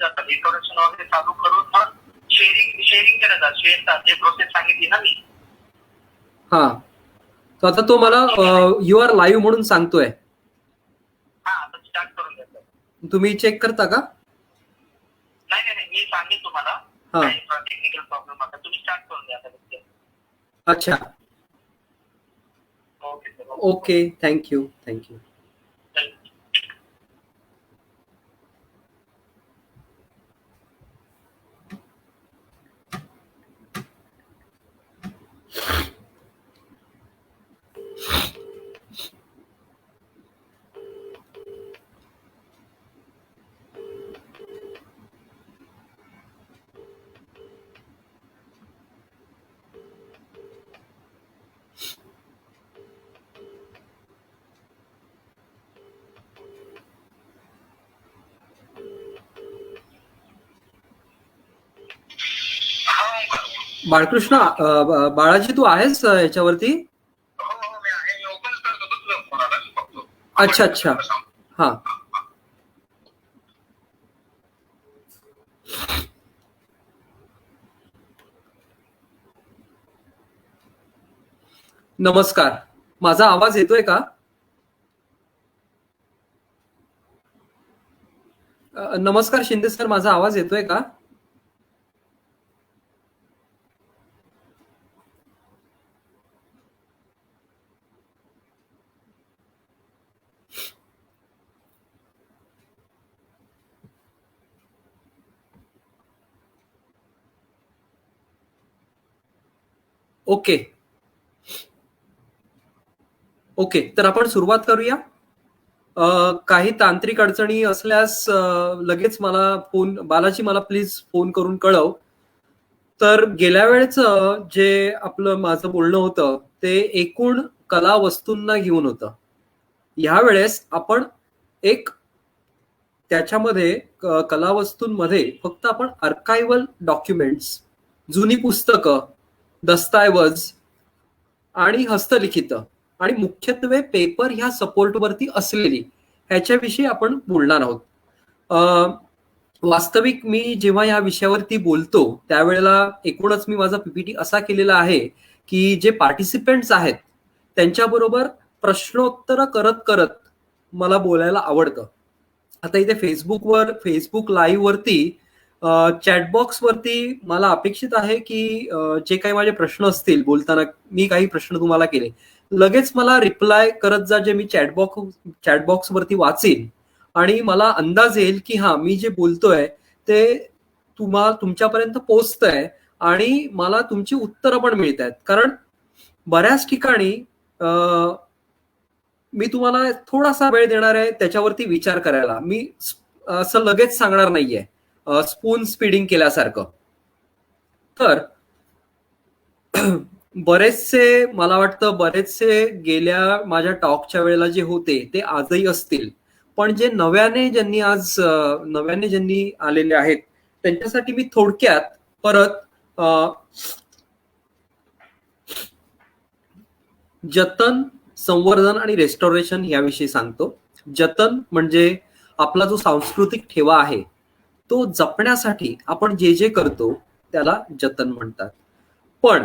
जातात इंट्रोडक्शन वगैरे चालू करून मग शेअरिंग करत शेअर जे प्रोसेस सांगितली ना मी. हा, तर आता तो मला यू आर लाईव्ह म्हणून सांगतोय. हा, आता स्टार्ट करून द्या. तुम्ही चेक करता का? नाही, मी सांगेन तुम्हाला. टेक्निकल प्रॉब्लेम आता तुम्ही स्टार्ट करून द्या आता. अच्छा, ओके, थँक्यू. बाळकृष्ण, बाळाजी तू आहेस याच्यावरती? अच्छा, हा. नमस्कार, माझा आवाज येतोय का? नमस्कार शिंदे सर, माझा आवाज येतोय का? ओके, तर आपण सुरुवात करूया. काही तांत्रिक अडचणी असल्यास लगेच मला बालाजी मला प्लीज फोन करून कळव. तर गेल्या वेळेचं जे आपलं माझं बोलणं होतं ते एकूण कला वस्तूंना घेऊन होतं. ह्या वेळेस आपण एक त्याच्यामध्ये कला वस्तूंमध्ये फक्त आपण आर्कायव्हल डॉक्युमेंट्स, जुनी पुस्तकं, दस्तऐवज आणि हस्तलिखित आणि मुख्यत्वे पेपर ह्या सपोर्टवरती असलेली ह्याच्याविषयी आपण बोलणार आहोत. वास्तविक मी जेव्हा या विषयावरती बोलतो त्यावेळेला एकूणच मी माझा पीपीटी असा केलेला आहे की जे पार्टिसिपेंट्स आहेत त्यांच्याबरोबर प्रश्नोत्तर करत करत मला बोलायला आवडतं. आता इथे फेसबुक लाईव्ह वरती चॅटबॉक्स वरती मला अपेक्षित आहे की जे काही माझे प्रश्न असतील बोलताना, मी काही प्रश्न तुम्हाला केले, लगेच मला रिप्लाय करत जा जे मी चॅटबॉक्स वरती वाचेन आणि मला अंदाज येईल की हा मी जे बोलतोय ते तुमच्यापर्यंत पोहोचतंय आणि मला तुमची उत्तरं पण मिळत आहेत. कारण बऱ्याच ठिकाणी मी तुम्हाला थोडासा वेळ देणार आहे त्याच्यावरती विचार करायला. मी असं लगेच सांगणार नाहीये स्पून स्पीडिंग केल्यासारखं. तर मला वाटतं बरेचसे गेल्या माझ्या टॉकच्या वेळेला जे होते ते आजही असतील, पण जे नव्याने ज्यांनी आलेले आहेत त्यांच्यासाठी मी थोडक्यात परत जतन, संवर्धन आणि रेस्टोरेशन याविषयी सांगतो. जतन म्हणजे आपला जो सांस्कृतिक ठेवा आहे तो जपण्यासाठी आपण जे जे करतो त्याला जतन म्हणतात. पण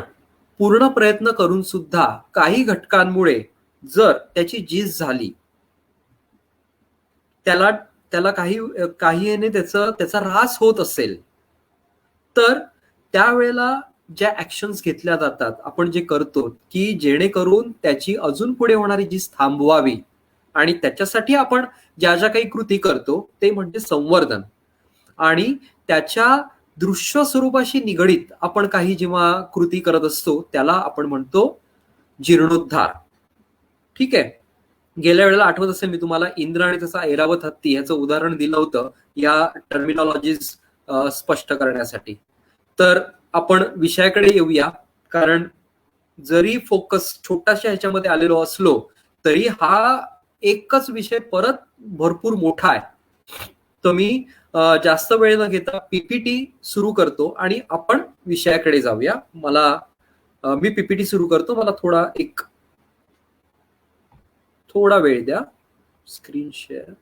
पूर्ण प्रयत्न करून सुद्धा काही घटकांमुळे जर त्याची झीज झाली, त्याला काही त्याचा ऱ्हास होत असेल, तर त्यावेळेला ज्या ऍक्शन्स घेतल्या जातात, आपण जे करतो की जेणेकरून त्याची अजून पुढे होणारी झीज थांबवावी आणि त्याच्यासाठी आपण ज्या ज्या काही कृती करतो ते म्हणजे संवर्धन. आणि त्याच्या दृश्य स्वरूपाशी निगडीत आपण काही जेव्हा कृती करत असतो त्याला आपण म्हणतो जीर्णोद्धार. ठीक आहे. गेल्या वेळेला आठवत असेल मी तुम्हाला इंद्र आणि त्याचा ऐरावत हत्ती याचं उदाहरण दिलं होतं या टर्मिनॉलॉजीज स्पष्ट करण्यासाठी. तर आपण विषयाकडे येऊया, कारण जरी फोकस छोटाशा ह्याच्यामध्ये आलेलो असलो तरी हा एकच विषय परत भरपूर मोठा आहे. तर मी जास्त वेळ न घेता पीपीटी सुरू करतो आणि आपण विषयाकडे जाऊया. मी पीपीटी सुरू करतो, मला थोडा वेळ द्या. Screen share.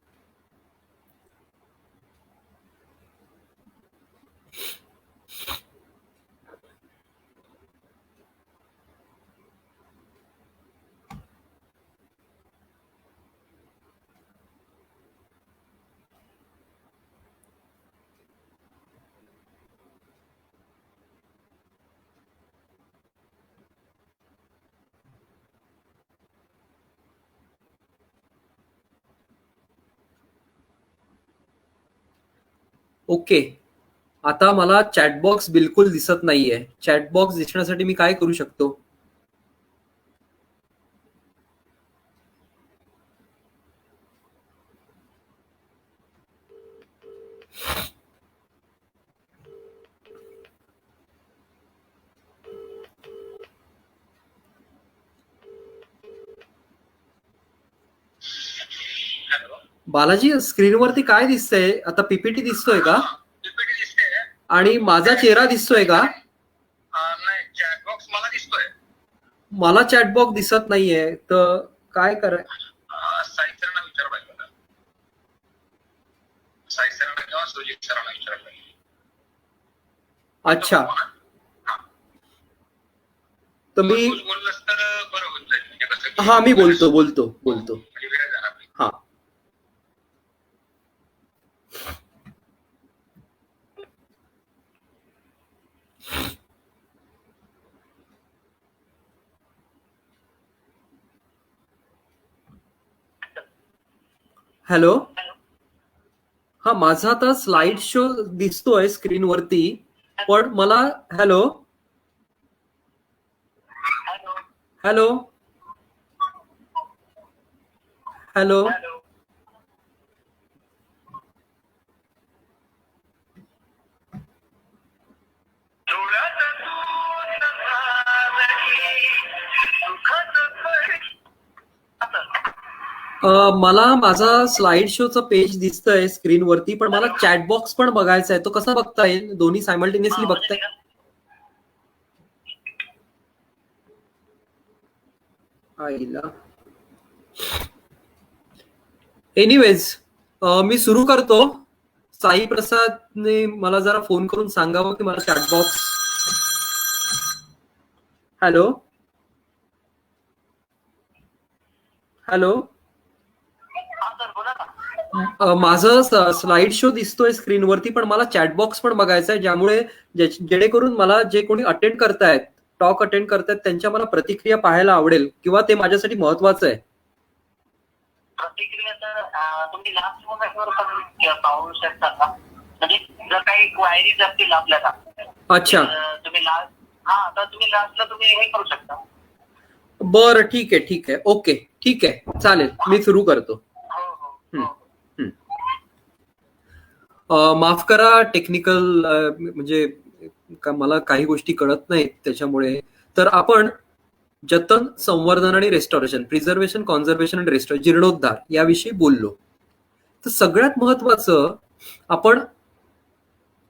ओके. आता मला चॅटबॉक्स बिलकुल दिसत नाहीये. चॅटबॉक्स दिसण्यासाठी मी काय करू शकतो? बालाजी, स्क्रीनवरती काय दिसतंय आता? पीपीटी दिसतोय का? पीपीटी दिसते आणि माझा चेहरा दिसतोय का? नाही, चॅटबॉक्स मला दिसतोय. मला चॅटबॉक्स दिसत नाहीये, तर काय कराय? साई सरांना विचार पाहिजे. साई सरांना किंवा सुजित सरांना विचार पाहिजे. अच्छा, तर मी बोललंस तर बरं होऊन जाईल. म्हणजे कसं, हा, मी बोलतो. म्हणजे वेळ झाला. हा. हॅलो. हा, माझा आता स्लाइड शो दिसतोय स्क्रीनवरती, पण मला हॅलो हॅलो हॅलो मला माझा स्लाइड शोचा पेज दिसतंय स्क्रीनवरती, पण मला चॅटबॉक्स पण बघायचा आहे. तो कसा बघता येईल? दोन्ही सायमल्टेनियसली बघताय? आईला. एनिवेज, मी सुरू करतो. साई प्रसादने मला जरा फोन करून सांगावं की मला चॅटबॉक्स. Hello hello. माझं स्लाइड शो दिसतोय स्क्रीनवरती, पण मला चॅटबॉक्स पण बघायचा आहे, ज्यामुळे जेणेकरून मला जे कोणी अटेंड करतायत, टॉक अटेंड करतायत, त्यांच्या मला प्रतिक्रिया पाहायला आवडेल, किंवा ते माझ्यासाठी महत्वाचं आहे. प्रतिक्रिया तर तुम्ही लास्ट मोमेंटवर पण पाहू शकता का? म्हणजे जर काही क्वायरीज असतील आपल्याला, अच्छा, तुम्ही लास्टला तुम्ही हे करू शकता. बरं, ठीक आहे. ओके, ठीक आहे, चालेल. मी सुरू करतो. माफ करा, टेक्निकल म्हणजे मला काही गोष्टी कळत नाहीत त्याच्यामुळे. तर आपण जतन, संवर्धन आणि रेस्टॉरेशन, प्रिझर्वेशन, कॉन्झर्वेशन आणि रेस्टॉरेशन, जीर्णोद्धार याविषयी बोललो. तर सगळ्यात महत्वाचं, आपण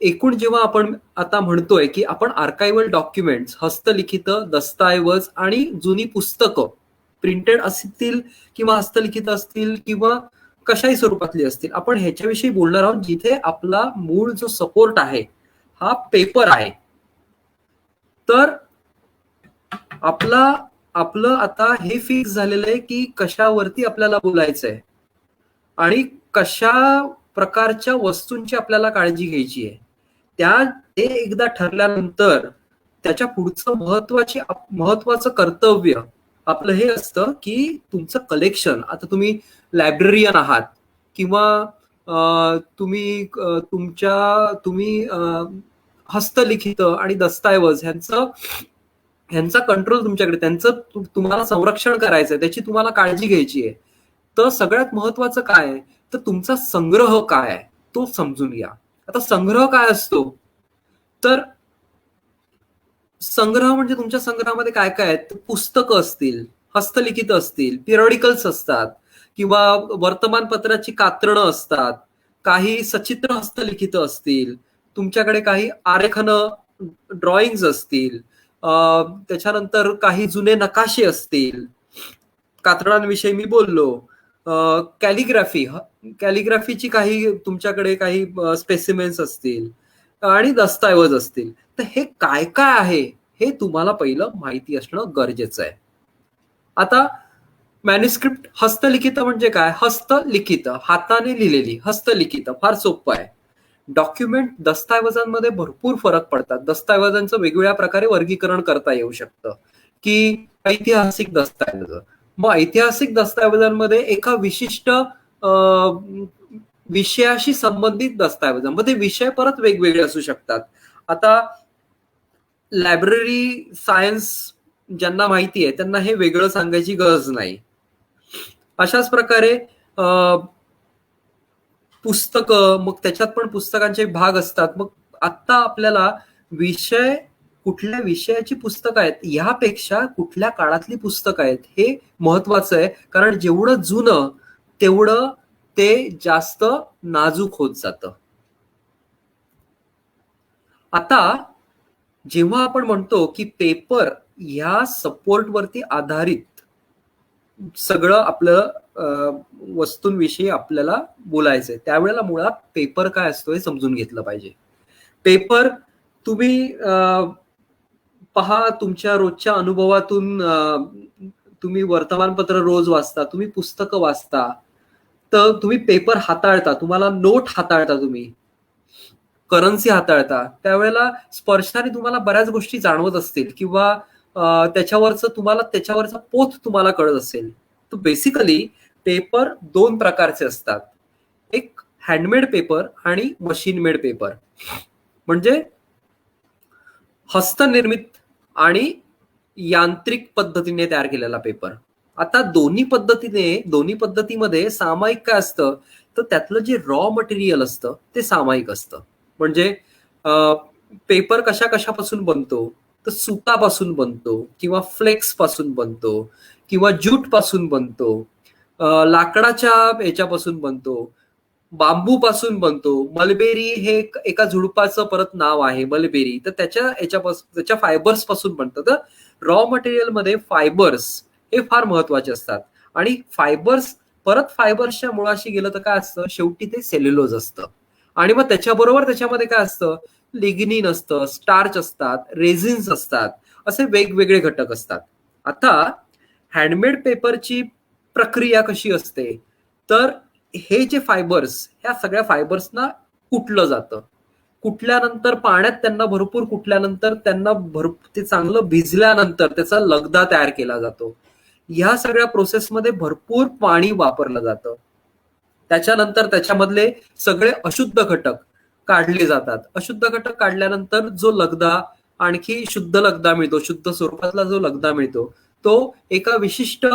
एकूण जेव्हा आपण आता म्हणतोय की आपण आर्काइव्हल डॉक्युमेंट्स, हस्तलिखित दस्तऐवज आणि जुनी पुस्तकं, प्रिंटेड असतील किंवा हस्तलिखित असतील किंवा कशाही स्वरूपातली असतील, आपण ह्याच्याविषयी बोलणार आहोत, जिथे आपला मूळ जो सपोर्ट आहे हा पेपर आहे. तर आपलं आता हे फिक्स झालेलं आहे की कशावरती आपल्याला बोलायचंय आणि कशा प्रकारच्या वस्तूंची आपल्याला काळजी घ्यायची आहे. ते एकदा ठरल्यानंतर त्याच्या पुढचं महत्वाचं कर्तव्य आपलं हे असतं की तुमचं कलेक्शन. आता तुम्ही लायब्ररियन आहात किंवा तुम्ही हस्तलिखित आणि दस्तऐवज ह्यांचा कंट्रोल तुमच्याकडे, त्यांचं तुम्हाला संरक्षण करायचंय, त्याची तुम्हाला काळजी घ्यायची आहे. तर सगळ्यात महत्वाचं काय आहे, तर तुमचा संग्रह काय आहे तो समजून घ्या. आता संग्रह काय असतो, तर संग्रह म्हणजे तुमच्या संग्रहामध्ये काय काय आहेत? पुस्तकं असतील, हस्तलिखित असतील, पिरियडिकल्स असतात, किंवा वर्तमानपत्राची कात्रणं असतात, काही सचित्र हस्तलिखित असतील, तुमच्याकडे काही आरेखन ड्रॉइंग्स असतील, त्याच्यानंतर काही जुने नकाशे असतील, कात्रणांविषयी मी बोललो, कॅलिग्राफीची काही तुमच्याकडे काही स्पेसिमेन्स असतील आणि दस्तऐवज असतील. तर हे काय काय आहे हे तुम्हाला पहिलं माहिती असणं गरजेचं आहे. आता मॅन्युस्क्रिप्ट, हस्तलिखित म्हणजे काय? हस्तलिखित, हाताने लिहिलेली, हस्तलिखित फार सोपं आहे. डॉक्युमेंट, दस्तऐवजांमध्ये भरपूर फरक पडतात. दस्तऐवजांचं वेगवेगळ्या प्रकारे वर्गीकरण करता येऊ शकतं, की ऐतिहासिक दस्तऐवज. मग ऐतिहासिक दस्तऐवजांमध्ये एका विशिष्ट विषयाशी संबंधित दस्तऐवज, मग ते विषय परत वेगवेगळे असू शकतात. आता लायब्ररी सायन्स ज्यांना माहिती आहे त्यांना हे वेगळं सांगायची गरज नाही. अशाच प्रकारे पुस्तकं, मग त्याच्यात पण पुस्तकांचे भाग असतात. मग आता आपल्याला विषय, कुठल्या विषयाची पुस्तकं आहेत ह्यापेक्षा कुठल्या काळातली पुस्तकं आहेत हे महत्वाचं आहे. कारण जेवढं जुनं तेवढं ते जास्त नाजूक होत जातं. आता जेव्हा आपण म्हणतो की पेपर ह्या सपोर्टवरती आधारित सगळं आपलं वस्तूंविषयी आपल्याला बोलायचंय, त्यावेळेला मुळात पेपर काय असतो हे समजून घेतलं पाहिजे. पेपर तुम्ही पहा, तुमच्या रोजच्या अनुभवातून तुम्ही वर्तमानपत्र रोज वाचता, तुम्ही पुस्तकं वाचता, तर तुम्ही पेपर हाताळता, तुम्हाला नोट हाताळता, तुम्ही करन्सी हाताळता, त्यावेळेला स्पर्शाने तुम्हाला बऱ्याच गोष्टी जाणवत असतील किंवा त्याच्यावरचा पोत तुम्हाला कळत असेल. तर बेसिकली पेपर दोन प्रकारचे असतात, एक हँडमेड पेपर आणि मशीन मेड पेपर. म्हणजे हस्तनिर्मित आणि यांत्रिक पद्धतीने तयार केलेला पेपर. आता दोन्ही पद्धतीमध्ये सामायिक काय असतं, तर त्यातलं जे रॉ मटेरियल असतं ते सामायिक असतं. म्हणजे पेपर कशापासून बनतो, तर सुतापासून बनतो किंवा फ्लेक्स पासून बनतो किंवा ज्यूट पासून बनतो, लाकडाच्या याच्यापासून बनतो, बांबू पासून बनतो. मलबेरी हे एका झुडपाचं परत नाव आहे, मलबेरी, तर त्याच्या फायबर्स पासून बनतं. तर रॉ मटेरियल मध्ये फायबर्स हे फार महत्वाचे असतात. आणि फायबर्सच्या मुळाशी गेलं तर काय असतं, शेवटी ते सेल्युलोज असतं. आणि मग त्याच्याबरोबर त्याच्यामध्ये काय असतं, लिग्निन असतं, स्टार्च असतात, रेझिन्स असतात, असे वेगवेगळे घटक असतात. आता हँडमेड पेपरची प्रक्रिया कशी असते, तर हे जे फायबर्स, ह्या सगळ्या फायबर्सना कुटलं जातं. कुटल्यानंतर पाण्यात त्यांना भरपूर कुटल्यानंतर ते चांगलं भिजल्यानंतर त्याचा लगदा तयार केला जातो. ह्या सगळ्या प्रोसेसमध्ये भरपूर पाणी वापरलं जातं. त्याच्यानंतर त्याच्यामधले सगळे अशुद्ध घटक काढले जातात. अशुद्ध घटक काढल्यानंतर जो लगदा, आणखी शुद्ध लगदा मिळतो, शुद्ध स्वरूपातला जो लगदा मिळतो, तो एका विशिष्ट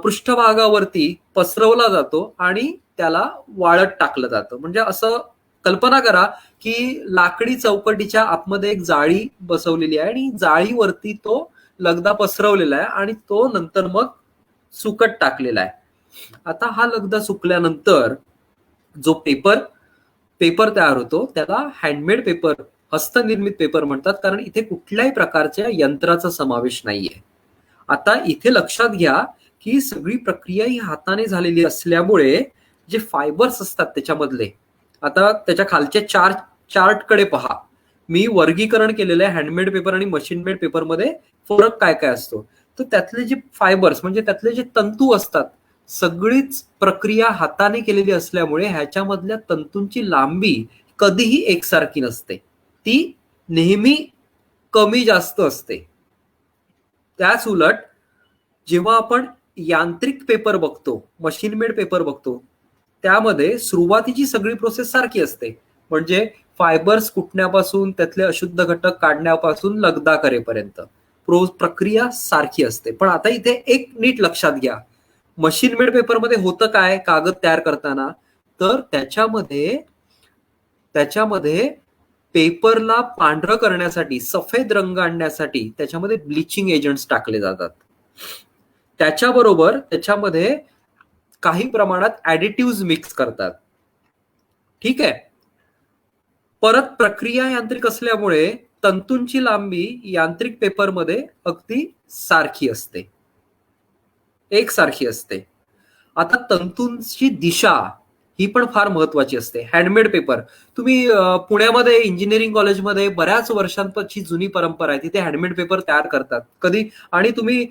पृष्ठभागावरती पसरवला जातो आणि त्याला वाळत टाकलं जातं. म्हणजे असं कल्पना करा की लाकडी चौकटीच्या आतमध्ये एक जाळी बसवलेली आहे आणि जाळीवरती तो लगदा पसरवलेला आहे आणि तो नंतर मग सुकत टाकलेला आहे. आता हा लगदा सुकल्यानंतर जो पेपर तयार होतो त्याला हँडमेड पेपर, हस्तनिर्मित पेपर म्हणतात. कारण इथे कुठल्याही प्रकारच्या यंत्राचा समावेश नाहीये. आता इथे लक्षात घ्या की सगळी प्रक्रिया ही हाताने झालेली असल्यामुळे जे फायबर्स असतात त्याच्यामधले, आता त्याच्या खालच्या चार्ट कडे पहा, मी वर्गीकरण केलेलं आहे हँडमेड पेपर आणि मशीन मेड पेपर मध्ये फरक काय काय असतो. तर त्यातले जे फायबर्स, म्हणजे त्यातले जे तंतू असतात, सगळीच प्रक्रिया हाताने केलेली असल्यामुळे ह्याच्यामधल्या तंतूंची लांबी कधीही एकसारखी नसते, ती नेहमी कमी जास्त असते. त्याच उलट जेव्हा आपण यांत्रिक पेपर बघतो, मशीन मेड पेपर बघतो, त्यामध्ये सुरुवातीची सगळी प्रोसेस सारखी असते. म्हणजे फायबर्स कुटण्यापासून, त्यातले अशुद्ध घटक काढण्यापासून लगदा करेपर्यंत प्रक्रिया सारखी असते. पण आता इथे एक नीट लक्षात घ्या, मशीन मेड पेपर मध्ये होतं काय कागद तयार करताना, तर त्याच्यामध्ये पेपरला पांढरं करण्यासाठी, सफेद रंग आणण्यासाठी त्याच्यामध्ये ब्लिचिंग एजंट्स टाकले जातात. त्याच्याबरोबर त्याच्यामध्ये काही प्रमाणात ऍडिटिव्ह मिक्स करतात. ठीक आहे. परत प्रक्रिया यांत्रिक असल्यामुळे तंतूंची लांबी यांत्रिक पेपरमध्ये अगदी सारखी असते, एकसारखी असते. आता तंतूंची दिशा ही पण फार महत्वाची असते. हँडमेड पेपर, तुम्ही पुण्यामध्ये इंजिनिअरिंग कॉलेजमध्ये बऱ्याच वर्षांपासूनची जुनी परंपरा आहे, तिथे हँडमेड पेपर तयार करतात कधी. आणि तुम्ही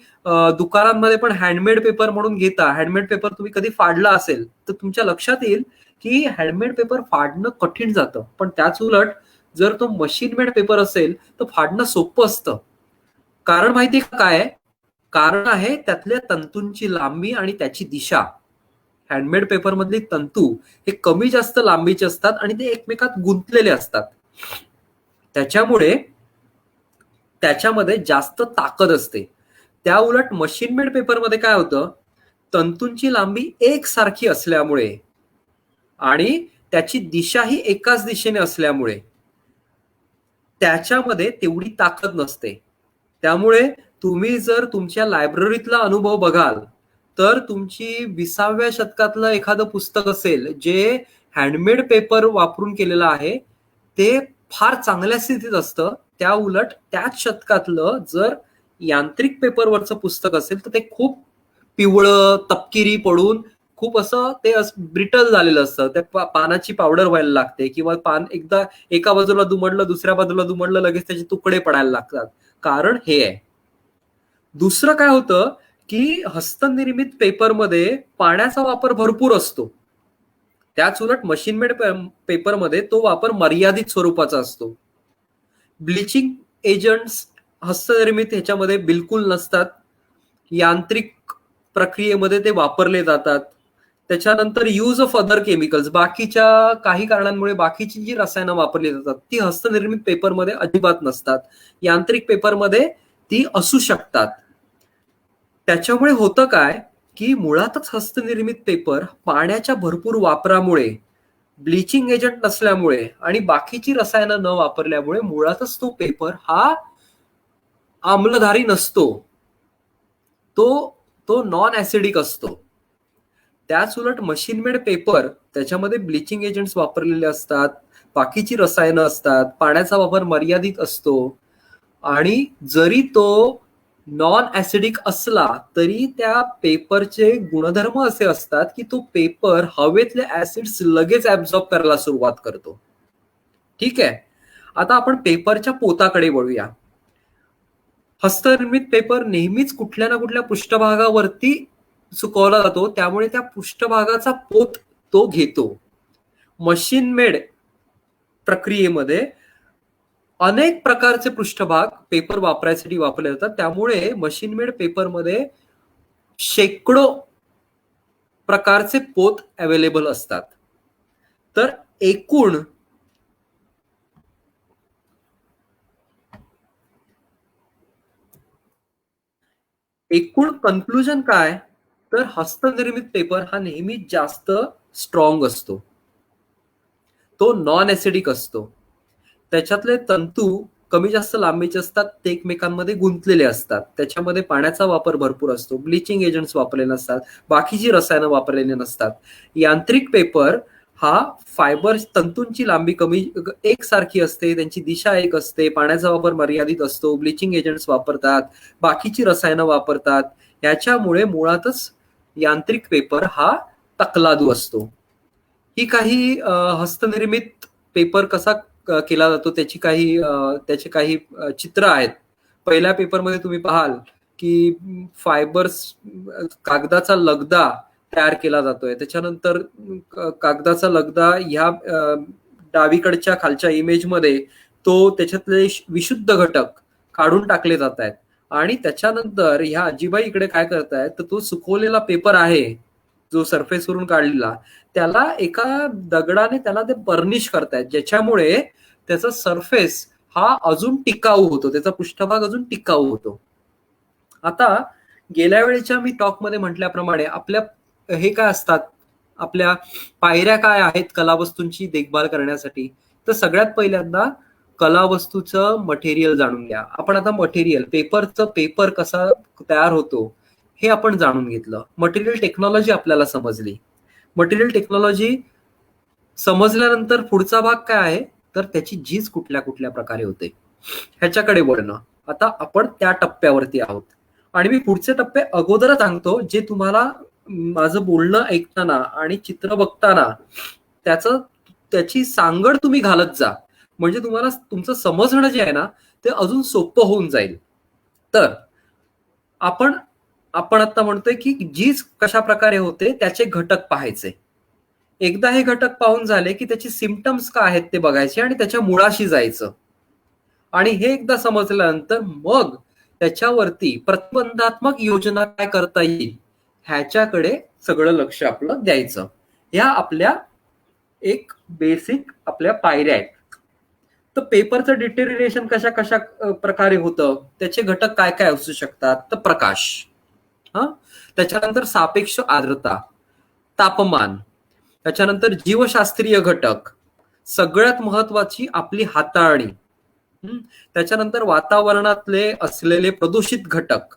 दुकानांमध्ये पण हँडमेड पेपर म्हणून घेता. हँडमेड पेपर तुम्ही कधी फाडला असेल तर तुमच्या लक्षात येईल की हँडमेड पेपर फाडणं कठीण जातं. पण त्याच उलट जर तो मशीन मेड पेपर असेल तर फाडणं सोपं असतं. कारण माहिती काय आहे? कारण आहे त्यातल्या तंतूंची लांबी आणि त्याची दिशा. हँडमेड पेपर मधली तंतू हे कमी जास्त लांबीचे असतात आणि ते एकमेकात गुंतलेले असतात. त्याच्यामध्ये जास्त ताकद असते. त्या उलट मशीन मेड पेपरमध्ये काय होतं, तंतूंची लांबी एकसारखी असल्यामुळे आणि त्याची दिशाही एकाच दिशेने असल्यामुळे त्याच्यामध्ये तेवढी ताकद नसते. त्यामुळे तुम्ही जर तुमच्या लायब्ररीतला अनुभव बघाल तर तुमची 20व्या शतकातलं एखादं पुस्तक असेल जे हँडमेड पेपर वापरून केलेलं आहे ते फार चांगल्या स्थितीत असतं. त्या उलट त्याच शतकातलं जर यांत्रिक पेपरवरचं पुस्तक असेल तर ते खूप पिवळं तपकिरी पडून खूप असं ते ब्रिटल झालेलं असतं. त्या पानाची पावडर व्हायला लागते किंवा पान एकदा एका बाजूला दुमडलं दुसऱ्या बाजूला दुमडलं लगेच त्याचे तुकडे पडायला लागतात. कारण हे आहे. दुसरं काय होतं की हस्तनिर्मित पेपरमध्ये पाण्याचा वापर भरपूर असतो. त्याच उलट मशीन मेड पेपरमध्ये तो वापर मर्यादित स्वरूपाचा असतो. ब्लिचिंग एजंट्स हस्तनिर्मित ह्याच्यामध्ये बिलकुल नसतात. यांत्रिक प्रक्रियेमध्ये ते वापरले जातात. त्याच्यानंतर यूज ऑफ अदर केमिकल्स, बाकीच्या काही कारणांमुळे बाकीची जी रसायनं वापरली जातात ती हस्तनिर्मित पेपरमध्ये अजिबात नसतात. यांत्रिक पेपरमध्ये ती असू शकतात. त्याच्यामुळे होतं काय की मुळातच हस्तनिर्मित पेपर पाण्याच्या भरपूर वापरामुळे, ब्लिचिंग एजंट नसल्यामुळे आणि बाकीची रसायनं न वापरल्यामुळे मुळातच तो पेपर हा आम्लधारी नसतो. तो नॉन ऍसिडिक असतो. त्याच उलट मशीन मेड पेपर त्याच्यामध्ये ब्लिचिंग एजंट्स वापरलेले असतात, बाकीची रसायनं असतात, पाण्याचा वापर मर्यादित असतो आणि जरी तो नॉन ऍसिडिक असला तरी त्या पेपरचे गुणधर्म असे असतात की तो पेपर हवेतले ऍसिड्स लगेच ऍब्झॉर्ब करायला सुरुवात करतो. ठीक आहे. आता आपण पेपरच्या पोताकडे वळूया. हस्तनिर्मित पेपर नेहमीच कुठल्या ना कुठल्या पृष्ठभागावरती सुकवला जातो, त्यामुळे त्या पृष्ठभागाचा पोत तो घेतो. मशीन मेड प्रक्रियेमध्ये अनेक प्रकारचे पृष्ठभाग पेपर वापरायसाठी वापरले जातात. त्यामुळे मशीन मेड पेपरमध्ये शेकडो प्रकारचे पोत अवेलेबल असतात. तर एकूण कन्क्लुजन काय, तर हस्तनिर्मित पेपर हा नेहमी जास्त स्ट्रॉंग असतो. तो नॉन ऍसिडिक असतो. त्याच्यातले तंतू कमी जास्त लांबीचे असतात, ते एकमेकांमध्ये गुंतलेले असतात. त्याच्यामध्ये पाण्याचा वापर भरपूर असतो, ब्लिचिंग एजंट्स वापरलेले नसतात, बाकीची रसायनं वापरलेली नसतात. यांत्रिक पेपर हा फायबर तंतूंची लांबी कमी एकसारखी असते, त्यांची दिशा एक असते, पाण्याचा वापर मर्यादित असतो, ब्लिचिंग एजंट्स वापरतात, बाकीची रसायनं वापरतात. याच्यामुळे मुळातच यांत्रिक पेपर हा तकलादू असतो. ही काही हस्तनिर्मित पेपर कसा केला जातो त्याचे काही चित्र आहेत. पहिल्या पेपरमध्ये तुम्ही पाहाल की फायबर्स कागदाचा लगदा तयार केला जातोय. त्याच्यानंतर कागदाचा लगदा ह्या डावीकडच्या खालच्या इमेजमध्ये तो त्याच्यातले विशुद्ध घटक काढून टाकले जात आहेत आणि त्याच्यानंतर ह्या आजीबाई इकडे काय करतायत, तर तो सुकवलेला पेपर आहे जो सरफेसवरून काढलेला, त्याला एका दगडाने त्याला ते बर्निश करतायत, ज्याच्यामुळे त्याचा सरफेस हा अजून टिकाऊ होतो, त्याचा पृष्ठभाग अजून टिकाऊ होतो. आता गेल्या वेळेच्या मी टॉकमध्ये म्हटल्याप्रमाणे आपल्या हे काय असतात, आपल्या पायऱ्या काय आहेत कलावस्तूंची देखभाल करण्यासाठी, तर सगळ्यात पहिल्यांदा कलावस्तूचं मटेरियल जाणून घ्या. आपण आता मटेरियल पेपर कसा तयार होतो हे आपण जाणून घेतलं. मटेरियल टेक्नॉलॉजी आपल्याला समजली. मटेरियल टेक्नॉलॉजी समजल्यानंतर पुढचा भाग काय आहे, तर त्याची झीज कुठल्या कुठल्या प्रकारे होते ह्याच्याकडे वळणं. आता आपण त्या टप्प्यावरती आहोत आणि मी पुढचे टप्पे अगोदरच सांगतो, जे तुम्हाला माझं बोलणं ऐकताना आणि चित्र बघताना त्याची सांगड तुम्ही घालत जा, म्हणजे तुम्हाला तुमचं समजणं जे आहे ना ते अजून सोपं होऊन जाईल. तर आपण आता म्हणतोय की झीज कशा प्रकारे होते त्याचे घटक पाहायचे. एकदा हे घटक पाहून झाले की त्याची सिम्पटम्स काय आहेत ते बघायचे आणि त्याच्या मुळाशी जायचं. आणि हे एकदा समजल्यानंतर मग त्याच्यावरती प्रतिबंधात्मक योजना काय करता येईल ह्याच्याकडे सगळं लक्ष आपलं द्यायचं. ह्या आपल्या एक बेसिक आपल्या पायऱ्या आहेत. तर पेपरचं डिटेरिएशन कशा कशा प्रकारे होतं, त्याचे घटक काय काय असू शकतात? तर प्रकाश, त्याच्यानंतर सापेक्ष आर्द्रता, तापमान, त्याच्यानंतर जीवशास्त्रीय घटक, सगळ्यात महत्वाची आपली हाताळणी, त्याच्यानंतर वातावरणातले असलेले प्रदूषित घटक,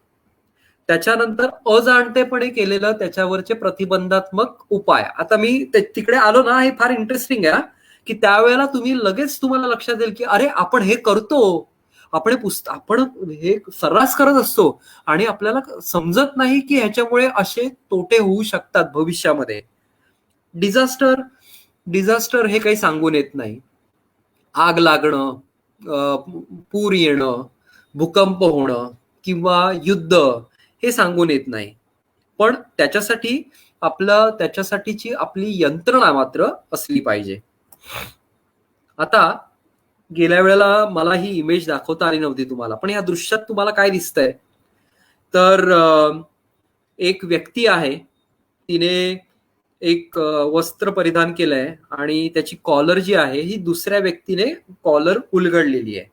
त्याच्यानंतर अजाणतेपणे केलेलं त्याच्यावरचे प्रतिबंधात्मक उपाय. आता मी तिकडे आलो ना, हे फार इंटरेस्टिंग आहे की त्यावेळेला तुम्ही लगेच तुम्हाला लक्षात येईल की अरे आपण हे करतो, आपण हे सर्रास करत असतो आणि आपल्याला समजत नाही की ह्याच्यामुळे असे तोटे होऊ शकतात भविष्यामध्ये. डिझास्टर हे काही सांगून येत नाही. आग लागणं, पूर येणं, भूकंप होणं किंवा युद्ध हे सांगून येत नाही, पण त्याच्यासाठीची आपली यंत्रणा मात्र असली पाहिजे. आता गेल्या वेळेला मला ही इमेज दाखवता आली नव्हती तुम्हाला, पण या दृश्यात तुम्हाला काय दिसतंय? तर एक व्यक्ती आहे, तिने एक वस्त्र परिधान केलंय आणि त्याची कॉलर जी आहे ही दुसऱ्या व्यक्तीने कॉलर उलगडलेली आहे.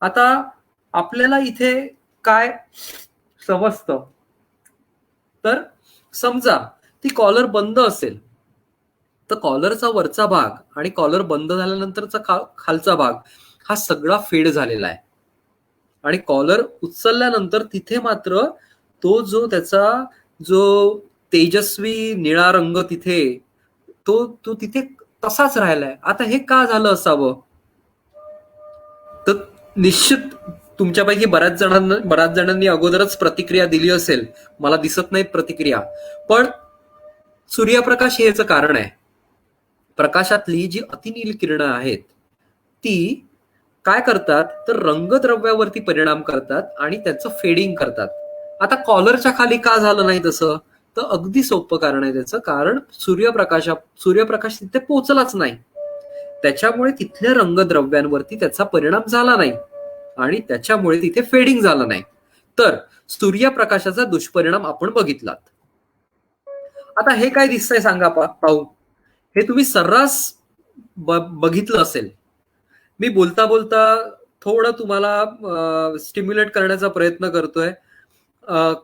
आता आपल्याला इथे काय समजतं? तर समजा ती कॉलर बंद असेल तर कॉलरचा वरचा भाग आणि कॉलर बंद झाल्यानंतरचा खालचा भाग हा सगळा फेड झालेला आहे आणि कॉलर उचलल्यानंतर तिथे मात्र तो त्याचा जो तेजस्वी निळा रंग तिथे तो तिथे तसाच राहिलाय. आता हे का झालं असावं? तर निश्चित तुमच्यापैकी बऱ्याच जणांनी अगोदरच प्रतिक्रिया दिली असेल, मला दिसत नाहीत प्रतिक्रिया, पण सूर्यप्रकाश हे याचं कारण आहे. प्रकाशातली जी अतिनील किरणं आहेत ती काय करतात तर रंगद्रव्यावरती परिणाम करतात आणि त्याचं फेडिंग करतात. आता कॉलरच्या खाली का झालं नाही तसं? तर अगदी सोपं कारण आहे त्याचं, कारण सूर्यप्रकाश तिथे पोहोचलाच नाही, त्याच्यामुळे तिथल्या रंगद्रव्यांवरती त्याचा परिणाम झाला नाही आणि त्याच्यामुळे तिथे फेडिंग झालं नाही. तर सूर्यप्रकाशाचा दुष्परिणाम आपण बघितलात. आता हे काय दिसतंय सांगा पाहू. हे तुम्ही सर्रास बघितलं असेल. मी बोलता बोलता थोडं तुम्हाला स्टिम्युलेट करण्याचा प्रयत्न करतोय,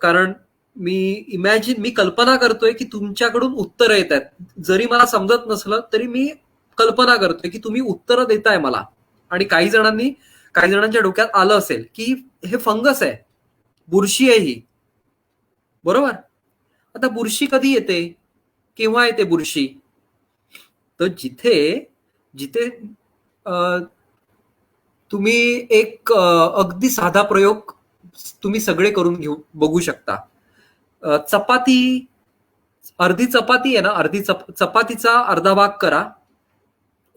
कारण मी कल्पना करतोय की तुमच्याकडून उत्तरं येत आहेत. जरी मला समजत नसलं तरी मी कल्पना करतोय की तुम्ही उत्तरं देताय मला, आणि काही जणांच्या डोक्यात आलं असेल की हे फंगस आहे, बुरशी आहे ही, बरोबर? आता बुरशी कधी येते, केव्हा येते बुरशी? तर जिथे तुम्ही एक अगदी साधा प्रयोग तुम्ही सगळे करून बघू शकता. अर्धी चपाती आहे ना, अर्धी चपातीचा अर्धा भाग करा,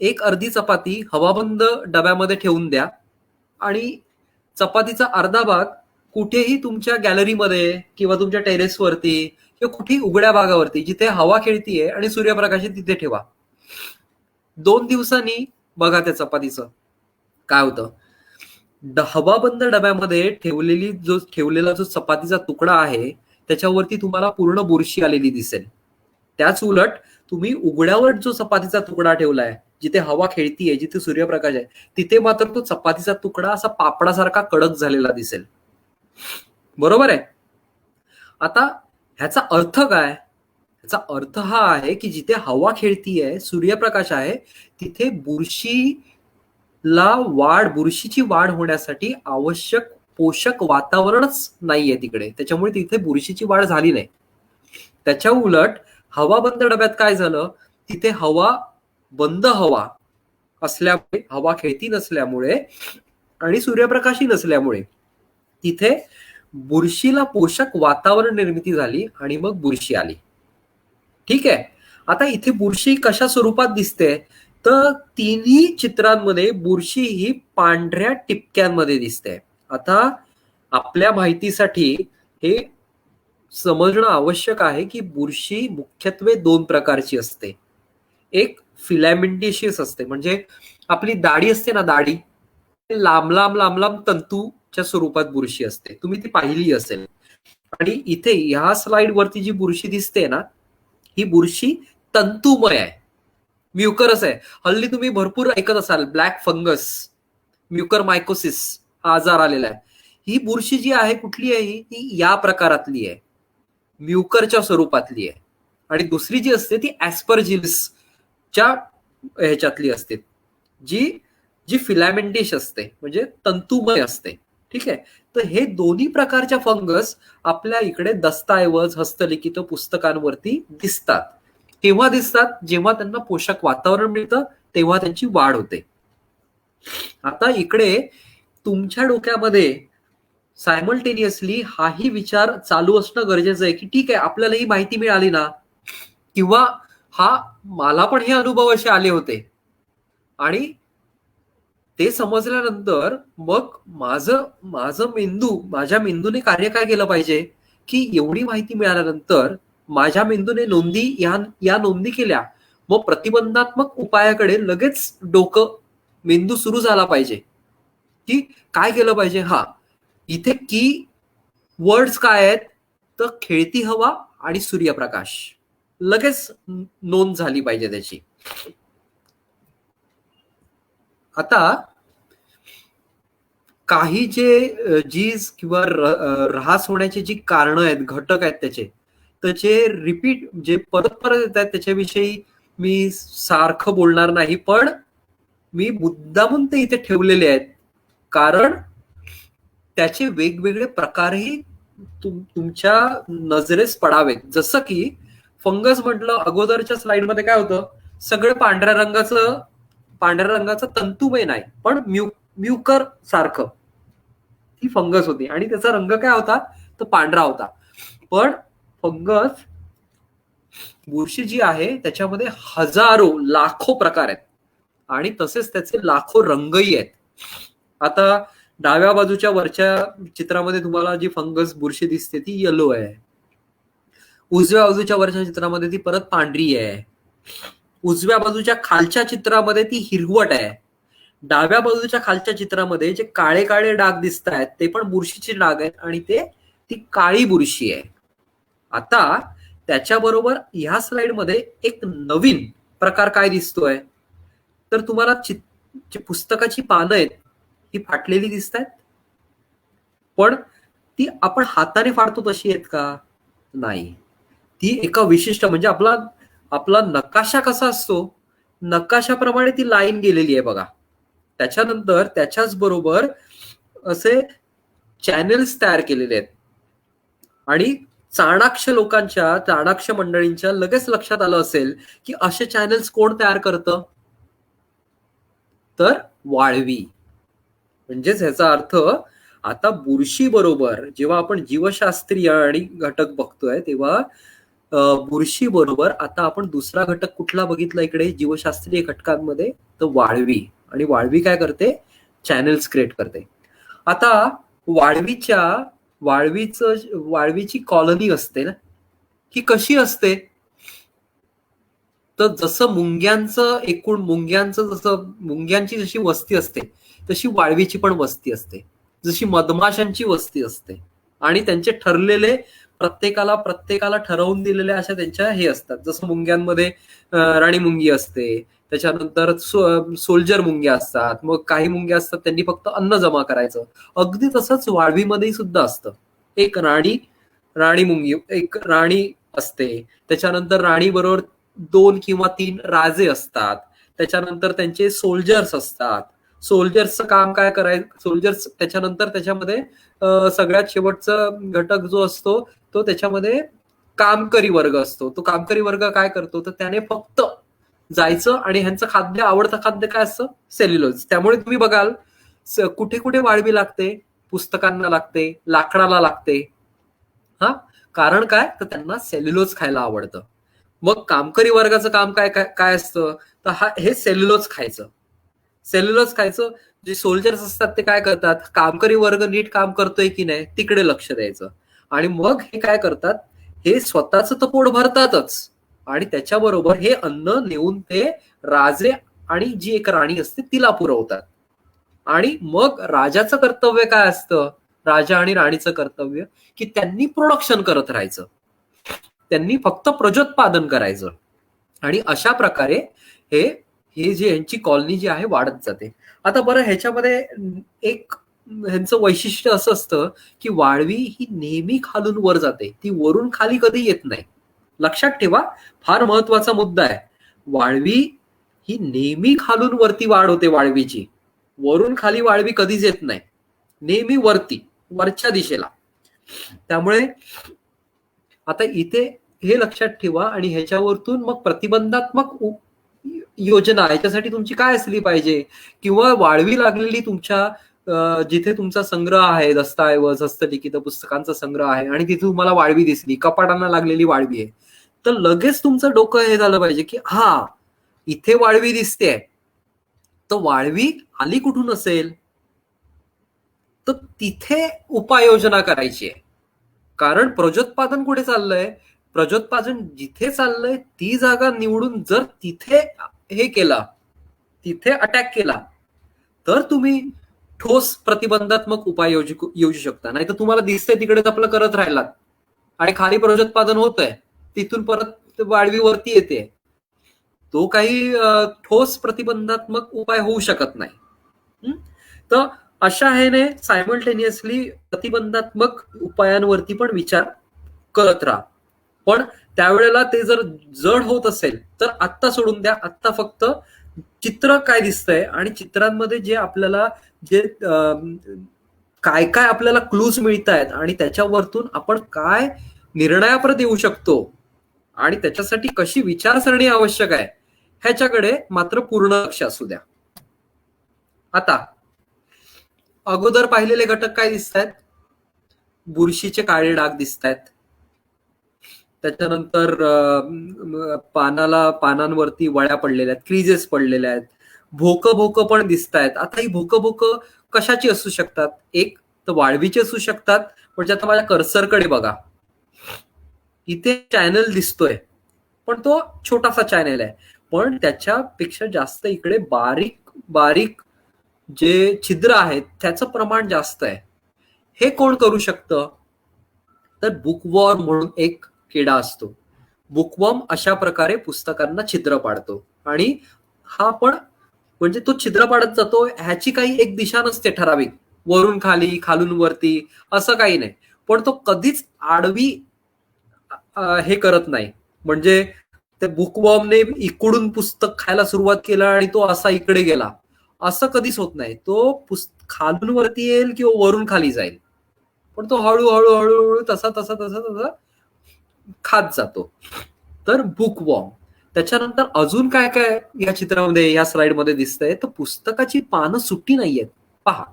एक अर्धी चपाती हवाबंद डब्यामध्ये ठेवून द्या आणि चपातीचा अर्धा भाग कुठेही तुमच्या गॅलरीमध्ये किंवा तुमच्या टेरेसवरती किंवा कुठेही उघड्या भागावरती जिथे हवा खेळतीये आणि सूर्यप्रकाश तिथे ठेवा. 2 दिवसांनी बघा त्या चपातीचं काय होतं. हवाबंद डब्यामध्ये ठेवलेला जो चपातीचा तुकडा आहे त्याच्यावरती तुम्हाला पूर्ण बुरशी आलेली दिसेल. त्याच उलट तुम्ही उघड्यावर जो चपातीचा तुकडा ठेवलाय, जिथे हवा खेळतीये, जिथे सूर्यप्रकाश आहे, तिथे मात्र तो चपातीचा तुकडा असा पापडासारखा कडक झालेला दिसेल. बरोबर आहे? आता ह्याचा अर्थ काय? ह्याचा अर्थ हा आहे की जिथे हवा खेळतीये, सूर्यप्रकाश आहे, तिथे बुरशीची वाढ होण्यासाठी आवश्यक पोषक वातावरणच नाहीये तिकडे, त्याच्यामुळे तिथे बुरशीची वाढ झाली नाही. त्याच्या उलट हवाबंद डब्यात काय झालं, तिथे बंद हवा असल्यामुळे, हवा खेळती नसल्यामुळे आणि सूर्यप्रकाशही नसल्यामुळे तिथे बुरशीला पोषक वातावरण निर्मिती झाली आणि मग बुरशी आली. ठीक आहे. आता इथे बुरशी कशा स्वरूपात दिसते? तर तिन्ही चित्रांमध्ये बुरशी ही पांढऱ्या टिपक्यांमध्ये दिसते. आता आपल्या माहितीसाठी हे समजणं आवश्यक आहे की बुरशी मुख्यत्वे 2 प्रकारची असते. एक फिलॅमेंटिशियस असते, म्हणजे आपली दाढी असते ना, दाढी लांब लांब तंतूच्या स्वरूपात बुरशी असते, तुम्ही ती पाहिली असेल. आणि इथे ह्या स्लाइड वरती जी बुरशी दिसते ना, ही बुरशी तंतुमय आहे, म्युकरस आहे. हल्ली तुम्ही भरपूर ऐकत असाल ब्लॅक फंगस, म्युकर मायकोसिस हा आजार आलेला आहे. ही बुरशी जी आहे कुठली आहे ही या प्रकारातली आहे, म्युकरच्या स्वरूपातली आहे. आणि दुसरी जी असते ती ऍस्परजिलसच्या ह्याच्यातली असते, जी जी फिलॅमेंटिश असते, म्हणजे तंतुमय असते. ठीक आहे. तर हे दोन्ही प्रकारच्या फंगस आपल्या इकडे दस्तऐवज, हस्तलिखित पुस्तकांवरती दिसतात. केव्हा दिसतात? जेव्हा त्यांना पोषक वातावरण मिळतं तेव्हा त्यांची वाढ होते. आता इकडे तुमच्या डोक्यामध्ये सायमल्टेनियसली हाही विचार चालू असणं गरजेचं आहे की ठीक आहे, आपल्याला ही माहिती मिळाली ना, किंवा मला पण हे अनुभव असे आले होते आणि ते समजल्यानंतर मग माझ्या मेंदूने कार्य काय केलं पाहिजे की एवढी माहिती मिळाल्यानंतर माझ्या मेंदूने या नोंदी केल्या, मग प्रतिबंधात्मक उपायाकडे लगेच मेंदू सुरू झाला पाहिजे की काय केलं पाहिजे. इथे की वर्ड्स काय आहेत तर खेळती हवा आणि सूर्यप्रकाश, लगेच नोंद झाली पाहिजे त्याची. आता काही जे जीज किंवा ऱ्हास होण्याची जी कारणं आहेत, घटक आहेत त्याचे रिपीट जे परत परत येत आहेत त्याच्याविषयी मी सारखं बोलणार नाही, पण मी मुद्दामून ते इथे ठेवलेले आहेत कारण त्याचे वेगवेगळे प्रकारही तुमच्या नजरेस पडावेत. जसं की फंगस म्हटलं, अगोदरच्या स्लाइडमध्ये काय होतं, सगळं पांढऱ्या रंगाचं तंतुमय नाही पण म्युकर सारखं ती फंगस होती आणि त्याचा रंग काय होता तो पांढरा होता. पण फंगस बुरशी जी आहे त्याच्यामध्ये हजारो लाखो प्रकार आहेत आणि तसेच त्याचे लाखो रंगही आहेत. आता डाव्या बाजूच्या वरच्या चित्रामध्ये तुम्हाला जी फंगस बुरशी दिसते ती येलो आहे, उजव्या बाजूच्या वरच्या चित्रामध्ये ती परत पांढरी आहे, उजव्या बाजूच्या खालच्या चित्रामध्ये ती हिरवट आहे, डाव्या बाजूच्या खालच्या चित्रामध्ये जे काळे काळे डाग दिसत आहेत ते पण बुरशीचे डाग आहेत आणि ती काळी बुरशी आहे. आता त्याच्याबरोबर ह्या स्लाइडमध्ये एक नवीन प्रकार काय दिसतोय तर तुम्हाला पुस्तकाची पानं आहेत ही फाटलेली दिसत आहेत, पण ती आपण हाताने फाडतो तशी आहेत का? नाही. ती एका विशिष्ट म्हणजे आपला नकाशा कसा असतो नकाशाप्रमाणे ती लाईन गेलेली आहे बघा. त्याच्यानंतर त्याच्याच बरोबर असे चॅनेल्स तयार केलेले आहेत आणि चाणाक्ष मंडळींच्या लगेच लक्षात आलं असेल की असे चॅनेल्स कोण तयार करतं तर वाळवी. म्हणजेच ह्याचा अर्थ आता बुरशी बरोबर जेव्हा आपण जीवशास्त्रीय आणि घटक बघतोय तेव्हा बुरशी बरोबर आता आपण दुसरा घटक कुठला बघितला इकडे जीवशास्त्रीय घटकांमध्ये तर वाळवी. आणि वाळवी काय करते? चॅनेल्स क्रिएट करते. आता वाळवीची कॉलनी असते ना, ही कशी असते तर जसं मुंग्यांची जशी वस्ती असते तशी वाळवीची पण वस्ती असते, जशी मधमाशांची वस्ती असते आणि त्यांचे ठरलेले प्रत्येकाला ठरवून दिलेल्या अशा त्यांच्या हे असतात. जसं मुंग्यांमध्ये राणी मुंगी असते, त्याच्यानंतर सोल्जर मुंग्या असतात, मग काही मुंग्या असतात त्यांनी फक्त अन्न जमा करायचं. अगदी तसंच वाळवीमध्ये सुद्धा असतं. एक राणी मुंगी, एक राणी असते, त्याच्यानंतर राणी बरोबर 2 किंवा 3 राजे असतात, त्याच्यानंतर त्यांचे सोल्जर्स असतात. सोल्जर्सचं काम काय करायचं, सोल्जर्स त्याच्यानंतर त्याच्यामध्ये सगळ्यात शेवटचा घटक जो असतो तो त्याच्यामध्ये कामकरी वर्ग असतो. तो कामकरी वर्ग काय करतो तर त्याने फक्त जायचं आणि ह्यांचं आवडतं खाद्य काय असतं सेल्युलोज. त्यामुळे तुम्ही बघाल कुठे कुठे वाळवी लागते, पुस्तकांना लागते, लाकडाला लागते. कारण काय तर त्यांना सेल्युलोज खायला आवडतं. मग कामकरी वर्गाचं काम काय असतं तर हे सेल्युलोज खायचं. जे सोल्जर्स असतात ते काय करतात, कामकरी वर्ग नीट काम करतोय की नाही तिकडे लक्ष द्यायचं. आणि मग हे काय करतात, हे स्वतःच तर पोट भरतातच आणि त्याच्याबरोबर हे अन्न नेऊन ते राजे आणि जी एक राणी असते तिला पुरवतात. आणि मग राजाचं कर्तव्य काय असतं, राजा आणि राणीचं कर्तव्य की त्यांनी प्रोडक्शन करत राहायचं. त्यांनी फक्त प्रजोत्पादन करायचं आणि अशा प्रकारे हे जे यांची कॉलनी जी आहे वाढत जाते. आता बरं ह्याच्यामध्ये एक ह्यांचं वैशिष्ट्य असं असतं की वाळवी ही नेहमी खालून वर जाते, ती वरून खाली कधी येत नाही. लक्षात ठेवा, फार महत्वाचा मुद्दा आहे. वाळवी ही नेहमी खालून वरती वाढ होते वाळवीची, वरून खाली वाळवी कधीच येत नाही, नेहमी वरती वरच्या दिशेला. त्यामुळे आता इथे हे लक्षात ठेवा आणि ह्याच्यावरतून मग प्रतिबंधात्मक योजना ह्याच्यासाठी तुमची काय असली पाहिजे, किंवा वाळवी लागलेली तुमच्या जिथे तुमचा संग्रह आहे, दस्तऐवज हस्तलिखित पुस्तकांचा संग्रह आहे आणि तिथे तुम्हाला वाळवी दिसली, कपाटांना लागलेली वाळवी आहे, तर लगेच तुमचं डोकं हे झालं पाहिजे की हा इथे वाळवी दिसते, तर वाळवी आली कुठून असेल, तर तिथे उपाययोजना करायची आहे. कारण प्रजोत्पादन कुठे चाललंय, प्रजोत्पादन जिथे चाललंय ती जागा निवडून जर तिथे हे केला, तिथे अटॅक केला, तर तुम्ही ठोस प्रतिबंधात्मक उपाय योजू शकता. नाही तर तुम्हाला दिसतंय तिकडेच आपलं करत राहिलात आणि खाली प्रजोत्पादन होतंय, तिथून परत वाळवी वरती येते, तो काही ठोस प्रतिबंधात्मक उपाय होऊ शकत नाही. तर अशा ह्याने सायमल्टेनियसली प्रतिबंधात्मक उपायांवरती पण विचार करत राहा. पण त्यावेळेला ते जर जड होत असेल तर आत्ता सोडून द्या. आत्ता फक्त चित्र काय दिसतंय आणि चित्रांमध्ये जे आपल्याला जे काय काय आपल्याला क्लूज मिळत आहेत आणि त्याच्यावरतून आपण काय निर्णयाप्रत येऊ शकतो आणि त्याच्यासाठी कशी विचारसरणी आवश्यक आहे ह्याच्याकडे मात्र पूर्ण लक्ष असू द्या. आता अगोदर पाहिलेले घटक काय दिसत आहेत, बुरशीचे काळे डाग दिसत आहेत, त्याच्यानंतर पानांवरती वळ्या पडलेल्या आहेत, क्रीजेस पडलेल्या आहेत, भोकं पण दिसत आहेत. आता ही भोकं कशाची असू शकतात, एक तर वाळवीची असू शकतात, म्हणजे आता माझ्या कर्सरकडे बघा, इथे चॅनल दिसतोय पण तो छोटासा चॅनल आहे, पण त्याच्यापेक्षा जास्त इकडे बारीक बारीक जे छिद्र आहेत त्याचं प्रमाण जास्त आहे. हे कोण करू शकतं, तर बुकवॉर्म म्हणून एक किडा असतो. बुकवॉर्म अशा प्रकारे पुस्तकांना छिद्र पाडतो आणि हा पण म्हणजे तो छिद्र पाडत जातो, ह्याची काही एक दिशा नसते ठराविक, वरून खाली खालून वरती असं काही नाही, पण तो कधीच आडवी हे करत नाही. म्हणजे त्या बुकवॉर्मने इकडून पुस्तक खायला सुरुवात केला आणि तो असा इकडे गेला असं कधीच होत नाही. तो खालून वरती येईल किंवा वरून खाली जाईल, पण तो हळूहळू हळूहळू तसा तसा तसा तसा खात जातो. तर बुकवॉर्म. त्याच्यानंतर अजून काय काय या चित्रामध्ये या स्लाइडमध्ये दिसतंय, तर पुस्तकाची पानं सुट्टी नाहीयेत. पहा,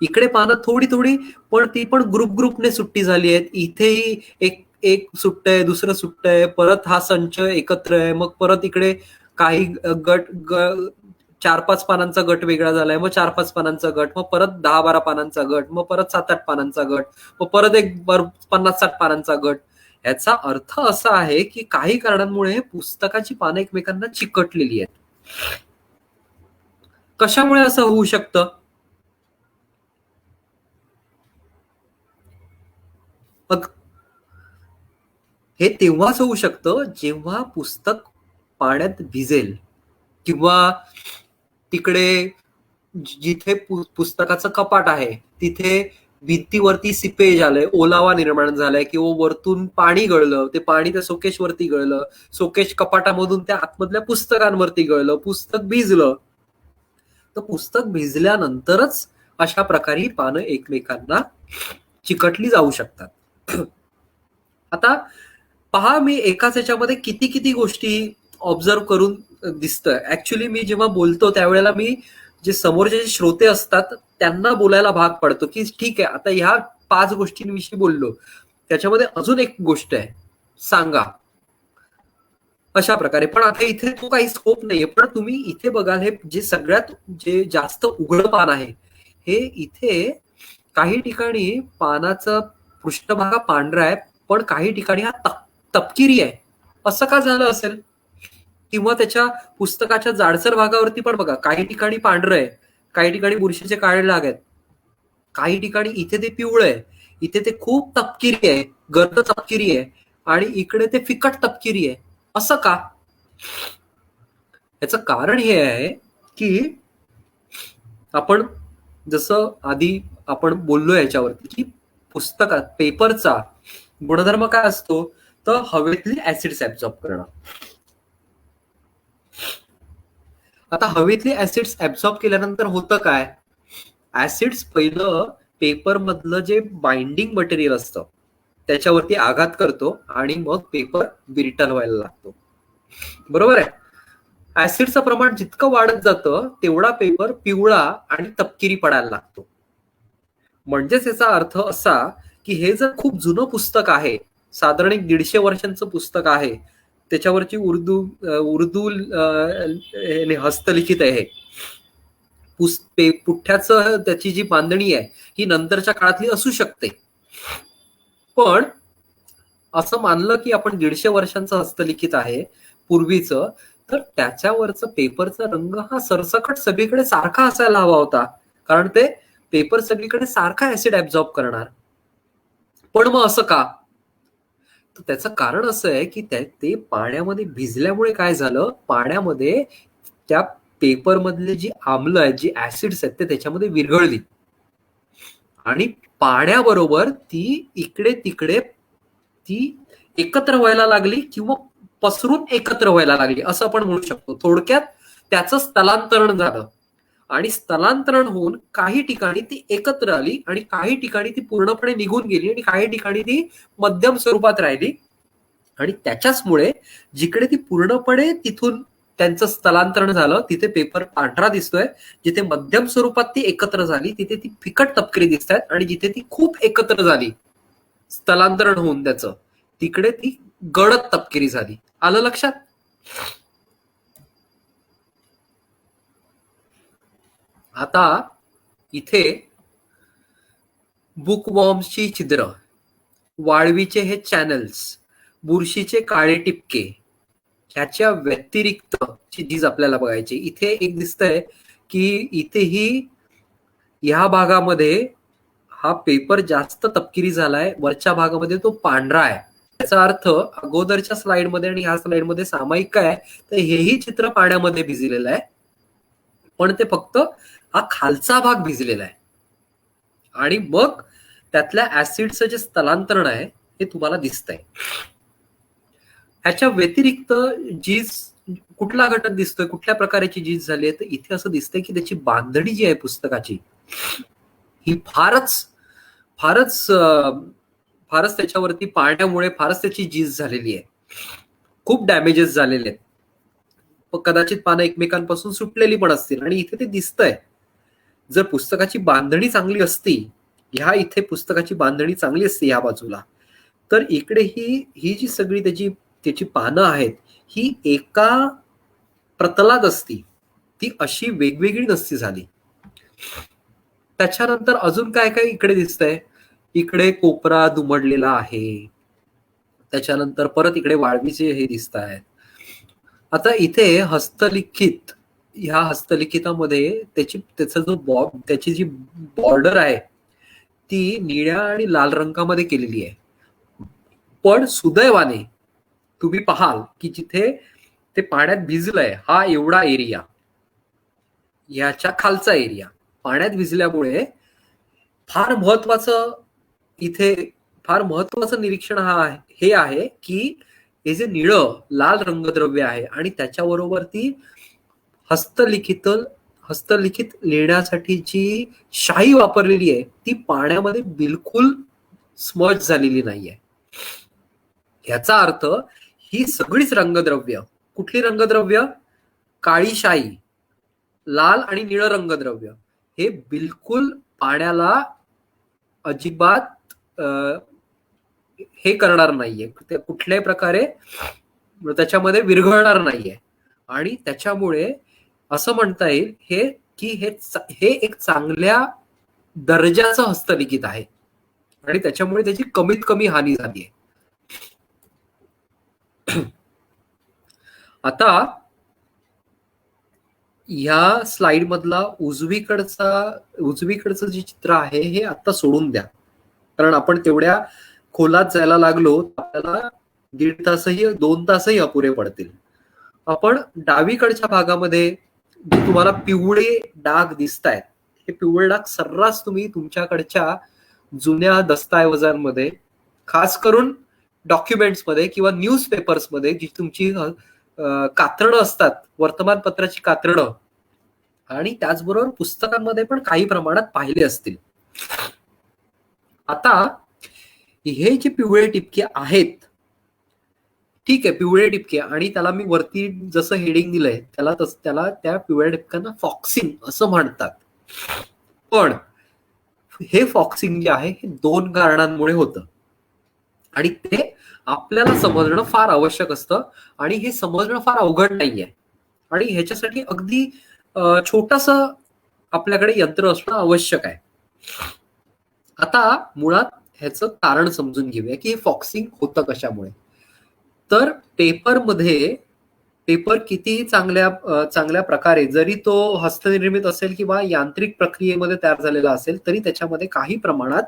इकडे पानं थोडी थोडी, पण ती पण ग्रुपने सुट्टी झाली आहेत. इथेही एक सुट्टय, दुसरं सुट्टय, परत हा संच एकत्र आहे, मग परत इकडे काही गट 4-5 पानांचा गट वेगळा झालाय, मग 4-5 पानांचा गट, मग परत 10-12 पानांचा गट, मग परत 7-8 पानांचा गट, मग परत एक 50-60 पानांचा गट. याचा अर्थ असा आहे की काही कारणांमुळे पुस्तकाची पानं एकमेकांना चिकटलेली आहेत. कशामुळे असं होऊ शकतं, हे तेव्हाच होऊ शकतं जेव्हा पुस्तक पाण्यात भिजेल किंवा तिकडे जिथे पुस्तकाचं कपाट आहे तिथे भिंतीवरती सिपेज आलंय, ओलावा निर्माण झालाय, किंवा वरतून पाणी गळलं, ते पाणी त्या शोकेशवरती गळलं, शोकेश कपाटामधून त्या आतमधल्या पुस्तकांवरती गळलं, पुस्तक भिजलं. तर पुस्तक भिजल्यानंतरच अशा प्रकारे पानं एकमेकांना चिकटली जाऊ शकतात. आता पहा, मी एकाच याच्यामध्ये किती किती गोष्टी ऑब्झर्व करून दिसतंय. ऍक्च्युली मी जेव्हा बोलतो त्यावेळेला मी जे समोरचे जे श्रोते असतात त्यांना बोलायला भाग पडतो की ठीक आहे, आता ह्या 5 गोष्टींविषयी बोललो, त्याच्यामध्ये अजून एक गोष्ट आहे, सांगा, अशा प्रकारे. पण आता इथे तो काही स्कोप नाहीये. पण तुम्ही इथे बघाल, हे जे सगळ्यात जे जास्त उघडं पान आहे, हे इथे काही ठिकाणी पानाचा पृष्ठभाग पांढरा आहे, पण काही ठिकाणी हा तपकिरी आहे. असं का झालं असेल, किंवा त्याच्या पुस्तकाच्या जाडसर भागावरती पण बघा, काही ठिकाणी पांढरं आहे, काही ठिकाणी बुरशीचे काळे डाग आहेत, काही ठिकाणी इथे ते पिवळं आहे, इथे ते खूप तपकिरी आहे, गर्द तपकिरी आहे, आणि इकडे ते फिकट तपकिरी आहे. असं का? याचं कारण हे आहे की आपण जसं आधी आपण बोललो याच्यावरती की पुस्तकात पेपरचा गुणधर्म काय असतो, तर हवेतली ऍसिड्स ऍब्झॉर्ब करणं. आता हवेतली ऍसिड्स ऍब्झॉर्ब केल्यानंतर होतं काय, ऍसिड्स पहिलं पेपर मधलं जे बाइंडिंग मटेरियल असतं त्याच्यावरती आघात करतो आणि मग पेपर विरटल व्हायला लागतो. बरोबर आहे. ऍसिडचं प्रमाण जितकं वाढत जातं तेवढा पेपर पिवळा आणि तपकिरी पडायला लागतो. म्हणजेच याचा अर्थ असा की हे जर खूप जुनं पुस्तक आहे, साधारण 150 वर्षांचं पुस्तक आहे, त्याच्यावरची उर्दू हस्तलिखित आहे, पुठ्ठ्याचं त्याची जी बांधणी आहे ही नंतरच्या काळातली असू शकते. पण असं मानलं की आपण 150 वर्षांचं हस्तलिखित आहे पूर्वीचं, तर त्याच्यावरचा पेपरचा रंग हा सरसकट सगळीकडे सारखा असायला हवा होता, कारण ते पेपर सगळीकडे सारखा ऍसिड ऍब्झॉर्ब करणार. पण मग असं का? तर त्याचं कारण असं आहे की ते पाण्यामध्ये भिजल्यामुळे काय झालं, पाण्यामध्ये त्या पेपर मधले जी आम्ल आहेत, जी ऍसिड्स आहेत, ते त्याच्यामध्ये विरघळली आणि पाण्याबरोबर ती इकडे तिकडे ती एकत्र व्हायला लागली किंवा पसरून एकत्र व्हायला लागली असं आपण म्हणू शकतो. थोडक्यात त्याचं स्थलांतरण झालं आणि स्थलांतरण होऊन काही ठिकाणी ती एकत्र आली आणि काही ठिकाणी ती पूर्णपणे निघून गेली आणि काही ठिकाणी ती मध्यम स्वरूपात राहिली. आणि त्याच्याचमुळे जिकडे ती पूर्णपणे तिथून त्यांचं स्थलांतरण झालं तिथे पेपर पांढरा दिसतोय, जिथे मध्यम स्वरूपात ती एकत्र झाली तिथे ती फिकट तपकिरी दिसत आहेत, आणि जिथे ती खूप एकत्र झाली स्थलांतरण होऊन त्याचं, तिकडे ती गडद तपकिरी झाली. आलं लक्षात? आता इथे बुकवॉर्म्सची छिद्र, वाळवीचे हे चॅनल्स, बुरशीचे काळे टिपके, ह्याच्या व्यतिरिक्त चीज आपल्याला बघायची. इथे एक दिसतंय की इथेही ह्या भागामध्ये हा पेपर जास्त तपकिरी झालाय, वरच्या भागामध्ये तो पांढरा आहे. याचा अर्थ अगोदरच्या स्लाइडमध्ये आणि ह्या स्लाइडमध्ये सामायिक काय आहे, तर हेही चित्र पाण्यामध्ये भिजलेलं आहे, पण ते फक्त हा खालचा भाग भिजलेला आहे आणि मग त्यातल्या ऍसिडचं जे स्थलांतरण आहे हे तुम्हाला दिसतंय. ह्याच्या व्यतिरिक्त जीज कुठला घटक दिसतोय, कुठल्या प्रकारची जीज झाली आहे, तर इथे असं दिसतंय की त्याची बांधणी जी आहे पुस्तकाची ही फारच त्याच्यावरती पाण्यामुळे फारच त्याची जीज झालेली आहे, खूप डॅमेजेस झालेले आहेत, कदाचित पानं एकमेकांपासून सुटलेली पण असतील. आणि इथे ते दिसतंय जर पुस्तकाची बांधणी चांगली असती, ह्या इथे पुस्तकाची बांधणी चांगली असते ह्या बाजूला, तर इकडे ही जी सगळी त्याची पानं आहेत ही एका प्रतलात असती, ती अशी वेगवेगळी नसती झाली. त्याच्यानंतर अजून काय काय इकडे दिसतंय, इकडे कोपरा दुमडलेला आहे, त्याच्यानंतर परत इकडे वाळवीचे हे दिसत आहेत. आता इथे हस्तलिखित, ह्या हस्तलिखितामध्ये त्याची जी बॉर्डर आहे ती निळ्या आणि लाल रंगामध्ये केलेली आहे. पण सुदैवाने तुम्ही पाहाल की जिथे ते पाण्यात भिजलंय हा एवढा एरिया, याच्या खालचा एरिया पाण्यात भिजल्यामुळे फार महत्वाचं निरीक्षण हे आहे की हे जे निळं लाल रंगद्रव्य आहे आणि त्याच्याबरोबर ती हस्तलिखित लिहिण्यासाठी जी शाई वापरलेली आहे ती पाण्यामध्ये बिलकुल स्मर्ज झालेली नाहीये. याचा अर्थ ही सगळीच रंगद्रव्य, कुठली रंगद्रव्य, काळी शाई, लाल आणि निळ रंगद्रव्य, हे बिलकुल पाण्याला अजिबात हे करणार नाहीये, ते कुठल्याही प्रकारे त्याच्यामध्ये विरघळणार नाहीये. आणि त्याच्यामुळे असं म्हणता येईल हे एक चांगल्या दर्जाचं हस्तलिखित आहे आणि त्याच्यामुळे त्याची कमीत कमी हानी झाली आहे. आता ह्या स्लाइड मधला उजवीकडचं जे चित्र आहे हे आता सोडून द्या, कारण आपण तेवढ्या खोलात जायला लागलो आपल्याला 1.5 तासही 2 तासही अपुरे पडतील. आपण डावीकडच्या भागामध्ये जे तुम्हाला पिवळे डाग दिसतायत, हे पिवळे डाग सर्रास तुम्ही तुमच्याकडच्या जुन्या दस्तऐवजांमध्ये, खास करून डॉक्युमेंट्समध्ये किंवा न्यूज पेपर्समध्ये जी तुमची कात्रणं असतात, वर्तमानपत्राची कात्रणं, आणि त्याचबरोबर पुस्तकांमध्ये पण काही प्रमाणात पाहिले असतील. आता हे जे पिवळे टिपके आहेत, ठीक आहे, पिवळे टिपके, आणि त्याला मी वरती जसं हेडिंग दिलंय त्याला त्या पिवळ्या टिपक्यांना फॉक्सिंग असं म्हणतात. पण हे फॉक्सिंग जे आहे हे 2 कारणांमुळे होतं, आणि ते आपल्याला समजणं फार आवश्यक असतं, आणि हे समजणं फार अवघड नाहीये, आणि ह्याच्यासाठी अगदी छोटस आपल्याकडे यंत्र असणं आवश्यक आहे. आता मुळात ह्याचं कारण समजून घेऊया की हे फॉक्सिंग होतं कशामुळे. तर पेपर कितीही चांगल्या प्रकारे, जरी तो हस्तनिर्मित असेल किंवा यांत्रिक प्रक्रियेमध्ये तयार झालेला असेल, तरी त्याच्यामध्ये काही प्रमाणात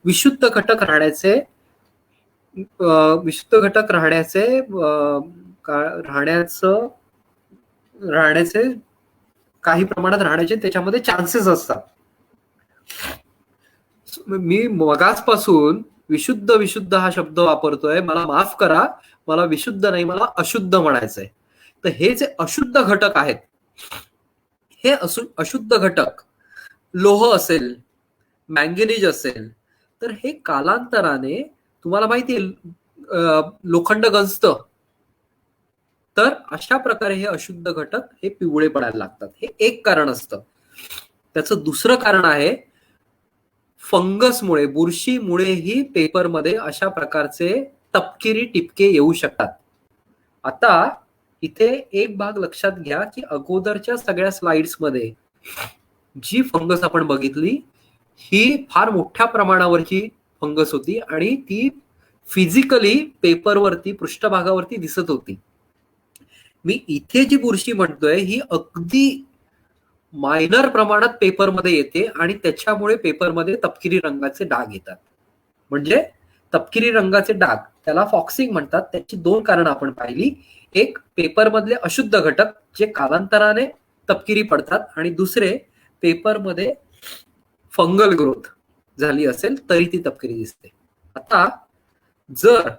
विशुद्ध घटक राहण्याचे काही प्रमाणात राहण्याचे त्याच्यामध्ये चान्सेस असतात. मी मगाचपासून विशुद्ध हा शब्द वापरतोय, मला माफ करा, मला विशुद्ध नाही, मला अशुद्ध म्हणायचंय. तर हे जे अशुद्ध घटक आहेत, हे अशुद्ध घटक लोह असेल, मॅंगनीज असेल, तर हे कालांतराने, तुम्हाला माहितीये लोखंड गंजतं, तर अशा प्रकारे हे अशुद्ध घटक हे पिवळे पडायला लागतात. हे एक कारण असतं. त्याचं दुसरं कारण आहे फंगसमुळे, बुरशीमुळेही पेपरमध्ये अशा प्रकारचे तपकिरी टिपके येऊ शकतात. आता इथे एक भाग लक्षात घ्या की अगोदरच्या सगळ्या स्लाइड्समध्ये जी फंगस आपण बघितली ही फार मोठ्या प्रमाणावरची फंगस होती, आणि ती फिजिकली पेपरवरती, पृष्ठभागावरती दिसत होती. मी इथे जी बुरशी म्हणतोय ही अगदी मायनर प्रमाणात पेपरमध्ये येते, आणि त्याच्यामुळे पेपरमध्ये तपकिरी रंगाचे डाग येतात. म्हणजे तपकिरी रंगाचे डाग, त्याला फॉक्सिंग म्हणतात. त्याची 2 कारणं आपण पाहिली. एक, पेपरमधले अशुद्ध घटक जे कालांतराने तपकिरी पडतात, आणि दुसरे, पेपरमध्ये फंगल ग्रोथ झाली असेल तरी ती तपकिरी दिसते. आता जर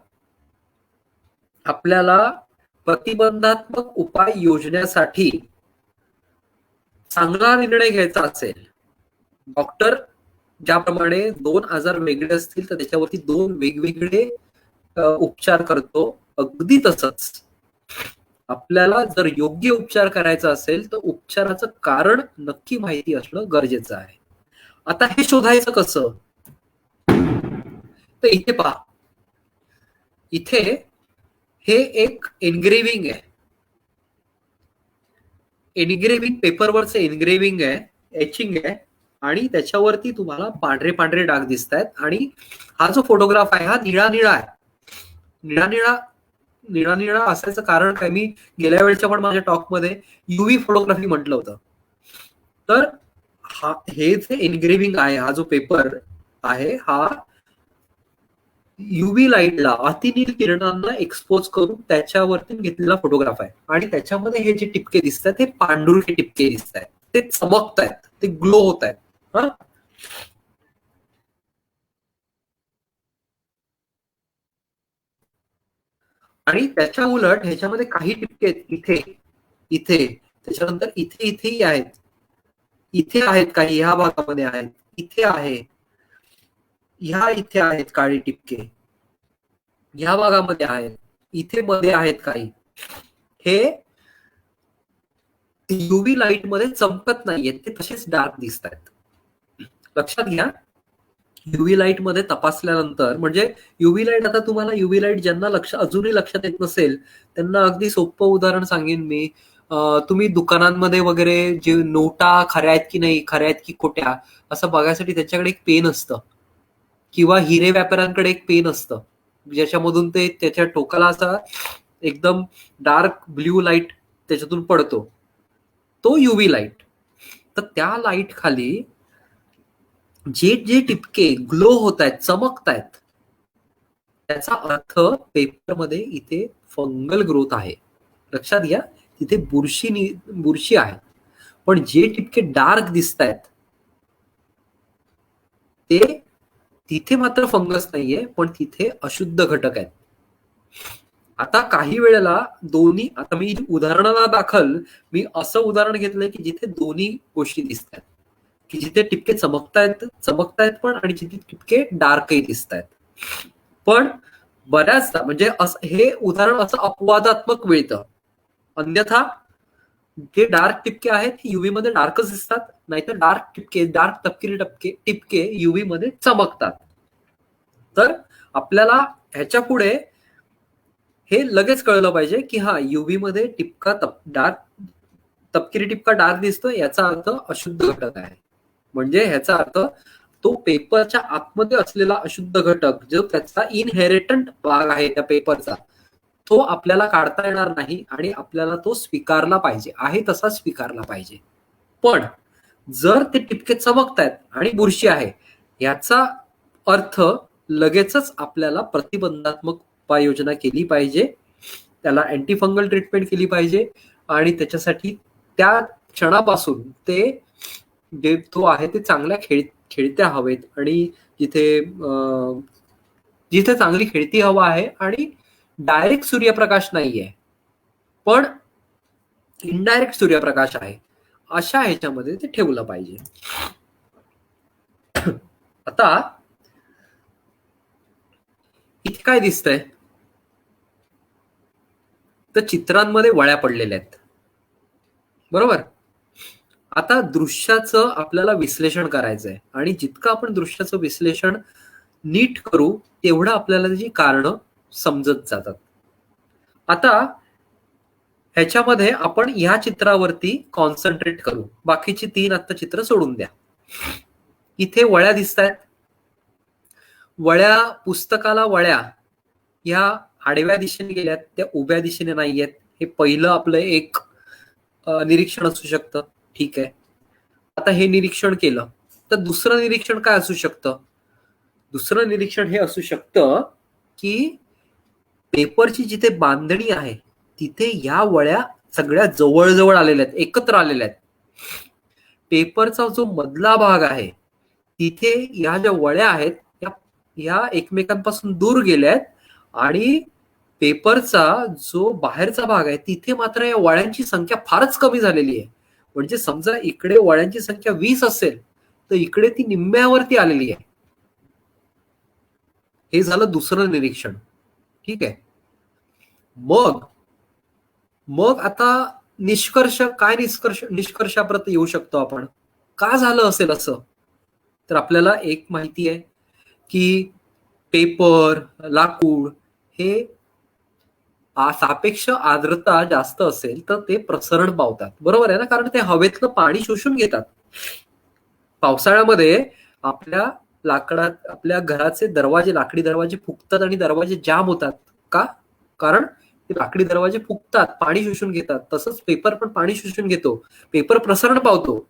आपल्याला प्रतिबंधात्मक उपाय योजण्यासाठी चांगला निर्णय घ्यायचा असेल, डॉक्टर ज्याप्रमाणे 2 आजार वेगळे असतील तर त्याच्यावरती 2 वेगवेगळे उपचार करतो, अगदी तसंच आपल्याला जर योग्य उपचार करायचा असेल तर उपचाराचं कारण नक्की माहिती असणं गरजेचं आहे. आता हे शोधायचं कसं? तर इथे पहा, इथे हे एक एनग्रेविंग आहे, एनग्रेविंग, पेपरवरचं एनग्रेविंग आहे, एचिंग आहे, आणि त्याच्यावरती तुम्हाला पांढरे पांढरे डाग दिसत आहेत. आणि हा जो फोटोग्राफ आहे हा निळा निळा आहे. निळा निळा असायचं कारण काय, मी गेल्या वेळच्या पण माझ्या टॉकमध्ये युव्ही फोटोग्राफी म्हटलं होतं. तर हे जे एनग्रेविंग आहे, हा जो पेपर आहे, हा युव्ही लाईटला, अतिनील किरणांना एक्सपोज करून त्याच्यावरती घेतलेला फोटोग्राफ आहे. आणि त्याच्यामध्ये हे जे टिपके दिसत आहेत हे पांढुरके टिपके दिसत आहेत, ते चमकत आहेत, ते ग्लो होत आहेत. आणि त्याच्या उलट ह्याच्यामध्ये काही टिपके इथे, त्याच्यानंतर इथेही आहेत, इथे आहेत, काही ह्या भागामध्ये आहेत, इथे आहे, इथे आहेत काळी टिपके, ह्या भागामध्ये आहेत, इथे मध्ये आहेत काही. हे युव्ही लाईट मध्ये चमकत नाहीयेत, ते तसेच डार्क दिसत आहेत. लक्षात घ्या, युव्ही लाईट मध्ये तपासल्यानंतर, म्हणजे युव्ही लाईट, आता तुम्हाला युव्ही लाईट ज्यांना अजूनही लक्षात येत नसेल त्यांना अगदी सोपं उदाहरण सांगेन मी. तुम्ही दुकानांमध्ये वगैरे जे नोटा खऱ्या आहेत की नाही, खऱ्या आहेत की खोट्या, असं बघायसाठी त्यांच्याकडे एक पेन असतं, किंवा हिरे व्यापाऱ्यांकडे एक पेन असतं ज्याच्यामधून ते त्याच्या टोकाला असा एकदम डार्क ब्ल्यू लाईट त्याच्यातून पडतो, तो युव्ही लाईट. तर त्या लाईट खाली जे टिपके ग्लो होत आहेत, चमकत आहेत, त्याचा अर्थ पेपरमध्ये इथे फंगल ग्रोथ आहे. लक्षात घ्या, तिथे बुरशी आहे. पण जे टिपके डार्क दिसत आहेत ते तिथे मात्र फंगस नाहीये, पण तिथे अशुद्ध घटक आहेत. आता काही वेळेला दोन्ही, आता मी उदाहरणाला दाखल मी असं उदाहरण घेतलंय की जिथे दोन्ही गोष्टी दिसत आहेत, की जिथे टिपके चमकतायत पण आणि जिथे टिपके डार्कही दिसत आहेत. पण बऱ्याचदा म्हणजे हे उदाहरण असं अपवादात्मक मिळतं. अन्यथा जे डार्क टिपके आहेत युव्ही मध्ये डार्कच दिसतात, नाहीतर डार्क तपकिरी टिपके युव्ही मध्ये चमकतात. तर आपल्याला ह्याच्या पुढे हे लगेच कळलं पाहिजे की हा युव्ही मध्ये तपकिरी टिपका डार्क दिसतोय, याचा अर्थ अशुद्ध घटक आहे. म्हणजे ह्याचा अर्थ तो पेपरच्या आतमध्ये असलेला अशुद्ध घटक जो त्याचा इनहेरिटंट भाग आहे त्या पेपरचा, तो आपल्याला काढता येणार नाही आणि आपल्याला तो स्वीकारला पाहिजे, आहे तसा स्वीकारला पाहिजे. पण जर ते टिपके चमकतायत आणि बुरशी आहे, याचा अर्थ लगेचच आपल्याला प्रतिबंधात्मक उपाययोजना केली पाहिजे, त्याला अँटीफंगल ट्रीटमेंट केली पाहिजे आणि त्याच्यासाठी त्या क्षणापासून ते जे तो आहे ते चांगल्या खेळत्या हवेत आणि जिथे चांगली खेळती हवा आहे आणि डायरेक्ट सूर्यप्रकाश नाहीये पण इनडायरेक्ट सूर्यप्रकाश आहे, अशा ह्याच्यामध्ये ते ठेवलं पाहिजे. आता इथे काय दिसतंय तर चित्रांमध्ये वळ्या पडलेल्या आहेत, बरोबर. आता दृश्याचं आपल्याला विश्लेषण करायचंय आणि जितकं आपण दृश्याचं विश्लेषण नीट करू तेवढं आपल्याला त्याची कारणं समजत जातात. आता ह्याच्यामध्ये आपण ह्या चित्रावरती कॉन्सन्ट्रेट करू, बाकीची 3 आता चित्र सोडून द्या. इथे वळ्या दिसत आहेत. वळ्या, पुस्तकाला वळ्या ह्या आडव्या दिशेने गेल्यात, त्या उभ्या दिशेने नाहीयेत. हे पहिलं आपलं एक निरीक्षण असू शकतं. ठीक आहे, आता हे निरीक्षण केलं तर दुसरं निरीक्षण काय असू शकतं? दुसरं निरीक्षण हे असू शकतं की पेपरची जिथे बांधणी आहे तिथे या वळ्या सगळ्या जवळ आलेल्या आहेत, एकत्र आलेल्या आहेत. पेपरचा जो मधला भाग आहे तिथे या ज्या वळ्या आहेत या एकमेकांपासून दूर गेल्यात आणि पेपरचा जो बाहेरचा भाग आहे तिथे मात्र या वळ्यांची संख्या फारच कमी झालेली आहे. म्हणजे समजा इकडे वळ्यांची संख्या 20 असेल तर इकडे ती निम्म्यावरती आलेली आहे. हे झालं दुसरं निरीक्षण. ठीक आहे, मग आता निष्कर्षापर्यंत येऊ शकतो आपण. का झालं असेल असं? तर आपल्याला एक माहिती आहे की पेपर, लाकूड हे सापेक्ष आर्द्रता जास्त असेल तर ते प्रसरण पावतात, बरोबर आहे ना, कारण ते हवेतलं पाणी शोषून घेतात. पावसाळ्यामध्ये आपल्या घराचे लाकडी दरवाजे फुगतात आणि दरवाजे जाम होतात. का? कारण ते लाकडी दरवाजे फुगतात, पाणी शोषून घेतात. तसंच पेपर पण पाणी शोषून घेतो, पेपर प्रसरण पावतो.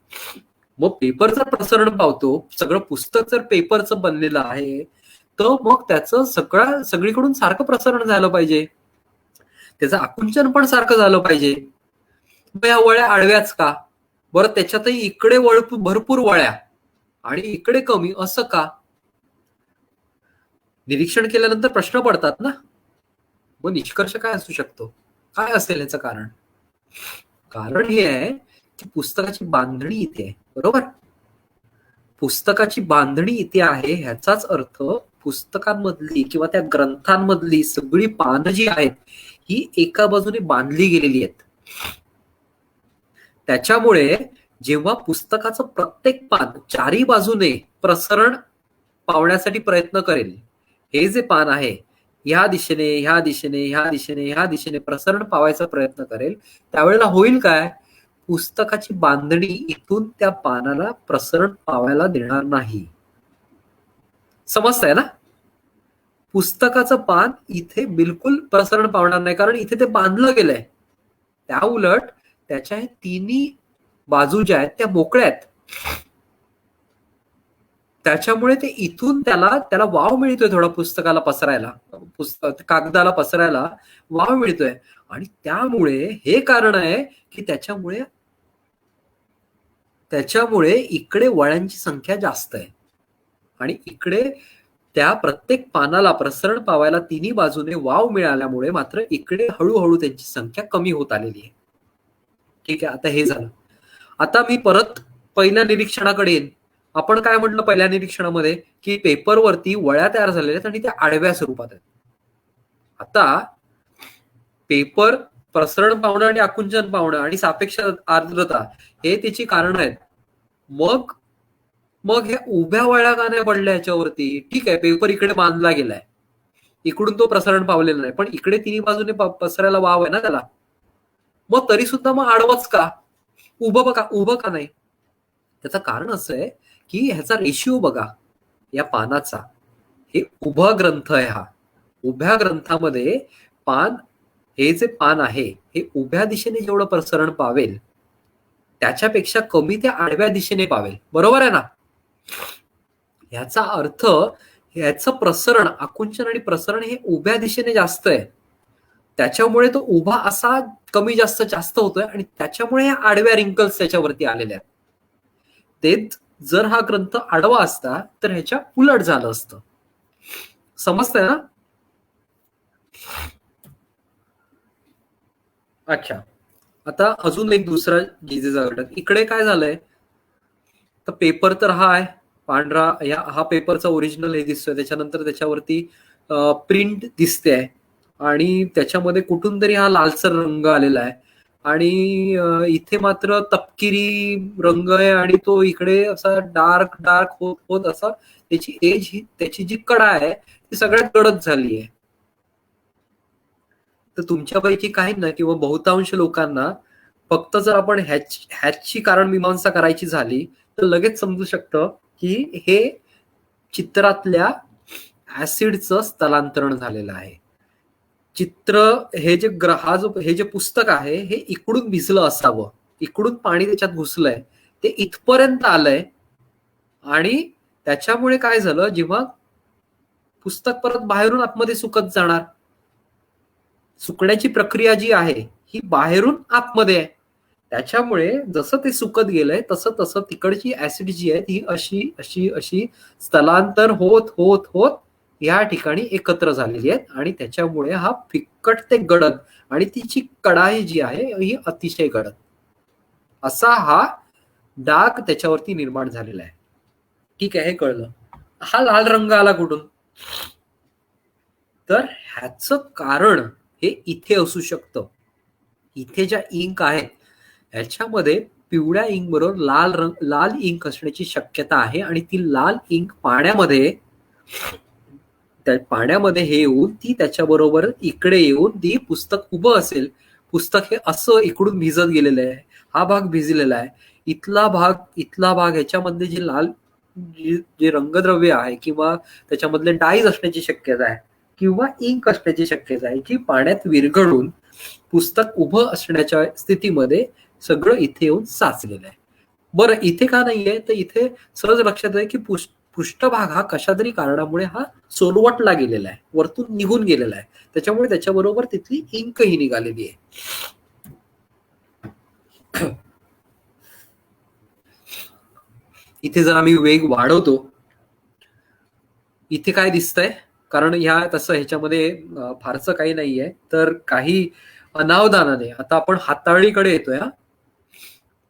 मग पेपर जर प्रसरण पावतो, सगळं पुस्तक जर पेपरचं बनलेलं आहे तर मग त्याचं सगळीकडून सारखं प्रसरण झालं पाहिजे, त्याचं आकुंचन पण सारखं झालं पाहिजे. मग या वळ्या आडव्याच का? बरं, त्याच्यातही इकडे भरपूर वळ्या आणि इकडे कमी, असं का? निरीक्षण केल्यानंतर प्रश्न पडतात ना. मग निष्कर्ष काय असू शकतो? काय असेल याचं कारण? कारण हे आहे की पुस्तकाची बांधणी इथे आहे, बरोबर. पुस्तकाची बांधणी इथे आहे, ह्याचाच अर्थ पुस्तकांमधली किंवा त्या ग्रंथांमधली सगळी पानं जी आहेत ही एका बाजूने बांधली गेलेली आहेत. त्याच्यामुळे जेव्हा पुस्तकाचं प्रत्येक पान 4ही बाजूने प्रसरण पावण्यासाठी प्रयत्न करेल, हे जे पान आहे ह्या दिशेने प्रसरण पावायचा प्रयत्न करेल, त्यावेळेला होईल काय? पुस्तकाची बांधणी इथून त्या पानाला प्रसरण पावायला देणार नाही. समजतंय ना? पुस्तकाचं पान इथे बिलकुल प्रसरण पावणार नाही, कारण इथे ते बांधलं गेलंय. त्या उलट त्याच्या 3ही बाजू ज्या आहेत त्या मोकळ्या आहेत. त्याच्यामुळे ते इथून त्याला वाव मिळतोय थोडा पुस्तकाला पसरायला, कागदाला पसरायला वाव मिळतोय. आणि त्यामुळे हे कारण आहे की त्याच्यामुळे इकडे वळ्यांची संख्या जास्त आहे आणि इकडे त्या प्रत्येक पानाला प्रसरण पावायला तिन्ही बाजूने वाव मिळाल्यामुळे मात्र इकडे हळूहळू त्यांची संख्या कमी होत आलेली आहे. ठीक आहे, आता हे झालं. आता मी परत पहिल्या निरीक्षणाकडे येईन. आपण काय म्हटलं पहिल्या निरीक्षणामध्ये की पेपरवरती वळ्या तयार झालेल्या आहेत आणि त्या आडव्या स्वरूपात आहेत. आता पेपर प्रसरण पावणं आणि आकुंचन पावणं आणि सापेक्ष आर्द्रता हे त्याची कारण आहेत. मग हे उभ्या वळ्या का नाही पडल्या याच्यावरती? ठीक आहे, पेपर इकडे बांधला गेलाय, इकडून तो प्रसारण पावलेला नाही, पण इकडे तिन्ही बाजूने पसरायला वाव आहे ना त्याला. मग तरी सुद्धा मग आडवच का, उभं का नाही? त्याचं कारण असं आहे की ह्याचा रेशिओ बघा या पानाचा. हे उभा ग्रंथ आहे. हा उभ्या ग्रंथामध्ये हे जे पान आहे हे उभ्या दिशेने जेवढं प्रसरण पावेल त्याच्यापेक्षा कमी ते आडव्या दिशेने पावेल. बरोबर आहे ना? ह्याचा अर्थ ह्याचं प्रसरण, आकुंचन आणि प्रसरण हे उभ्या दिशेने जास्त आहे. त्याच्यामुळे तो उभा असा कमी जास्त होतोय आणि त्याच्यामुळे ह्या आडव्या रिंकल्स त्याच्यावरती आलेल्या आहेत. तेच जर हा ग्रंथ आडवा असता तर ह्याच्या उलट झालं असतं. समजतंय ना? अच्छा, आता अजून एक दुसरा जिजेचा घटक. इकडे काय झालंय तर पेपर तर हा आहे पांढरा, हा पेपरचा ओरिजिनल हे दिसतोय. त्याच्यानंतर त्याच्यावरती प्रिंट दिसते आहे आणि त्याच्यामध्ये कुठून तरी हा लालसर रंग आलेला आहे आणि इथे मात्र तपकिरी रंग आहे आणि तो इकडे असा डार्क होत होत असा त्याची एज, त्याची जी कडा आहे ती सगळ्यात गडद झाली आहे. तर तुमच्यापैकी काही ना किंवा बहुतांश लोकांना फक्त जर आपण ह्याची कारण मीमांसा करायची झाली तर लगेच समजू शकतं की हे चित्रातल्या ऍसिडचं स्थलांतरण झालेलं आहे. हे जे पुस्तक आहे हे इकडून भिजलं असावं, इकडून पाणी त्याच्यात घुसलंय, ते इथपर्यंत आलंय आणि त्याच्यामुळे काय झालं, जेव्हा पुस्तक परत बाहेरून आतमध्ये सुकत जाणार, सुकण्याची प्रक्रिया जी आहे ही बाहेरून आतमध्ये आहे. त्याच्यामुळे जसं ते सुकत गेलंय तसं तिकडची ऍसिड जी आहे ती अशी स्थलांतर होत होत होत या ठिकाणी एकत्र झालेली आहेत आणि त्याच्यामुळे हा फिक्कट ते गडद आणि तिची कडाई जी आहे ही अतिशय गडद असा हा डाग त्याच्यावरती निर्माण झालेला आहे. ठीक आहे, हे कळलं. हा लाल रंग आला कुठून? तर ह्याचं कारण हे इथे असू शकतं. इथे ज्या इंक आहेत ह्याच्यामध्ये पिवळ्या इंक बरोबर लाल इंक असण्याची शक्यता आहे आणि ती लाल इंक पाण्यामध्ये हे येऊन ती त्याच्याबरोबर इकडे येऊन ती पुस्तक उभं असेल. पुस्तक हे असं इकडून भिजत गेलेलं आहे, हा भाग भिजलेला आहे, इथला भाग ह्याच्यामध्ये जे लाल जे रंगद्रव्य आहे किंवा त्याच्यामधले डाईज असण्याची शक्यता आहे किंवा इंक असण्याची शक्यता आहे जी पाण्यात विरघळून पुस्तक उभं असण्याच्या स्थितीमध्ये सगळं इथे येऊन साचलेलं आहे. बरं, इथे का नाहीये? तर इथे सहज लक्षात आहे की पृष्ठभाग हा कशा तरी कारणामुळे हा सोलवटला गेलेला आहे, वरतून निघून गेलेला आहे, त्याच्यामुळे त्याच्याबरोबर तिथली इंक ही निघालेली आहे. इथे जर आम्ही वेग वाढवतो, इथे काय दिसतंय? कारण ह्याच्यामध्ये फारसं काही नाहीये, तर काही अनावधानाने आता आपण हाताळणीकडे येतोय.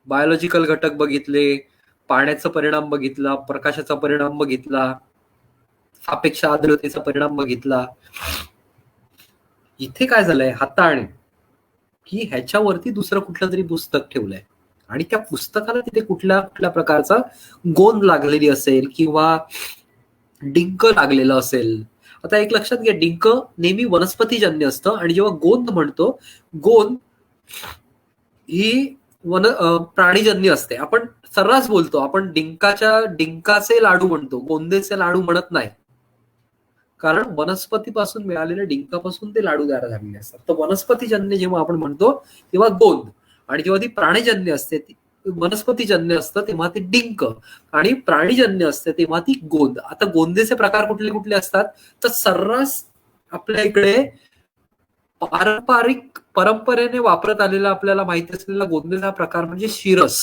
बायोलॉजिकल घटक बघितले, पाण्याचा परिणाम बघितला, प्रकाशाचा परिणाम बघितला, सापेक्ष आर्द्रतेचा परिणाम बघितला. इथे काय झालंय हाताळणी की ह्याच्यावरती दुसरं कुठलं तरी पुस्तक ठेवलंय आणि त्या पुस्तकाला तिथे कुठल्या प्रकारचा गोंद लागलेली असेल किंवा डिंक लागलेलं असेल. आता एक लक्षात घ्या, डिंक नेहमी वनस्पतीजन्य असतं आणि जेव्हा गोंद म्हणतो, गोंद ही प्राणीजन्य असते. आपण सर्रास बोलतो, आपण डिंकाचे लाडू म्हणतो, गोंदेचे लाडू म्हणत नाही, कारण वनस्पतीपासून मिळालेल्या डिंकापासून ते लाडू तयार झालेले असतात. तर वनस्पतीजन्य जेव्हा आपण म्हणतो तेव्हा गोंद, आणि जेव्हा ती प्राणीजन्य असते वनस्पतीजन्य असतं तेव्हा ते डिंक, आणि प्राणीजन्य असते तेव्हा ती गोंद. आता गोंदेचे प्रकार कुठले कुठले असतात, तर सर्रास आपल्या इकडे पारंपरिक परंपरेने वापरत आलेला आपल्याला माहिती असलेला गोंदेचा प्रकार म्हणजे शिरस.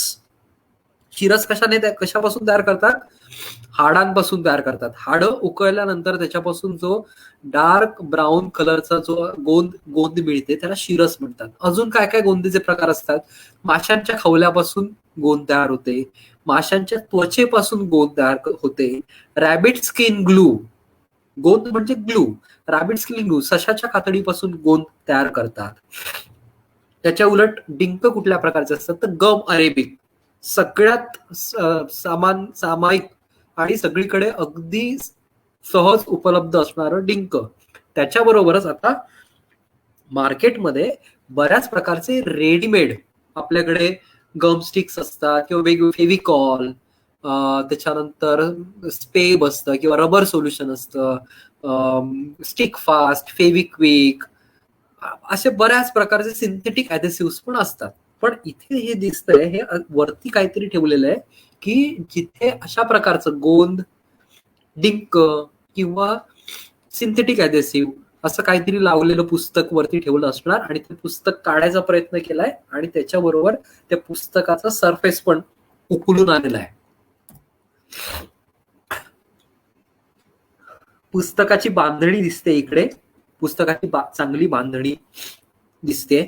शिरस कशापासून तयार करतात, हाडांपासून तयार करतात. हाडं उकळल्यानंतर त्याच्यापासून जो डार्क ब्राऊन कलरचा जो गोंद मिळते त्याला शिरस म्हणतात. अजून काय काय गोंदेचे प्रकार असतात, माशांच्या खवल्यापासून गोंद तयार होते, माशांच्या त्वचेपासून गोंद तयार होते, रॅबिट स्किन ग्लू, गोंद म्हणजे ग्लू, रॅबिट स्किन ग्लू, सशाच्या कातडीपासून गोंद तयार करतात. त्याच्या उलट डिंक कुठल्या प्रकारचे असतात, तर गम अरेबिक, सगळ्यात सामायिक आणि सगळीकडे अगदी सहज उपलब्ध असणारं डिंक. त्याच्याबरोबरच आता मार्केटमध्ये बऱ्याच प्रकारचे रेडीमेड आपल्याकडे गम स्टिक्स असतात किंवा वेगवेगळे फेविकॉल, त्याच्यानंतर स्पेब असतं किंवा रबर सोल्युशन असतं, स्टिक फास्ट, फेविक्विक, असे बऱ्याच प्रकारचे सिंथेटिक ऍडेसिव्ह पण असतात. पण इथे हे दिसतंय, हे वरती काहीतरी ठेवलेलं आहे की जिथे अशा प्रकारचं गोंद, डिंक किंवा सिंथेटिक ऍडेसिव्ह असं काहीतरी लावलेलं पुस्तक वरती ठेवलं असणार, आणि ते पुस्तक काढायचा प्रयत्न केलाय आणि त्याच्याबरोबर त्या पुस्तकाचा सरफेस पण उकलून आलेला आहे. पुस्तकाची बांधणी दिसते इकडे, पुस्तकाची चांगली बांधणी दिसते.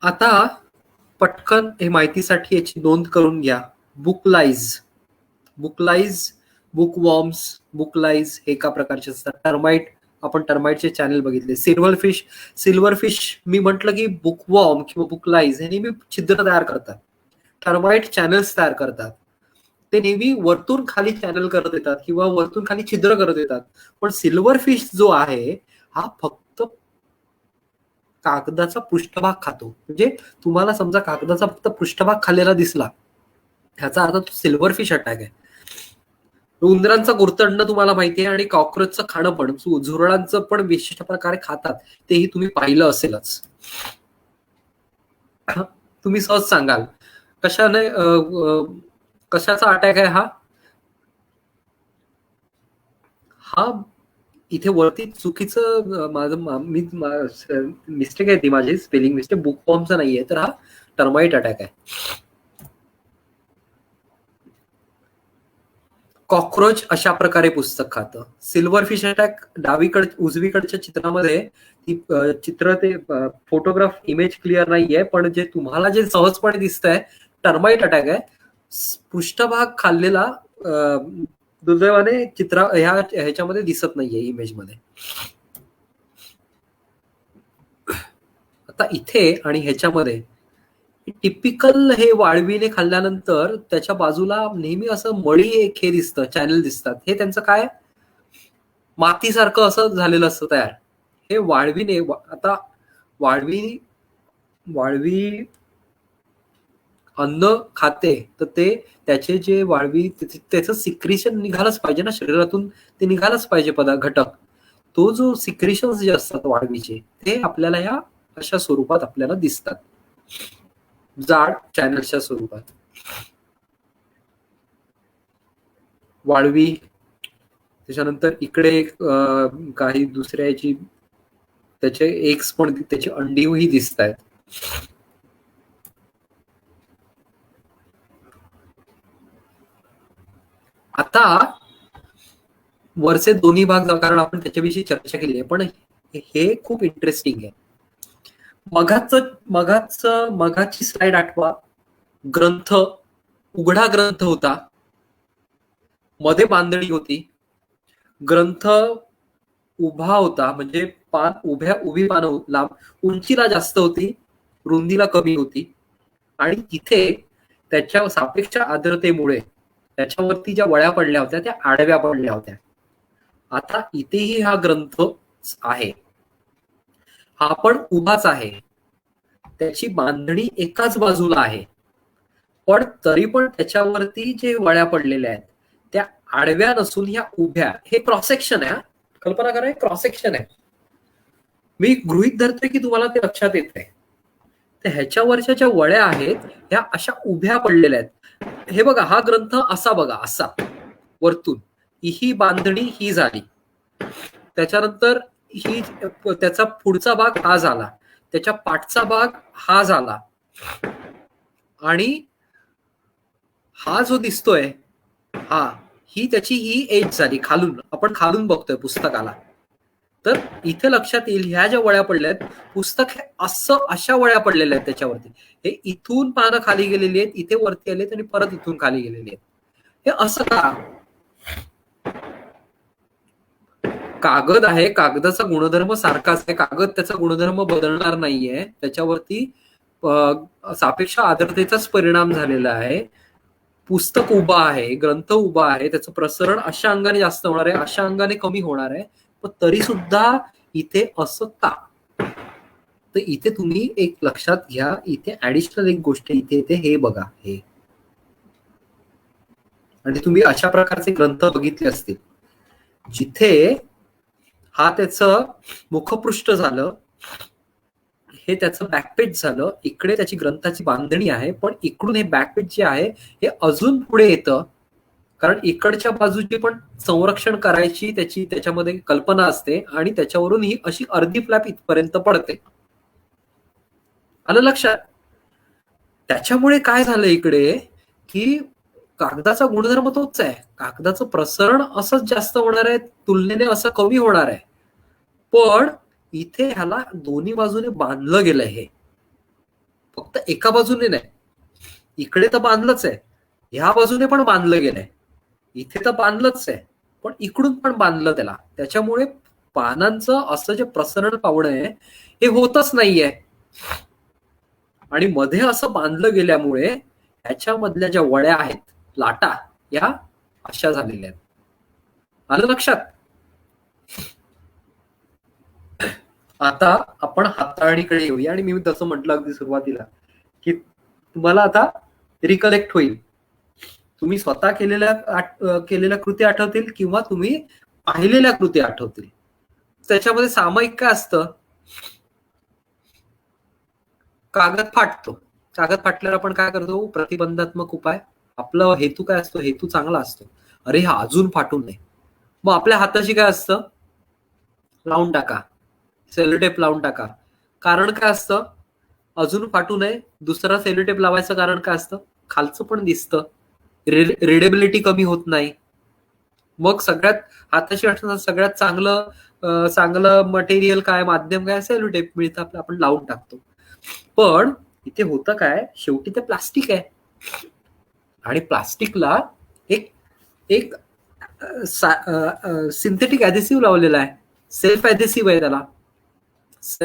आता पटकन हे माहितीसाठी याची नोंद करून घ्या. बुकलाइज, बुकवॉर्म्स, बुकलाइज हे एका प्रकारचे असतात. टर्माइट, आपण टर्माइटचे चॅनल बघितले. सिल्वरफिश मी म्हटलं की बुकवॉर्म किंवा बुकलाइज हे नेहमी छिद्र तयार करतात, टर्माइट चॅनल्स तयार करतात. ते नेहमी वरतून खाली चॅनल करत येतात किंवा वरतून खाली छिद्र करत येतात. पण सिल्वरफिश जो आहे हा फक्त कागदाचा पृष्ठभाग खातो. म्हणजे तुम्हाला समजा कागदाचा फक्त पृष्ठभाग खाल्लेला दिसला, ह्याचा अर्थ तो सिल्वरफिश अटॅक आहे. उंदरांचं गुरतडणं तुम्हाला माहिती आहे, आणि कॉक्रोचचं खाणं पण, झुरळांचं पण विशिष्ट प्रकारे खातात, तेही तुम्ही पाहिलं असेलच. तुम्ही सहज सांगाल कशाने, कशाचा अटॅक आहे हा इथे वरती चुकीचं मिस्टेक आहे ती, माझी स्पेलिंग मिस्टेक, बुकवॉर्मचा नाहीये, तर हा टर्माइट अटॅक आहे. कॉक्रोच अशा प्रकारे पुस्तक खातं. सिल्वरफिश अटॅक उजवीकडच्या चित्रामध्ये चित्र, ते फोटोग्राफ इमेज क्लिअर नाहीये, पण जे तुम्हाला जे सहजपणे दिसतंय टर्माइट अटॅक आहे. पृष्ठभाग खाल्लेला दुर्दैवाने ह्याच्यामध्ये दिसत नाहीये इमेजमध्ये. आता इथे आणि ह्याच्यामध्ये टिपिकल हे वाळवीने खाल्ल्यानंतर त्याच्या बाजूला नेहमी असं मळी एक हे दिसतं, चॅनल दिसतात. हे त्यांचं काय, मातीसारखं असं झालेलं असतं तयार. हे वाळवीने, आता वाळवी अन्न खाते तर ते त्याचे जे वाळवी, त्याचं सिक्रिशन निघालंच पाहिजे ना शरीरातून, ते निघालंच पाहिजे घटक. तो जो सिक्रिशन जे असतात वाळवीचे, ते आपल्याला या अशा स्वरूपात आपल्याला दिसतात, जाड चॅनलच्या स्वरूपात. वाळवी, त्याच्यानंतर इकडे काही दुसऱ्याची त्याचे एग्स पण, त्याची अंडीही दिसत आहेत. आता वरचे दोन्ही भाग, कारण आपण त्याच्याविषयी चर्चा केली आहे, पण हे खूप इंटरेस्टिंग आहे. मगाची स्लाइड आठवा. ग्रंथ, उघडा ग्रंथ होता, मध्ये बांधणी होती, ग्रंथ उभा होता, म्हणजे उभी पानं लांब, उंचीला जास्त होती, रुंदीला कमी होती, आणि तिथे त्याच्या सापेक्ष आर्द्रतेमुळे त्याच्यावरती ज्या वळ्या पडल्या होत्या त्या आडव्या पडल्या होत्या. आता इथेही हा ग्रंथ आहे, हा पण उभाच आहे, त्याची बांधणी एकाच बाजूला आहे, पण तरी पण त्याच्यावरती जे वळ्या पडलेल्या आहेत त्या आडव्या नसून ह्या उभ्या. हे क्रॉस सेक्शन आहे, कल्पना करा, क्रॉस सेक्शन आहे. मी गृहीत धरतोय की तुम्हाला ते लक्षात येत आहे. तर ह्याच्यावरच्या ज्या वळ्या आहेत ह्या अशा उभ्या पडलेल्या आहेत. हे बघा, हा ग्रंथ असा बघा, असा वरतून ही बांधणी ही झाली, त्याच्यानंतर ही त्याचा पुढचा भाग हा झाला, त्याच्या पाठचा भाग हा झाला, आणि हा जो दिसतोय हा, ही त्याची ही एज झाली खालून, आपण खालून बघतोय पुस्तकाला. तर इथे लक्षात येईल ह्या ज्या वळ्या पडल्यात, पुस्तक हे असं अशा वळ्या पडलेल्या आहेत त्याच्यावरती. हे इथून पानं खाली गेलेली आहेत, इथे वरती आलेत आणि परत इथून खाली गेलेली आहेत. हे असं का? कागद आहे, कागदाचा गुणधर्म सारखाच आहे, कागद त्याचा गुणधर्म बदलणार नाहीये, त्याच्यावरती सापेक्ष आर्द्रतेचाच परिणाम झालेला आहे. पुस्तक उभा आहे, ग्रंथ उभा आहे, त्याचं प्रसरण अशा अंगाने जास्त होणार आहे, अशा अंगाने कमी होणार आहे, पण तरी सुद्धा इथे असं का? तर इथे तुम्ही एक लक्षात घ्या, इथे ऍडिशनल एक गोष्ट इथे येते, हे बघा, हे. आणि तुम्ही अशा प्रकारचे ग्रंथ बघितले असतील जिथे हा त्याचं मुखपृष्ठ झालं, हे त्याचं बॅकपेज झालं, इकडे त्याची ग्रंथाची बांधणी आहे, पण इकडून हे बॅकपेज जे आहे हे अजून पुढे येतं, कारण इकडच्या बाजूची पण संरक्षण करायची त्याच्यामध्ये कल्पना असते, आणि त्याच्यावरून ही अशी अर्धी फ्लॅप इथपर्यंत पडते. आलं लक्षात? त्याच्यामुळे काय झालं इकडे की कागदाचा गुणधर्म तोच आहे, कागदाचं प्रसरण असंच जास्त होणार आहे, तुलनेने असं कमी होणार आहे, पण इथे ह्याला दोन्ही बाजूने बांधलं गेलंय. हे फक्त एका बाजूने नाही, इकडे तर बांधलंच आहे, ह्या बाजूने पण बांधलं गेलंय, इथे तर बांधलंच आहे, पण इकडून पण बांधलं त्याला. त्याच्यामुळे पानांचं असं जे प्रसरण पावणं आहे हे होतच नाहीये, आणि मध्ये असं बांधलं गेल्यामुळे ह्याच्यामधल्या ज्या वळ्या आहेत, लाटा, या अशा झालेल्या आहेत. आलं लक्षात? आता आपण हाताळणीकडे येऊया, आणि मी तसं म्हटलं अगदी सुरुवातीला की तुम्हाला आता रिकलेक्ट होईल, तुम्ही स्वतः केलेल्या कृती आठवतील किंवा तुम्ही पाहिलेल्या कृती आठवतील. त्याच्यामध्ये सामायिक काय असतं? कागद फाटतो, कागद फाटल्यावर आपण काय करतो? प्रतिबंधात्मक उपाय. आपला हेतू काय असतो? हेतू चांगला असतो, अरे हा अजून फाटू नये. मग आपल्या हाताशी काय असतं? लावून टाका, सेलोटेप लावून टाका. कारण काय असतं? अजून फाटू नये. दुसरा सेलोटेप लावायचं कारण काय असतं? खालचं पण दिसतं, रिडेबिलिटी कमी होत नाही. मग सगळ्यात हाताशी असणं सगळ्यात चांगलं मटेरियल काय, माध्यम काय? सेलोटेप मिळतं आपलं, आपण लावून टाकतो. पण इथे होतं काय? शेवटी ते प्लास्टिक आहे, आणि प्लास्टिकला एक सिंथेटिक ऍडेसिव्ह लावलेला आहे, सेल्फ ऍडेसिव्ह आहे त्याला.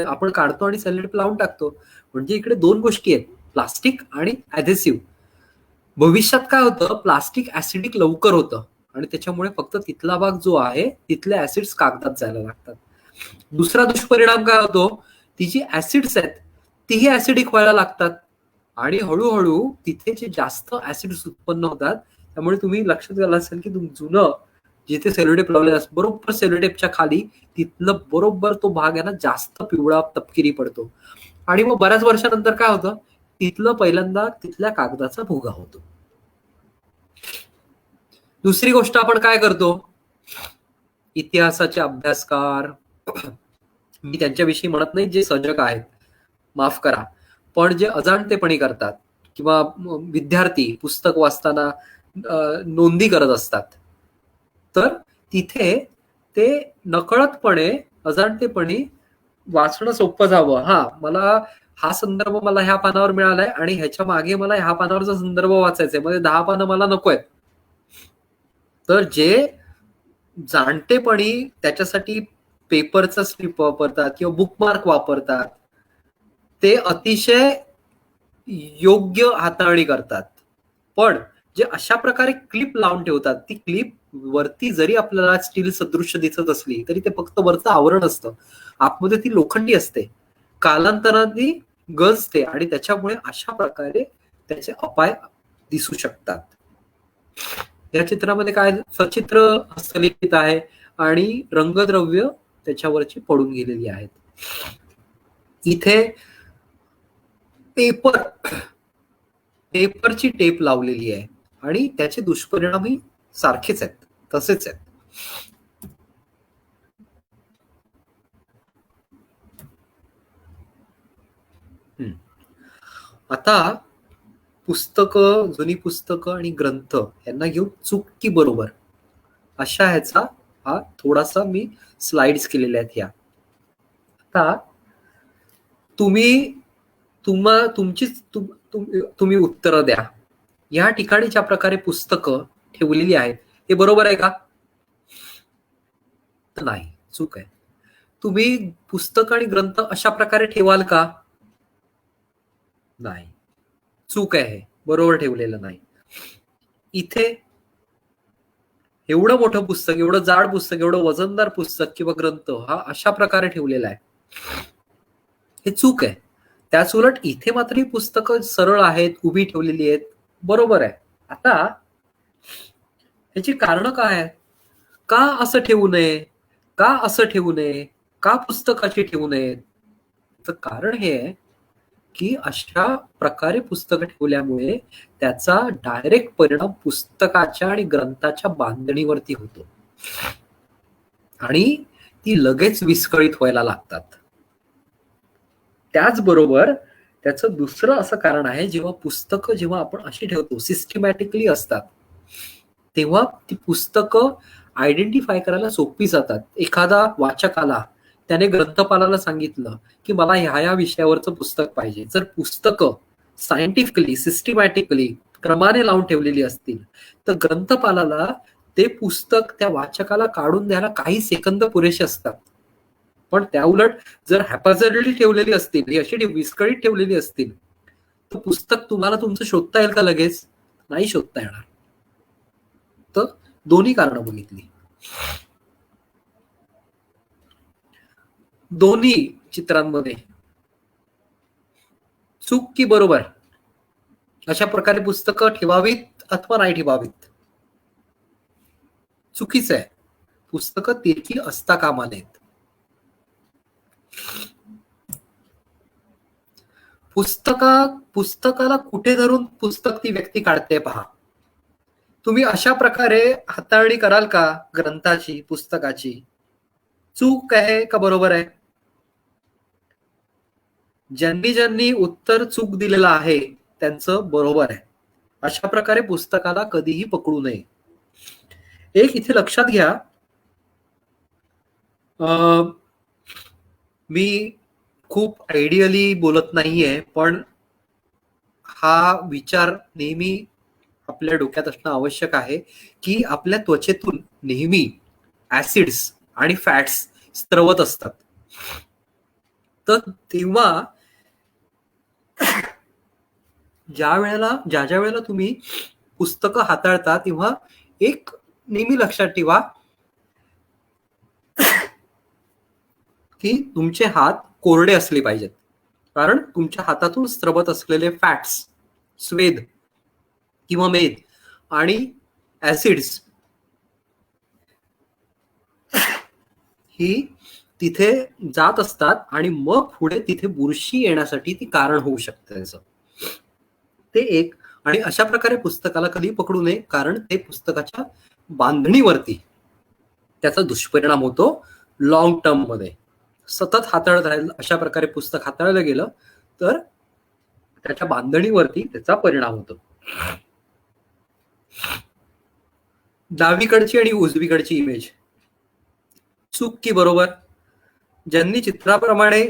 आपण काढतो आणि सेलोटेप लावून टाकतो. म्हणजे इकडे दोन गोष्टी आहेत, प्लास्टिक आणि ऍडेसिव्ह. भविष्यात काय होतं? प्लास्टिक ऍसिडिक लवकर होतं, आणि त्याच्यामुळे फक्त तिथला भाग जो आहे तिथले ऍसिड्स कागदात जायला लागतात. दुसरा दुष्परिणाम काय होतो? ती जी ऍसिड्स आहेत तीही ऍसिडिक व्हायला लागतात, आणि हळूहळू तिथे जे जास्त ऍसिड्स उत्पन्न होतात. त्यामुळे तुम्ही लक्षात घाला असेल की जुनं जिथे सेलोटेप लावलेला असतो, बरोबर सेलोटेपच्या खाली तिथलं बरोबर तो भाग आहे ना जास्त पिवळा तपकिरी पडतो, आणि मग बऱ्याच वर्षानंतर काय होतं? तिथलं पहिल्यांदा तिथल्या कागदाचा भुगा होतो. दुसरी गोष्ट आपण काय करतो? इतिहासाचे अभ्यासकार, मी त्यांच्याविषयी म्हणत नाही जे सजग आहेत, माफ करा, पण जे अजाणतेपणी करतात, किंवा विद्यार्थी पुस्तक वाचताना नोंदी करत असतात, तर तिथे ते नकळतपणे अजाणतेपणी वाचणं सोपं जावं, हा मला हा संदर्भ मला ह्या पानावर मिळालाय आणि ह्याच्या मागे मला ह्या पानावरचा संदर्भ वाचायचा आहे, मध्ये 10 पानं मला नको आहेत. तर जे जाणतेपणी त्याच्यासाठी पेपरचा स्ट्रिप वापरतात किंवा बुकमार्क वापरतात, ते अतिशय योग्य हाताळणी करतात. पण जे अशा प्रकारे क्लिप लावून ठेवतात, ती क्लिप वरती जरी आपल्याला स्टील सदृश्य दिसत असली तरी ते फक्त वरचं आवरण असतं, आतमध्ये ती लोखंडी असते, कालांतराने गंजते, आणि त्याच्यामुळे अशा प्रकारे त्याचे अपाय दिसू शकतात. या चित्रामध्ये काय सचित्र हस्तलिखित आहे, आणि रंगद्रव्य त्याच्यावरची पडून गेलेली आहेत. इथे पेपरची टेप लावलेली आहे आणि त्याचे दुष्परिणामही सारखेच आहेत, तसेच आहेत. आता पुस्तकं, जुनी पुस्तकं आणि ग्रंथ यांना घेऊन चूक की बरोबर अशा ह्याचा हा थोडासा मी स्लाइड्स केलेल्या आहेत. ह्या आता तुम्ही उत्तरं द्या. या ठिकाणी ज्या प्रकारे पुस्तकं ठेवलेली आहेत ते बरोबर आहे का? नाही, चूक आहे. तुम्ही पुस्तक आणि ग्रंथ अशा प्रकारे ठेवाल का? नाही, चूक आहे. बरोबर ठेवलेलं नाही. इथे एवढं मोठं पुस्तक, एवढं जाड पुस्तक, एवढं वजनदार पुस्तक किंवा ग्रंथ हा अशा प्रकारे ठेवलेला आहे, हे चूक आहे. त्याच उलट इथे मात्र ही पुस्तकं सरळ आहेत, उभी ठेवलेली आहेत, बरोबर आहे. आता ह्याची कारणं काय आहेत? का असं ठेवू नये, का असं ठेवू नये, का पुस्तकाची ठेवू नयेत? तर कारण हे आहे की अशा प्रकारे पुस्तकं ठेवल्यामुळे त्याचा डायरेक्ट परिणाम पुस्तकाच्या आणि ग्रंथाच्या बांधणीवरती होतो आणि ती लगेच विस्कळीत व्हायला लागतात. त्याचबरोबर त्याचं दुसरं असं कारण आहे, जेव्हा आपण अशी ठेवतो, सिस्टमॅटिकली असतात, तेव्हा ती पुस्तकं आयडेंटिफाय करायला सोपी जातात. एखादा वाचकाला त्याने ग्रंथपालाला सांगितलं की मला ह्या विषयावरचं पुस्तक पाहिजे. जर पुस्तकं सायंटिफिकली, सिस्टमॅटिकली क्रमाने लावून ठेवलेली असतील तर ग्रंथपालाला ते पुस्तक त्या वाचकाला काढून द्यायला काही सेकंद पुरेसे असतात. पण त्या उलट जर हॅपॅझर्डली ठेवलेली असतील, ही अशी विस्कळीत ठेवलेली असतील, तर पुस्तक तुम्हाला तुमचं शोधता येईल का लगेच? नाही शोधता येणार. तर दोन्ही कारणं बघितली. दोन्ही चित्रांमध्ये चूक की बरोबर? अशा प्रकारे पुस्तकं ठेवावीत अथवा नाही ठेवावीत? चुकीचं आहे. पुस्तकं तिरकी असता कामा नयेत. पुस्तकाला कुठे धरून पुस्तक ती व्यक्ती काढते पहा. तुम्ही अशा प्रकारे हाताळणी कराल का ग्रंथाची, पुस्तकाची? चूक आहे का बरोबर आहे? ज्यांनी उत्तर चूक दिलेलं आहे त्यांचं बरोबर आहे. अशा प्रकारे पुस्तकाला कधीही पकडू नये. एक इथे लक्षात घ्या, मी खूप आयडियली बोलत नाहीये, पण हा विचार नेहमी आपल्या डोक्यात असणं आवश्यक आहे की आपल्या त्वचेतून नेहमी ऍसिड्स आणि फॅट्स स्त्रवत असतात. तर तेव्हा ज्या वेळेला तुम्ही पुस्तकं हाताळता तेव्हा एक नेहमी लक्षात ठेवा की तुमचे हात कोरडे असले पाहिजेत, कारण तुमच्या हातातून स्त्रवत असलेले फॅट्स, स्वेद किंवा मेद आणि ऍसिड्स ही तिथे जात असतात आणि मग पुढे तिथे बुरशी येण्यासाठी ती कारण होऊ शकते त्याचं. ते एक. आणि अशा प्रकारे पुस्तकाला कधी पकडू नये, कारण ते पुस्तकाच्या बांधणीवरती त्याचा दुष्परिणाम होतो लॉंग टर्म मध्ये. सतत हाताळत राहील अशा प्रकारे पुस्तक हाताळलं गेलं तर त्याच्या बांधणीवरती त्याचा परिणाम होतो. डावीकडची आणि उजवीकडची इमेज चूक की बरोबर? ज्यांनी चित्राप्रमाणे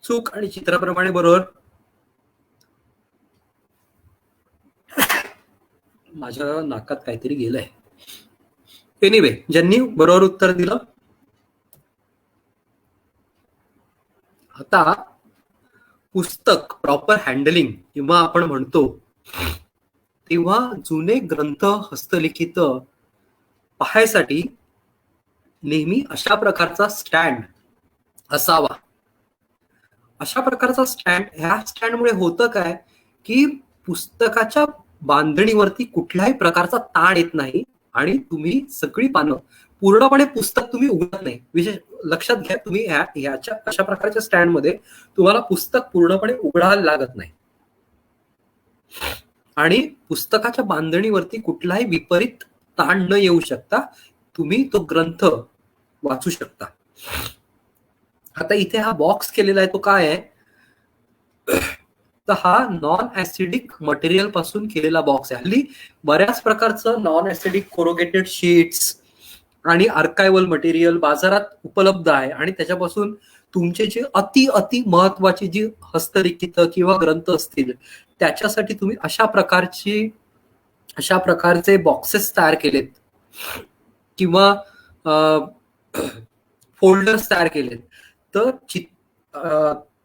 चूक आणि चित्राप्रमाणे बरोबर. माझ्या नाकात काहीतरी गेलंय. एनिवे, ज्यांनी बरोबर उत्तर दिलं. आता पुस्तक प्रॉपर हँडलिंग किंवा आपण म्हणतो तेव्हा जुने ग्रंथ, हस्तलिखित पाहायसाठी नेहमी अशा प्रकारचा स्टँड असावा. अशा प्रकारचा स्टँड, ह्या स्टँडमुळे होतं काय की पुस्तकाच्या बांधणीवरती कुठल्याही प्रकारचा ताण येत नाही आणि तुम्ही सगळी पानं पूर्णपणे पुस्तक तुम्ही उघडत नाही. विशेष लक्षात घ्या, तुम्ही ह्याच्या अशा प्रकारच्या स्टँड मध्ये तुम्हाला पुस्तक पूर्णपणे उघडायला लागत नाही. आणि पुस्तकाच्या बांधणीवरती कुठलाही विपरीत ताण न येऊ शकता तुम्ही तो ग्रंथ वाचू शकता. आता इथे हा बॉक्स केलेला आहे तो काय आहे, तर हा नॉन ऍसिडिक मटेरियल पासून केलेला बॉक्स आहे. हल्ली बऱ्याच प्रकारचं नॉन ऍसिडिक कोरोगेटेड शीट्स आणि आर्कायवल मटेरियल बाजारात उपलब्ध आहे आणि त्याच्यापासून तुमचे जे अति महत्वाची जी हस्तलिखित किंवा ग्रंथ असतील त्याच्यासाठी तुम्ही अशा प्रकारचे बॉक्सेस तयार केलेत किंवा फोल्डर्स तयार केलेत, तर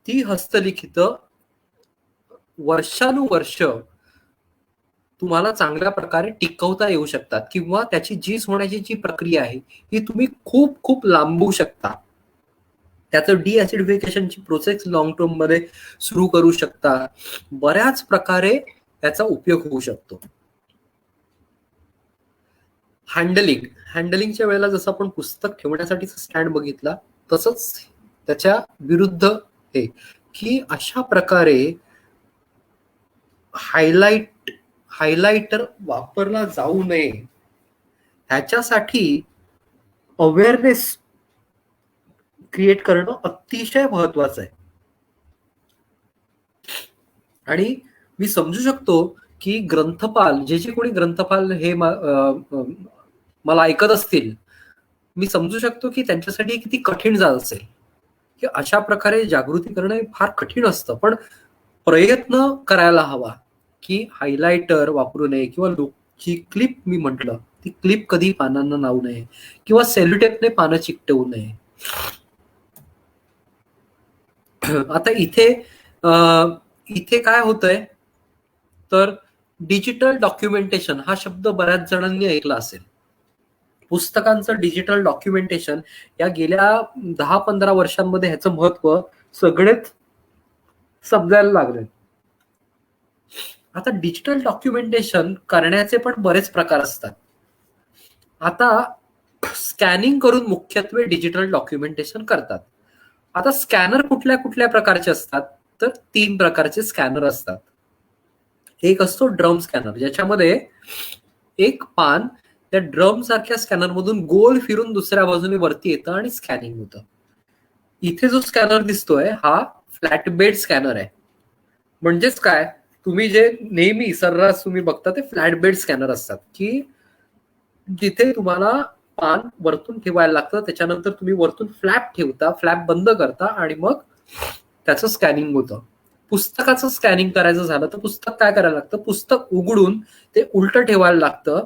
ती हस्तलिखित वर्षानुवर्ष तुम्हाला चांगल्या प्रकारे टिकवता येऊ शकतात किंवा त्याची झीज होण्याची जी प्रक्रिया आहे ही तुम्ही खूप खूप लांबवू शकता. त्याचं डिऍसिडिफिकेशनची प्रोसेस लॉंग टर्म मध्ये सुरू करू शकता. बऱ्याच प्रकारे त्याचा उपयोग होऊ शकतो. हँडलिंगच्या वेळेला जसं आपण पुस्तक ठेवण्यासाठीचा स्टँड बघितला तसंच त्याच्या विरुद्ध हे की अशा प्रकारे हायलाइटर वापरला जाऊ नये ह्याच्यासाठी अवेअरनेस क्रिएट करणं अतिशय महत्वाचं आहे. आणि मी समजू शकतो की ग्रंथपाल जे कोणी ग्रंथपाल हे मला ऐकत असतील, मी समजू शकतो की त्यांच्यासाठी किती कठीण जात असेल की अशा प्रकारे जागृती करणं फार कठीण असतं. पण प्रयत्न करायला हवा की हायलाइटर वापरू नये किंवा जी क्लिप मी म्हटलं ती क्लिप कधी पानांना लावू नये किंवा सेल्युटेपने पानं चिकटवू नये. आता इथे काय होतंय तर डिजिटल डॉक्युमेंटेशन हा शब्द बऱ्याच जणांनी ऐकला असेल. पुस्तकांचं डिजिटल डॉक्युमेंटेशन या गेल्या 10-15 वर्षांमध्ये ह्याचं महत्व सगळेच समजायला लागले. आता डिजिटल डॉक्युमेंटेशन करण्याचे पण बरेच प्रकार असतात. आता स्कॅनिंग करून मुख्यत्वे डिजिटल डॉक्युमेंटेशन करतात. आता स्कॅनर कुठल्या प्रकारचे असतात तर 3 प्रकारचे स्कॅनर असतात. एक असतो ड्रम स्कॅनर, ज्याच्यामध्ये एक पान त्या ड्रम सारख्या स्कॅनर मधून गोल फिरून दुसऱ्या बाजूने वरती येतं आणि स्कॅनिंग होतं. इथे जो स्कॅनर दिसतोय हा फ्लॅट बेड स्कॅनर आहे. म्हणजेच काय, तुम्ही जे नेहमी सर्रास तुम्ही बघता ते फ्लॅट बेड स्कॅनर असतात की जिथे तुम्हाला पान वरतून ठेवायला लागतं, त्याच्यानंतर तुम्ही वरतून फ्लॅप ठेवता, फ्लॅप बंद करता आणि मग त्याचं स्कॅनिंग होतं. पुस्तकाचं स्कॅनिंग करायचं झालं तर पुस्तक काय करायला लागतं, पुस्तक उघडून ते उलट ठेवायला लागतं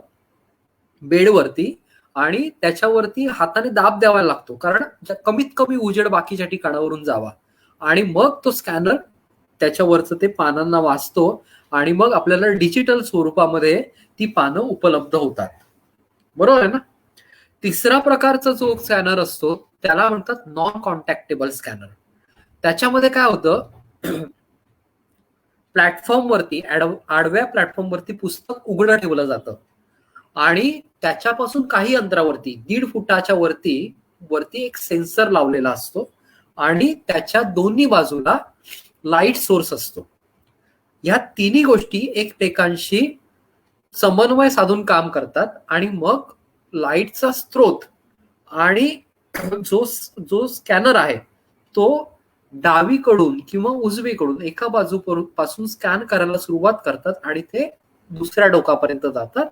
बेडवरती आणि त्याच्यावरती हाताने दाब द्यावा लागतो, कारण कमीत कमी उजेड बाकीच्या ठिकाणावरून जावा आणि मग तो स्कॅनर त्याच्यावरचं ते पानांना वाचतो आणि मग आपल्याला डिजिटल स्वरूपामध्ये ती पानं उपलब्ध होतात. बरोबर आहे ना. तिसरा प्रकारचा जो स्कॅनर असतो त्याला म्हणतात नॉन कॉन्टॅक्टेबल स्कॅनर. त्याच्यामध्ये काय होतं, प्लॅटफॉर्मवरती आडव्या प्लॅटफॉर्मवरती पुस्तक उघडं ठेवलं जातं आणि त्याच्यापासून काही अंतरावरती 1.5 फुटाच्या वरती एक सेन्सर लावलेला असतो आणि त्याच्या दोन्ही बाजूला लाईट सोर्स असतो. ह्या तिन्ही गोष्टी एकमेकांशी समन्वय साधून काम करतात आणि मग लाईटचा स्रोत आणि जो स्कॅनर आहे तो डावीकडून किंवा उजवीकडून एका बाजूपासून स्कॅन करायला सुरुवात करतात आणि ते दुसऱ्या टोकापर्यंत जातात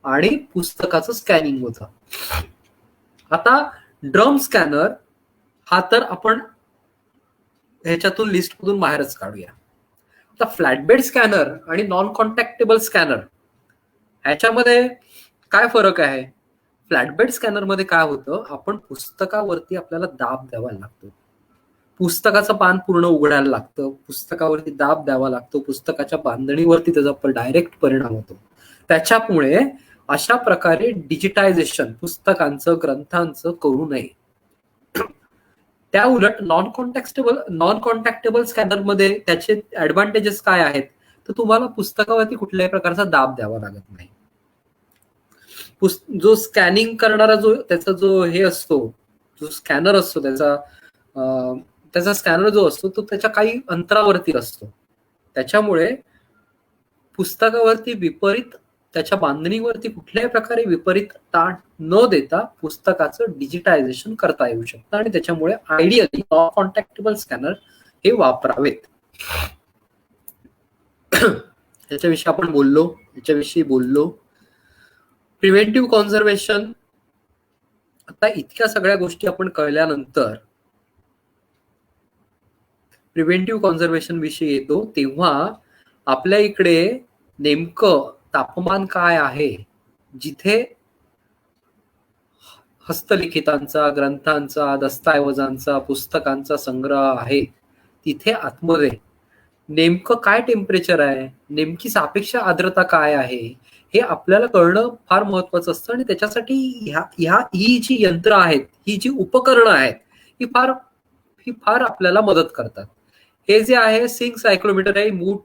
आणि पुस्तकाचं स्कॅनिंग होतं. आता ड्रम स्कॅनर हा तर आपण ह्याच्यातून लिस्टमधून बाहेरच काढूया. आता फ्लॅटबेड स्कॅनर आणि नॉन कॉन्टॅक्टेबल स्कॅनर ह्याच्यामध्ये काय फरक आहे. फ्लॅटबेड स्कॅनर मध्ये काय होतं, आपण पुस्तकावरती आपल्याला दाब द्यावा लागतो, पुस्तकाचं पान पूर्ण उघडायला लागतं, पुस्तकावरती दाब द्यावा लागतो, पुस्तकाच्या बांधणीवरती त्याचा डायरेक्ट परिणाम होतो. त्याच्यामुळे अशा प्रकारे डिजिटायझेशन पुस्तकांचं ग्रंथांचं करू नये. त्या उलट नॉन कॉन्टॅक्टेबल स्कॅनर मध्ये त्याचे ऍडव्हान्टेजेस काय आहेत, तर तुम्हाला पुस्तकावरती कुठल्याही प्रकारचा दाब द्यावा लागत नाही. जो स्कॅनिंग करणारा त्याचा जो हे असतो, जो स्कॅनर असतो त्याचा स्कॅनर जो असतो तो त्याच्या काही अंतरावरती असतो. त्याच्यामुळे पुस्तकावरती विपरीत, त्याच्या बांधणीवरती कुठल्याही प्रकारे विपरीत ताण न देता पुस्तकाचं डिजिटायझेशन करता येऊ शकतं आणि त्याच्यामुळे आयडियली नॉन कॉन्टॅक्टेबल स्कॅनर हे वापरावेत. याच्याविषयी आपण बोललो. Preventive conservation. आता इतक्या सगळ्या गोष्टी आपण कळल्यानंतर प्रिव्हेंटिव्ह कॉन्झर्वेशन विषयी येतो, तेव्हा आपल्या इकडे नेमकं तापमान काय आहे, जिथे हस्तलिखितांचा, ग्रंथांचा, दस्तऐवजांचा, पुस्तकांचा संग्रह आहे, तिथे आतमध्ये नेमकं काय टेम्परेचर आहे, नेमकी सापेक्ष आर्द्रता काय आहे, हे आपल्याला कळणं फार महत्वाचं असतं. आणि त्याच्यासाठी ही जी यंत्र आहेत, ही जी उपकरणं आहेत, ही फार आपल्याला मदत करतात. हे जे आहे सिंक सायक्लोमीटर आहे, मूठ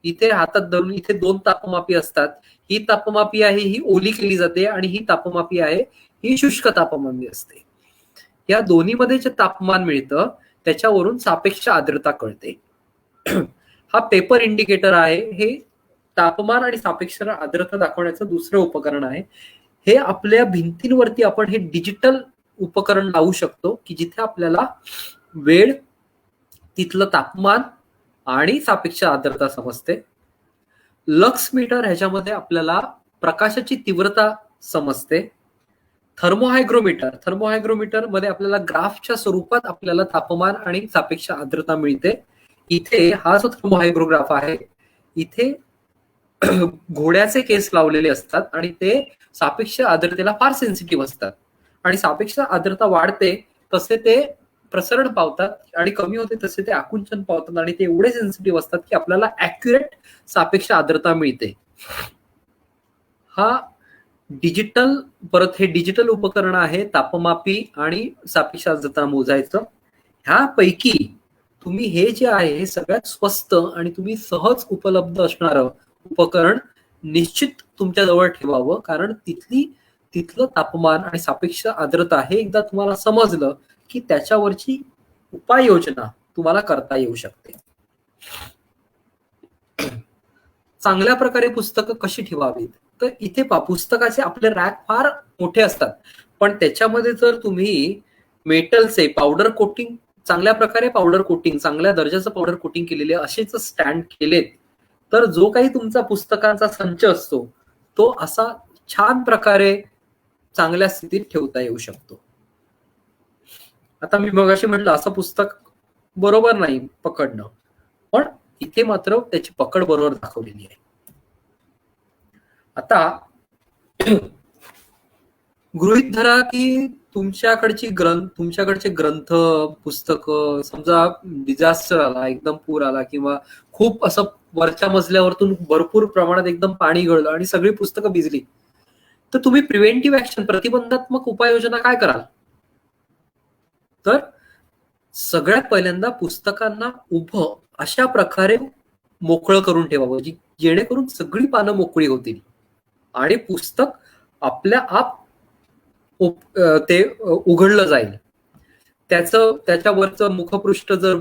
इथे हातात धरून, इथे 2 तापमापी असतात. ही तापमापी आहे ही ओली केली जाते आणि ही तापमापी आहे ही शुष्क तापमापी असते. या दोन्हीमध्ये जे तापमान मिळतं त्याच्यावरून सापेक्ष आर्द्रता कळते. हा पेपर इंडिकेटर आहे, हे तापमान आणि सापेक्ष आर्द्रता दाखवण्याचं दुसरं उपकरण आहे. हे आपल्या भिंतींवरती आपण हे डिजिटल उपकरण लावू शकतो की जिथे आपल्याला वेळ, तिथलं तापमान आणि सापेक्ष आर्द्रता समजते. लक्स मीटर ह्याच्यामध्ये आपल्याला प्रकाशाची तीव्रता समजते. थर्मोहायग्रोमीटर मध्ये आपल्याला ग्राफच्या स्वरूपात आपल्याला तापमान आणि सापेक्ष आर्द्रता मिळते. इथे हा जो थर्मोहायग्रोग्राफ आहे, इथे घोड्याचे केस लावलेले असतात आणि ते सापेक्ष आर्द्रतेला फार सेन्सिटिव्ह असतात. आणि सापेक्ष आर्द्रता वाढते तसे ते प्रसरण पावतात आणि कमी होते तसे ते आकुंचन पावतात आणि ते एवढे सेन्सिटिव्ह असतात की आपल्याला ऍक्युरेट सापेक्ष आर्द्रता मिळते. हे डिजिटल उपकरण आहे तापमापी आणि सापेक्ष आर्द्रता मोजायचं. ह्यापैकी तुम्ही हे जे आहे हे सगळ्यात स्वस्त आणि तुम्ही सहज उपलब्ध असणारं उपकरण निश्चित तुमच्या जवळ ठेवावं, कारण तिथलं तापमान आणि सापेक्ष आर्द्रता हे एकदा तुम्हाला समजलं की त्याच्यावरची उपाययोजना तुम्हाला करता येऊ शकते. चांगल्या प्रकारे पुस्तकं कशी ठेवावीत, तर इथे पुस्तकाचे आपले रॅक फार मोठे असतात, पण त्याच्यामध्ये जर तुम्ही मेटलचे पावडर कोटिंग, चांगल्या प्रकारे पावडर कोटिंग, चांगल्या दर्जाचं पावडर कोटिंग केलेले असेच स्टँड केलेत, तर जो काही तुमचा पुस्तकांचा संच असतो तो असा छान प्रकारे चांगल्या स्थितीत ठेवता येऊ शकतो. आता मी मगाशी म्हटलं असं पुस्तक बरोबर नाही पकडणं, पण इथे मात्र त्याची पकड बरोबर दाखवलेली आहे. आता गृहीत धरा की तुमच्याकडचे ग्रंथ, पुस्तकं, समजा डिझास्टर आला, एकदम पूर आला किंवा खूप असं वरच्या मजल्यावरतून भरपूर प्रमाणात एकदम पाणी गळलं आणि सगळी पुस्तकं भिजली, तर तुम्ही प्रिव्हेंटिव्ह ऍक्शन, प्रतिबंधात्मक उपाययोजना काय कराल? तर सगळ्यात पहिल्यांदा पुस्तकांना उभं अशा प्रकारे मोकळं करून ठेवावं जेणेकरून सगळी पानं मोकळी होतील आणि पुस्तक आपल्या आप ते उघडलं जाईल. त्याच्यावरचं मुखपृष्ठ जर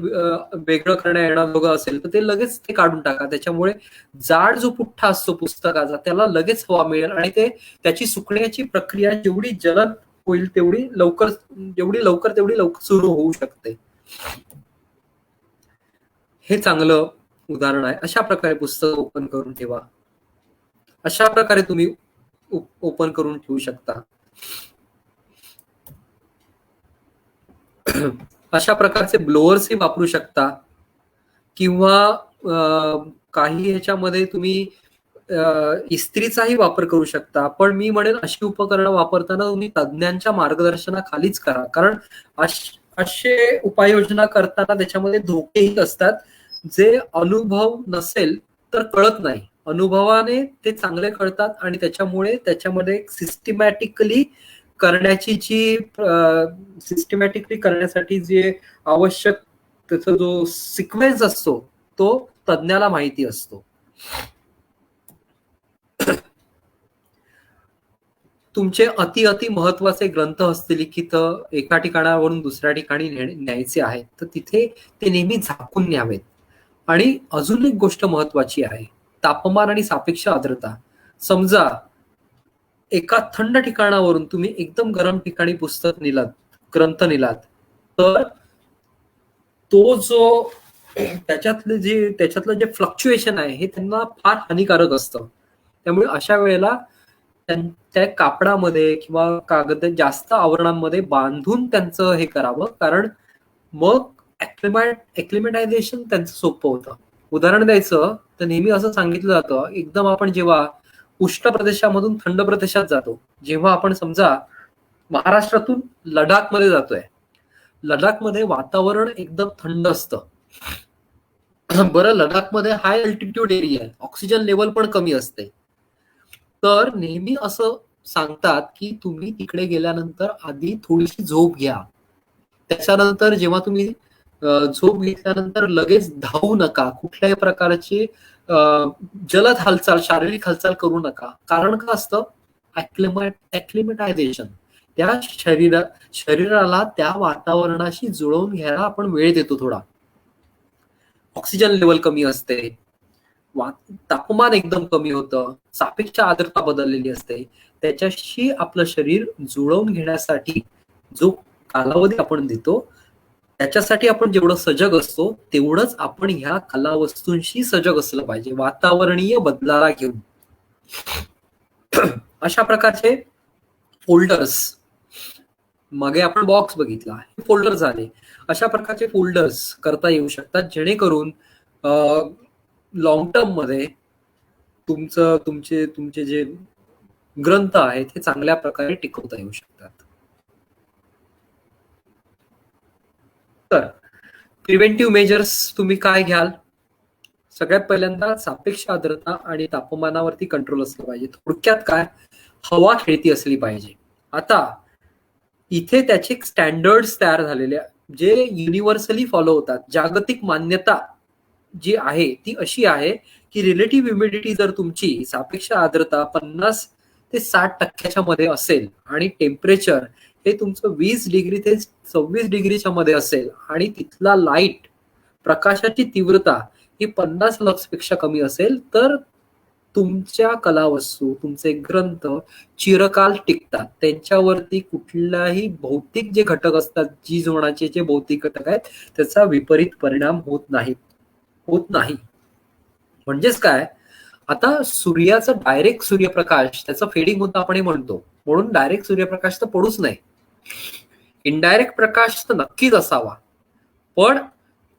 वेगळं करण्या येण्याजोगं असेल तर ते लगेच ते काढून टाका. त्याच्यामुळे जाड जो पुठ्ठा असतो पुस्तकाचा त्याला लगेच हवा मिळेल आणि त्याची सुकण्याची प्रक्रिया जेवढी जलद होईल तेवढी लवकर सुरू होऊ शकते. हे चांगलं उदाहरण आहे. अशा प्रकारे पुस्तक ओपन करून ठेवा. अशा प्रकारे तुम्ही ओपन करून ठेवू शकता. अशा प्रकारचे ब्लोअर्सही वापरू शकता किंवा काही ह्याच्यामध्ये तुम्ही इस्त्रीचाही वापर करू शकता. पण मी म्हणेन अशी उपकरणं वापरताना तुम्ही तज्ञांच्या मार्गदर्शनाखालीच करा, कारण असे उपाययोजना करताना त्याच्यामध्ये धोकेही असतात जे अनुभव नसेल तर कळत नाही. अनुभवाने ते चांगले कळतात आणि त्याच्यामध्ये सिस्टमॅटिकली करण्यासाठी जे आवश्यक त्याचा जो सिक्वेन्स असतो तो तज्ञाला माहिती असतो. तुमचे अति महत्वाचे ग्रंथ हस्तलिखित एका ठिकाणावरून दुसऱ्या ठिकाणी न्यायचे आहेत तर तिथे ते नेहमी झाकून न्यावेत. आणि अजून एक गोष्ट महत्वाची आहे, तापमान आणि सापेक्ष आर्द्रता. समजा एका थंड ठिकाणावरून तुम्ही एकदम गरम ठिकाणी पुस्तक नेलात, ग्रंथ नेलात, तर तो जो त्याच्यातलं जे फ्लक्च्युएशन आहे हे त्यांना फार हानिकारक असतं. त्यामुळे अशा वेळेला त्या कापडामध्ये किंवा कागद जास्त आवरणांमध्ये बांधून त्यांचं हे करावं, कारण मग एक्लिमेटायझेशन त्यांचं सोपं होतं. उदाहरण द्यायचं तर नेहमी असं सांगितलं जातं, एकदम आपण जेव्हा उष्ण प्रदेशामधून थंड प्रदेशात जातो, जेव्हा आपण समजा महाराष्ट्रातून लडाखमध्ये जातोय, लडाखमध्ये वातावरण एकदम थंड असतं. बरं, लडाखमध्ये हाय अल्टिट्यूड एरिया आहे, ऑक्सिजन लेवल पण कमी असते. तर नेहमी असं सांगतात की तुम्ही तिकडे गेल्यानंतर आधी थोडीशी झोप घ्या. त्याच्यानंतर जेव्हा तुम्ही झोप घेतल्यानतर लगेच धावू नका, कुठल्याही प्रकारची जलद हालचाल, शारीरिक हालचाल करू नका. कारण का असतं? ऍक्लिमेटायझेशन. त्या शरीराला त्या वातावरणाशी जुळवून घ्यायला आपण वेळ देतो थोडा. ऑक्सिजन लेवल कमी असते, तापमान एकदम कमी होतं, सापेक्ष आर्द्रता बदललेली असते. त्याच्याशी आपलं शरीर जुळवून घेण्यासाठी जो कालावधी आपण देतो, त्याच्यासाठी आपण जेवढं सजग असतो तेवढंच आपण ह्या कलावस्तूंशी सजग असलं पाहिजे, वातावरणीय बदलाला घेऊन. अशा प्रकारचे फोल्डर्स, मागे आपण बॉक्स बघितला, हे फोल्डर झाले. अशा प्रकारचे फोल्डर्स करता येऊ शकतात, जेणेकरून लॉंग टर्म मध्ये तुमचे जे ग्रंथ आहेत हे चांगल्या प्रकारे टिकवता येऊ शकतात. तर प्रिव्हेंटिव्ह मेजर्स तुम्ही काय घ्याल? सगळ्यात पहिल्यांदा सापेक्ष आर्द्रता आणि तापमानावरती कंट्रोल असलं पाहिजे. थोडक्यात काय, हवा खेळती असली पाहिजे. आता इथे त्याचे स्टँडर्ड्स तयार झालेले जे युनिव्हर्सली फॉलो होतात. जागतिक मान्यता जी आहे ती अशी आहे की रिलेटिव्ह ह्युमिडिटी जर तुमची सापेक्ष आर्द्रता 50 ते 60% मध्ये असेल आणि टेम्परेचर हे तुमचं 20 डिग्री ते 26 डिग्रीच्या मध्ये असेल आणि तिथला लाईट, प्रकाशाची तीव्रता ही 50 लक्स पेक्षा कमी असेल, तर तुमच्या कलावस्तू, तुमचे ग्रंथ चिरकाल टिकतात. त्यांच्यावरती कुठलाही भौतिक जे घटक असतात, जीवनाचे जे भौतिक घटक आहेत, त्याचा विपरीत परिणाम होत नाही. म्हणजेच काय, आता सूर्याचा डायरेक्ट सूर्यप्रकाश त्याचं फेडिंग होतं आपण हे म्हणतो, म्हणून डायरेक्ट सूर्यप्रकाश तर पडूच नाही. इनडायरेक्ट प्रकाश तर नक्कीच असावा, पण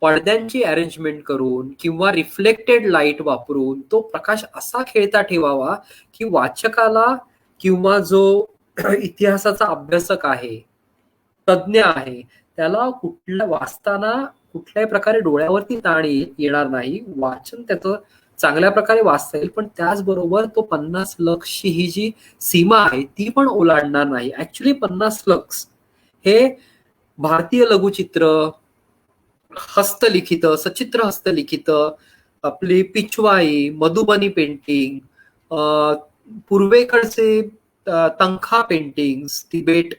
पडद्यांची अरेंजमेंट करून किंवा रिफ्लेक्टेड लाईट वापरून तो प्रकाश असा खेळता ठेवावा की वाचकाला किंवा जो इतिहासाचा अभ्यासक आहे, तज्ज्ञ आहे, त्याला वाचताना कुठल्याही प्रकारे डोळ्यावरती ताण येणार नाही. वाचन त्याचं चांगल्या प्रकारे वाचता येईल, पण त्याचबरोबर तो 50 लक्सची ही जी सीमा आहे ती पण ओलांडणार नाही. ऍक्च्युली 50 लक्स हे भारतीय लघुचित्र, हस्तलिखित, सचित्र हस्तलिखित, आपली पिचवाई, मधुबनी पेंटिंग, पूर्वेकडचे तंखा पेंटिंग्स, तिबेट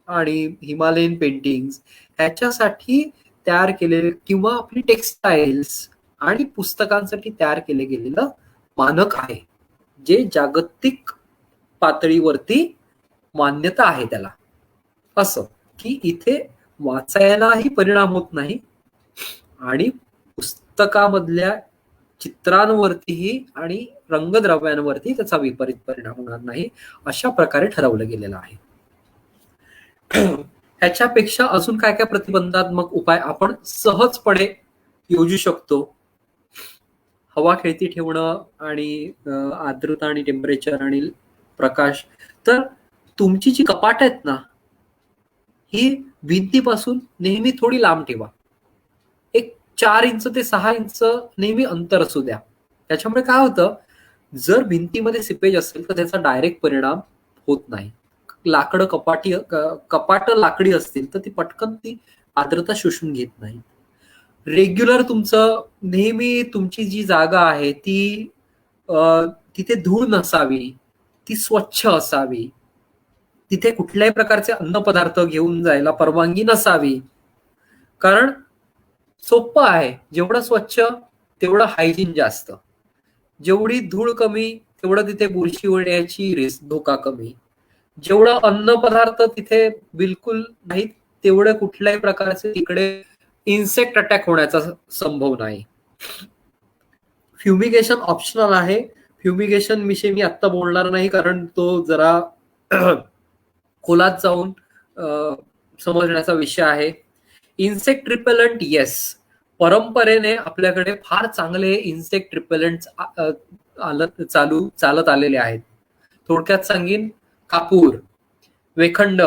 आणि हिमालयन पेंटिंग्स ह्याच्यासाठी तयार केलेले, किंवा आपली टेक्स्टाईल्स आणि पुस्तकांसाठी तयार केले गेलेलं मानक आहे, जे जागतिक पातळीवरती मान्यता आहे त्याला. असं की इथे वाचायलाही परिणाम होत नाही आणि पुस्तकामधल्या चित्रांवरतीही आणि रंगद्रव्यांवरती त्याचा विपरीत परिणाम होणार नाही, अशा प्रकारे ठरवलं गेलेलं आहे. ह्याच्यापेक्षा अजून काय काय प्रतिबंधात्मक उपाय आपण सहजपणे योजू शकतो? हवा खेळती ठेवणं आणि आर्द्रता आणि टेम्परेचर आणि प्रकाश. तर तुमची जी कपाट आहेत ना, ही भिंतीपासून नेहमी थोडी लांब ठेवा. एक 4 इंच ते 6 इंच नेहमी अंतर असू द्या. त्याच्यामुळे काय होतं, जर भिंतीमध्ये सिपेज असेल तर त्याचा डायरेक्ट परिणाम होत नाही. कपाट लाकडी असतील तर ती पटकन ती आर्द्रता शोषून घेत नाही. रेग्युलर तुमचं नेहमी तुमची जी जागा आहे ती तिथे धूळ नसावी, ती स्वच्छ असावी. तिथे कुठल्याही प्रकारचे अन्नपदार्थ घेऊन जायला परवानगी नसावी. कारण सोपं आहे, जेवढं स्वच्छ तेवढं हायजीन जास्त. जेवढी धूळ कमी तेवढं तिथे बुरशी होण्याची रिस्क, धोका कमी. जेवढं अन्न पदार्थ तिथे बिलकुल नाहीत तेवढं कुठल्याही प्रकारचे तिकडे इन्सेक्ट अटॅक होण्याचा संभव नाही. फ्युमिगेशन ऑप्शनल आहे. फ्युमिगेशन विषयी मी आता बोलणार नाही, कारण तो जरा खोलात जाऊन समजण्याचा विषय आहे. इन्सेक्ट रिपेलंट, येस, परंपरेने आपल्याकडे फार चांगले इन्सेक्ट रिपेलंट चालत आलेले आहेत. थोडक्यात सांगीन, कापूर, वेखंड,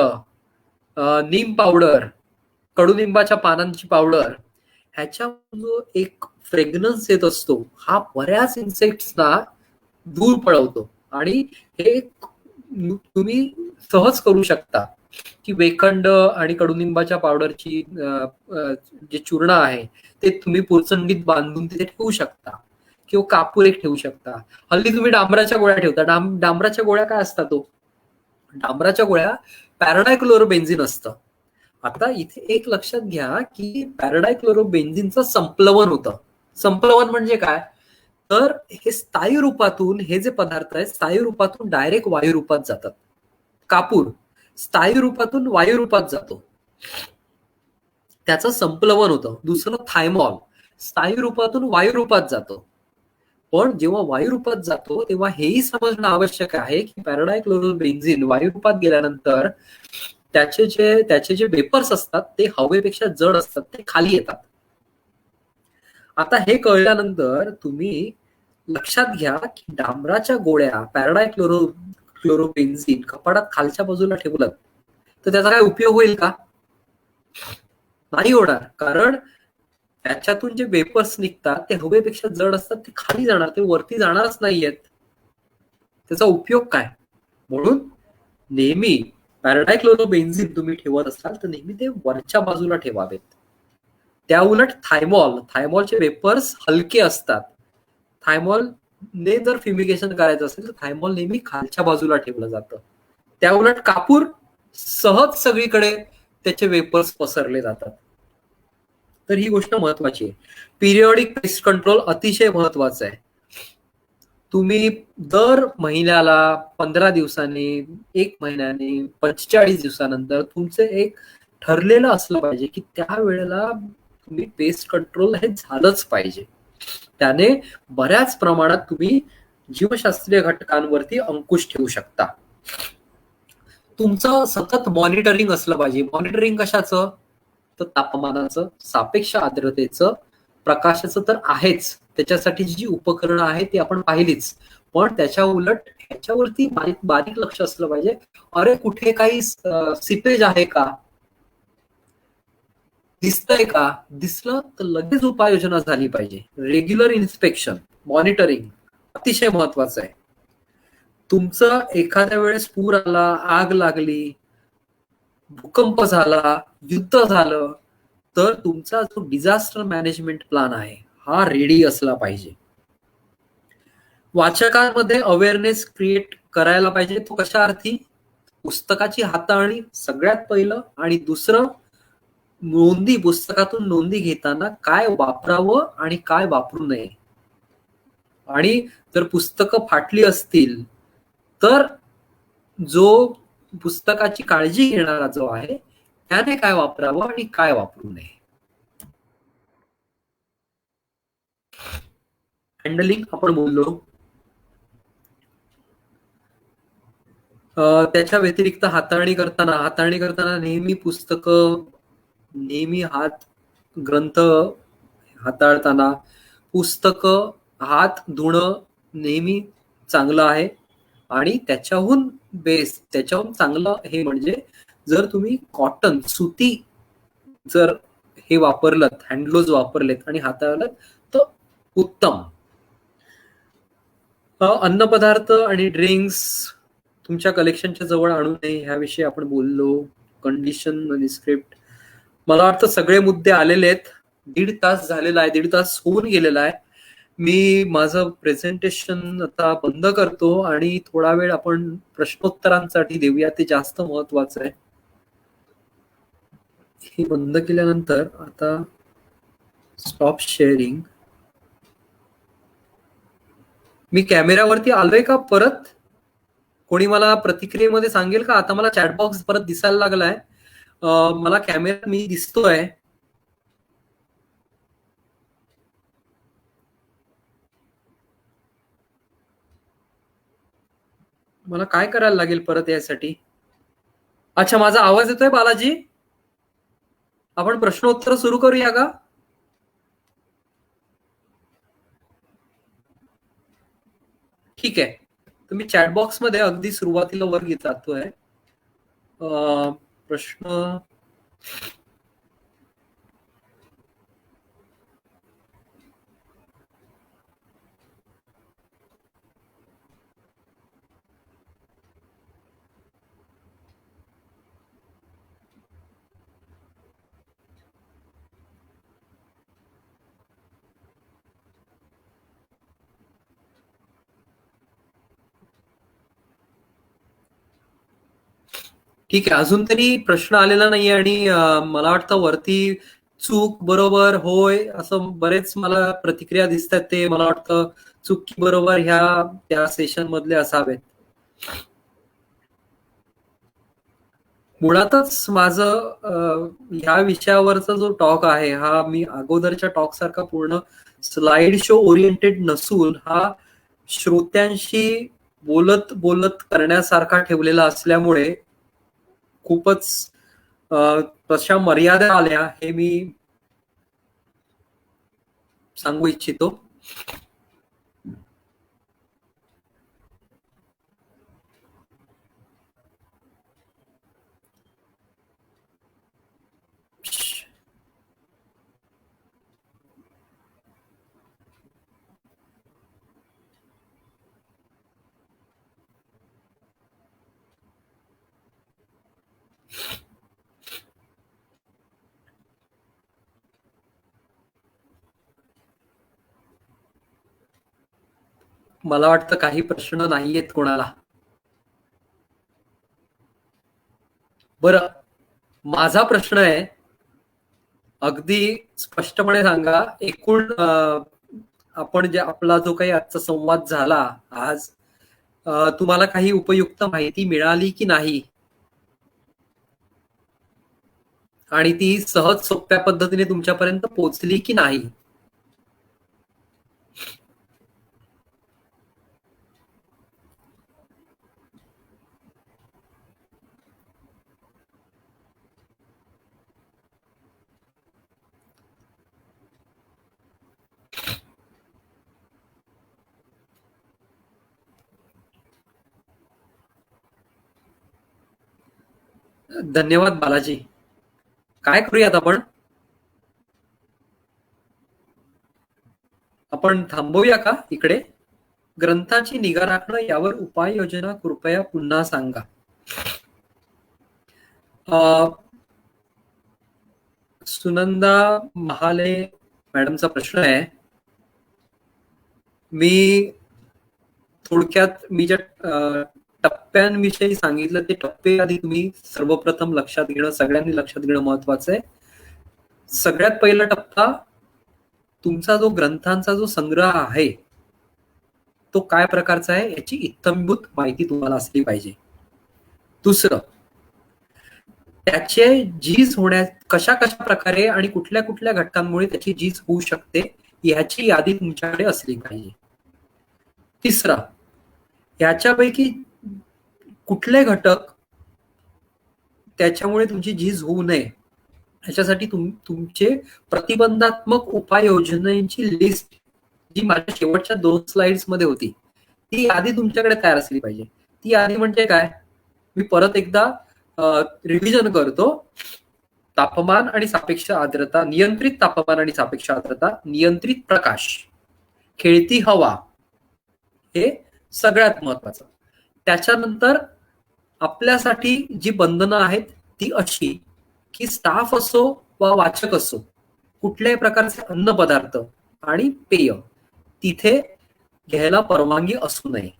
नीम पावडर, कडुनिंबाच्या पानांची पावडर, ह्याच्या जो एक फ्रेग्रन्स येत असतो हा बऱ्याच इन्सेक्ट्सना दूर पळवतो. आणि हे तुम्ही सहज करू शकता की वेखंड आणि कडुनिंबाच्या पावडरची जे चूर्ण आहे ते तुम्ही पुरचंडीत बांधून तिथे ठेवू शकता, किंवा कापूर एक ठेवू शकता. हल्ली तुम्ही डांबराच्या गोळ्या ठेवता. डांबराच्या गोळ्या काय असतात? तो डांबराच्या गोळ्या पॅराडायक्लोरोबेन्झिन असतं. आता इथे एक लक्षात घ्या की पॅराडायक्लोरोबेन्झिनचं संप्लवन होतं. संप्लवन म्हणजे काय? तर हे स्थायी रूपातून, हे जे पदार्थ आहेत स्थायी रूपातून डायरेक्ट वायू रूपात जातात. कापूर स्थायी रूपातून वायू रूपात जातो, त्याचं संप्लवन होतं. दुसरं थायमॉल स्थायी रूपातून वायू रूपात जातो. पण जेव्हा वायू रूपात जातो तेव्हा हेही समजणं आवश्यक आहे की पॅराडायक्लोरोबेन्झिन वायू रूपात गेल्यानंतर त्याचे जे वेपर्स असतात ते हवेपेक्षा जड असतात, ते खाली येतात. आता हे कळल्यानंतर तुम्ही लक्षात घ्या की डांबराच्या गोळ्या पॅराडायक्लोरोबेन्झिन कपाटात खालच्या बाजूला ठेवलं तर त्याचा काय उपयोग होईल का? नाही होणार, कारण त्याच्यातून जे वेपर्स निघतात ते हवेपेक्षा जड असतात, ते खाली जाणार, ते वरती जाणारच नाहीयेत. त्याचा उपयोग काय? म्हणून नेहमी पॅराडायक्लोरोबेन्झिन तुम्ही ठेवत असाल तर नेहमी ते वरच्या बाजूला ठेवावेत. त्या उलट थायमॉलचे वेपर्स हलके असतात. थायमॉलने जर फ्युमिगेशन करायचं असेल तर थायमॉल नेहमी खालच्या बाजूला ठेवलं जातं. त्या उलट कापूर सहज सगळीकडे त्याचे वेपर्स पसरले जातात. तर ही गोष्ट महत्वाची आहे. पिरियॉडिक पेस्ट कंट्रोल अतिशय महत्वाचं आहे. तुम्ही दर महिन्याला, 15 दिवसांनी, 1 महिन्याने, 45 दिवसानंतर तुमचं एक ठरलेलं असलं पाहिजे की त्या वेळेला तुम्ही पेस्ट कंट्रोल हे झालंच पाहिजे. त्याने बऱ्याच प्रमाणात तुम्ही जीवशास्त्रीय घटकांवरती अंकुश ठेवू शकता. तुमचं सतत मॉनिटरिंग असलं पाहिजे. मॉनिटरिंग कशाचं? तर तापमानाचं, सापेक्ष आर्द्रतेचं, प्रकाशाचं तर आहेच. त्याच्यासाठी जी उपकरणं आहेत ती आपण पाहिलीच. पण त्याच्या उलट ह्याच्यावरती बारीक लक्ष असलं पाहिजे. अरे कुठे काही सिपेज आहे का? दिसतंय का? दिसलं तर लगेच उपाययोजना झाली पाहिजे. रेग्युलर इन्स्पेक्शन, मॉनिटरिंग अतिशय महत्वाचं आहे. तुमचं एखाद्या वेळेस पूर आला, आग लागली, भूकंप झाला, युद्ध झालं, तर तुमचा जो डिझास्टर मॅनेजमेंट प्लॅन आहे हा रेडी असला पाहिजे. वाचकांमध्ये अवेअरनेस क्रिएट करायला पाहिजे. तो कशा अर्थी? पुस्तकाची हाताळणी सगळ्यात पहिलं, आणि दुसरं पुस्तकातून नोंदी घेताना काय वापरावं आणि काय वापरू नये. आणि जर पुस्तकं फाटली असतील तर जो पुस्तकाची काळजी घेणारा जो आहे त्याने काय वापरावं आणि काय वापरू नये. हँडलिंग आपण बोललो. त्याच्या व्यतिरिक्त हाताळणी करताना नेहमी पुस्तकं, नेहमी ग्रंथ हाताळताना पुस्तकं हात धुणं नेहमी चांगलं आहे. आणि त्याच्याहून चांगलं हे म्हणजे जर तुम्ही कॉटन, सुती जर हे वापरलं, हँडग्लोव्ज वापरलेत आणि हाताळलं तर उत्तम. अन्नपदार्थ आणि ड्रिंक्स तुमच्या कलेक्शनच्या जवळ आणू नये ह्याविषयी आपण बोललो. कंडिशन आणि स्क्रिप्ट, मला वाटतं सगळे मुद्दे आलेले आहेत. 1.5 तास झालेला आहे, 1.5 तास होऊन गेलेला आहे. मी माझं प्रेझेंटेशन आता बंद करतो आणि थोडा वेळ आपण प्रश्नोत्तरांसाठी देऊया, ते जास्त महत्वाचं आहे. हे बंद केल्यानंतर आता स्टॉप शेअरिंग. मी कॅमेऱ्यावरती आलोय का परत? कोणी मला प्रतिक्रियेमध्ये सांगेल का? आता मला चॅटबॉक्स परत दिसायला लागलाय. मला कॅमेरा मी दिसतोय. मला काय करायला लागेल परत यासाठी? अच्छा, माझा आवाज येतोय बालाजी? आपण प्रश्नोत्तर सुरू करूया का? ठीक आहे. तर मी चॅटबॉक्स मध्ये अगदी सुरुवातीला वर घेत जातोय. प्रश्न ठीक आहे. अजून तरी प्रश्न आलेला नाहीये आणि मला वाटतं वरती चूक बरोबर होय असं बरेच मला प्रतिक्रिया दिसतात. ते मला वाटतं चूक बरोबर ह्या त्या सेशन मधले असावेत. मुळातच माझं ह्या विषयावरचा जो टॉक आहे हा मी अगोदरच्या टॉक सारखा पूर्ण स्लाइड शो ओरिएंटेड नसून हा श्रोत्यांशी बोलत बोलत करण्यासारखा ठेवलेला असल्यामुळे खूपच तशा मर्यादा आल्या हे मी सांगू इच्छितो. मला वाटतं काही प्रश्न नाहीयेत कोणाला. बरं, माझा प्रश्न आहे, अगदी स्पष्टपणे सांगा, एकूण आपण जे आपला जो काही आजचा संवाद झाला आज, तुम्हाला काही उपयुक्त माहिती मिळाली की नाही? आणि ती सहज सोप्या पद्धतीने तुमच्यापर्यंत पोहोचली की नाही? धन्यवाद बालाजी. काय करूयात आपण थांबवूया का इकडे? ग्रंथाची निगा राखणं यावर उपाययोजना कृपया पुन्हा सांगा. सुनंदा महाले मॅडमचा प्रश्न आहे. मी थोडक्यात मी ज्या टप्प्यांविषयी सांगितलं ते टप्पे आधी तुम्ही सर्वप्रथम लक्षात घेणं, सगळ्यांनी लक्षात घेणं महत्वाचं आहे. सगळ्यात पहिला टप्पा, तुमचा जो ग्रंथांचा जो संग्रह आहे तो काय प्रकारचा आहे याची इत्थंभूत माहिती तुम्हाला असली पाहिजे. दुसरं, त्याचे झीज होण्या कशा कशा प्रकारे आणि कुठल्या कुठल्या घटकांमुळे त्याची झीज होऊ शकते ह्याची यादी तुमच्याकडे असली पाहिजे. तिसरा, याच्यापैकी कुठले घटक त्याच्यामुळे तुमची झीज होऊ नये ह्याच्यासाठी तुमचे प्रतिबंधात्मक उपाययोजनांची लिस्ट जी माझ्या शेवटच्या 2 स्लाइड्स मध्ये होती ती यादी तुमच्याकडे तयार असली पाहिजे. ती यादी म्हणजे काय? मी परत एकदा रिव्हिजन करतो. तापमान आणि सापेक्ष आर्द्रता, नियंत्रित तापमान आणि सापेक्ष आर्द्रता, नियंत्रित प्रकाश, खेळती हवा, हे सगळ्यात महत्वाचं. त्याच्यानंतर आपल्यासाठी जी बंधनं आहेत ती अशी की स्टाफ असो वा वाचक असो, कुठल्याही प्रकारचे अन्न पदार्थ आणि पेय तिथे घ्यायला परवानगी असू नये.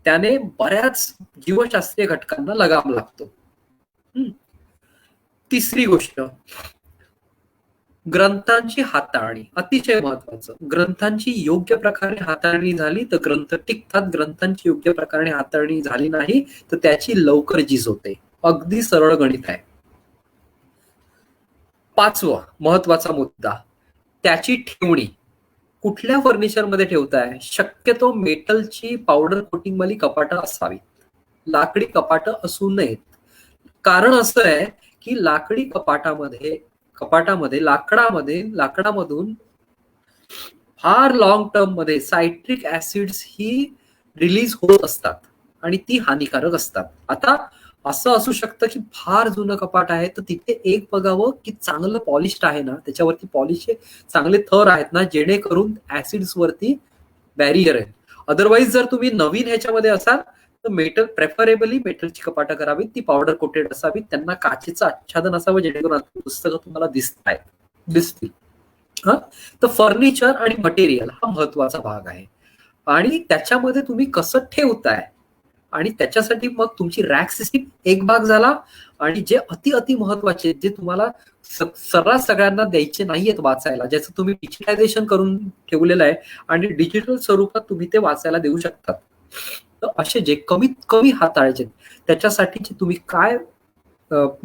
त्याने बऱ्याच जीवशास्त्रीय घटकांना लगाम लागतो. तिसरी गोष्ट, ग्रंथांची हाताळणी अतिशय महत्वाचं. ग्रंथांची योग्य प्रकारे हाताळणी झाली तर ग्रंथ टिकतात, ग्रंथांची योग्य प्रकारे हाताळणी झाली नाही तर त्याची लवकर झीज होते. अगदी सरळ गणित आहे. 5वा महत्वाचा मुद्दा, त्याची ठेवणी. कुठल्या फर्निचरमध्ये ठेवताय? शक्यतो मेटलची पावडर कोटिंग वाली कपाटं असावीत, लाकडी कपाटं असू नयेत. कारण असं आहे की लाकडी कपाटामध्ये लाकडामधून फार लॉंग टर्म मध्ये सायट्रिक ऍसिड्स ही रिलीज होत असतात आणि ती हानिकारक असतात. आता असं असू शकतं की फार जुनं कपाट आहे तर तिथे एक बघावं की चांगलं पॉलिश्ड आहे ना, त्याच्यावरती पॉलिशचे चांगले थर आहेत ना, जेणेकरून ऍसिड्स वरती बॅरियर आहे. अदरवाईज जर तुम्ही नवीन ह्याच्यामध्ये असाल तर प्रेफरेबली मेटलची कपाटं करावीत, ती पावडर कोटेड असावीत, त्यांना काचेचं आच्छादन असावं जेणेकरून पुस्तकं तुम्हाला दिसतील. तर फर्निचर आणि मटेरियल हा महत्वाचा भाग आहे आणि त्याच्यामध्ये तुम्ही कसं ठेवताय आणि त्याच्यासाठी मग तुमची रॅक सिस्टीम एक भाग झाला. आणि जे अति महत्वाचे, जे तुम्हाला सर्रास सगळ्यांना द्यायचे नाहीयेत वाचायला, ज्याचं तुम्ही डिजिटायझेशन करून ठेवलेलं आहे आणि डिजिटल स्वरूपात तुम्ही ते वाचायला देऊ शकतात, तर असे जे कमीत कमी हाताळायचे त्याच्यासाठीचे तुम्ही काय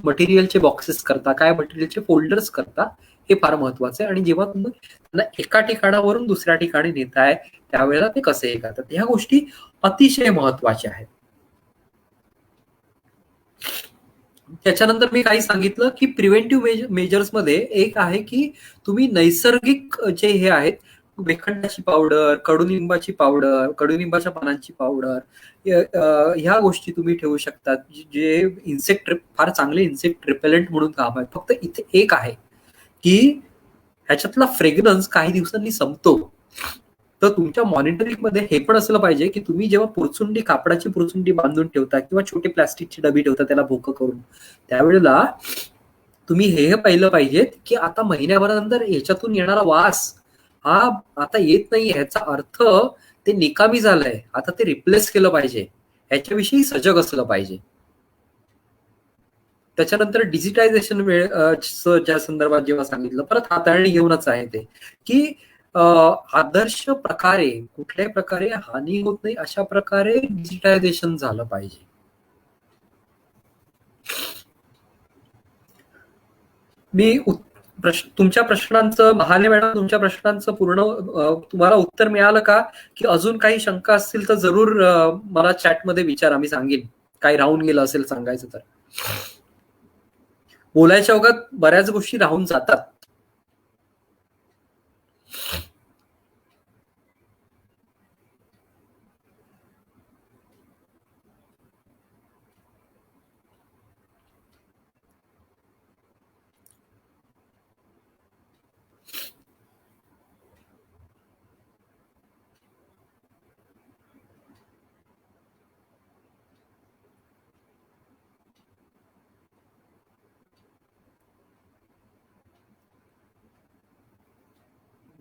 मटेरियलचे बॉक्सेस करता, काय मटेरियलचे फोल्डर्स करता, हे फार महत्वाचं आहे. आणि जेव्हा तुम्ही त्यांना एका ठिकाणावरून दुसऱ्या ठिकाणी नेताय त्यावेळेला ते कसे हे करतात, ह्या गोष्टी अतिशय महत्वाच्या आहेत. त्याच्यानंतर मी काही सांगितलं की प्रिव्हेंटिव्ह मेजर्स मध्ये एक आहे की तुम्ही नैसर्गिक जे हे आहेत, वेखंडाची पावडर, कडुनिंबाची पावडर, कडुनिंबाच्या पानांची पावडर, ह्या गोष्टी तुम्ही ठेवू शकतात, जे फार चांगले इन्सेक्ट रिपेलेंट म्हणून काम आहेत. फक्त इथे एक आहे की ह्याच्यातला फ्रेग्रन्स काही दिवसांनी संपतो. तर तुमच्या मॉनिटरिंग मध्ये हे पण असलं पाहिजे की तुम्ही जेव्हा कापडाची पुरचुंडी बांधून ठेवता किंवा छोटी प्लास्टिकची डबी ठेवता त्याला भोकं करून, त्यावेळेला तुम्ही हे पाहिलं पाहिजे की आता महिन्याभरानंतर ह्याच्यातून येणारा वास हा आता येत नाही, ह्याचा अर्थ ते निकामी झालंय, आता ते रिप्लेस केलं पाहिजे, ह्याच्याविषयी सजग असलं पाहिजे. त्याच्यानंतर डिजिटायझेशन ज्या संदर्भात जेव्हा सांगितलं, परत हाताळणी घेऊनच आहे ते की आदर्श प्रकारे कुठल्याही प्रकारे हानी होत नाही अशा प्रकारे डिजिटायझेशन झालं पाहिजे. मी तुमच्या प्रश्नांचं, महाले मॅडम, तुमच्या प्रश्नांचं पूर्ण तुम्हाला उत्तर मिळालं का? की अजून काही शंका असतील तर जरूर मला चॅटमध्ये विचारा, मी सांगेन. काही राहून गेलं असेल सांगायचं तर. बोलायच्या ओघात बऱ्याच गोष्टी राहून जातात.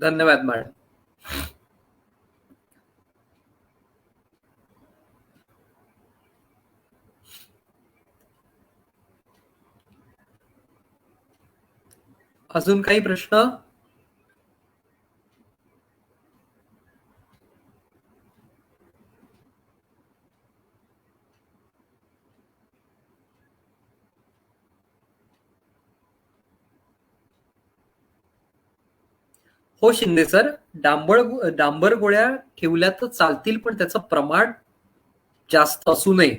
धन्यवाद मॅडम. अजून काही प्रश्न? हो शिंदे सर, डांबर गोळ्या ठेवल्या तर चालतील, पण त्याचं प्रमाण जास्त असू नये.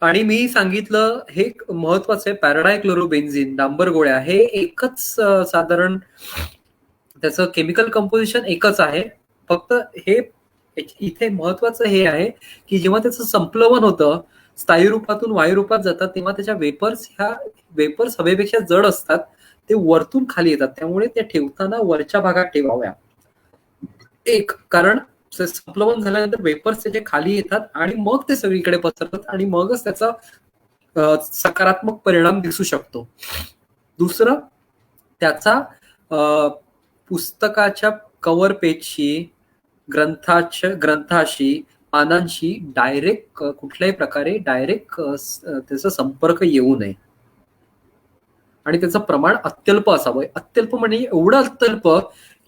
आणि मी सांगितलं हे महत्वाचं आहे, पॅराडायक्लोरोबेन्झिन, डांबर गोळ्या हे एकच साधारण त्याचं केमिकल कंपोजिशन एकच आहे. फक्त हे इथे महत्वाचं हे आहे की जेव्हा त्याचं संप्लवन होतं, स्थायू रूपातून वायू रूपात जातात, तेव्हा त्याच्या वेपर्स हवेपेक्षा जड असतात, ते वरतून खाली येतात, त्यामुळे त्या ठेवताना वरच्या भागात ठेवाव्या. एक कारण संप्लवन झाल्यानंतर वेपर्स त्याचे खाली येतात आणि मग ते सगळीकडे पसरतात आणि मगच त्याचा सकारात्मक परिणाम दिसू शकतो. दुसरं, त्याचा पुस्तकाच्या कव्हर पेजशी, ग्रंथाशी, पानांशी कुठल्याही प्रकारे डायरेक्ट त्याचा संपर्क येऊ नये. आणि त्याचं प्रमाण अत्यल्प असावं. अत्यल्प म्हणजे एवढं अत्यल्प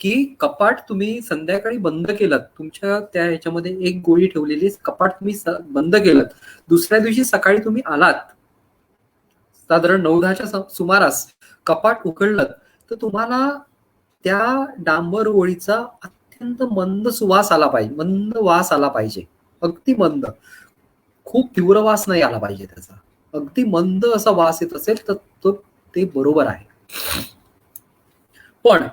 की कपाट तुम्ही संध्याकाळी बंद केलं, तुमच्या त्या ह्याच्यामध्ये एक गोळी ठेवलेली, कपाट तुम्ही बंद केलं, दुसऱ्या दिवशी सकाळी तुम्ही आलात साधारण 9-10च्या सुमारास कपाट उघडलं तर तुम्हाला त्या डांबर गोळीचा अत्यंत मंद सुवास आला पाहिजे, मंद वास आला पाहिजे, अगदी मंद, खूप तीव्र वास नाही आला पाहिजे त्याचा, अगदी मंद असा वास येत असेल तर ते बरोबर आहे. पण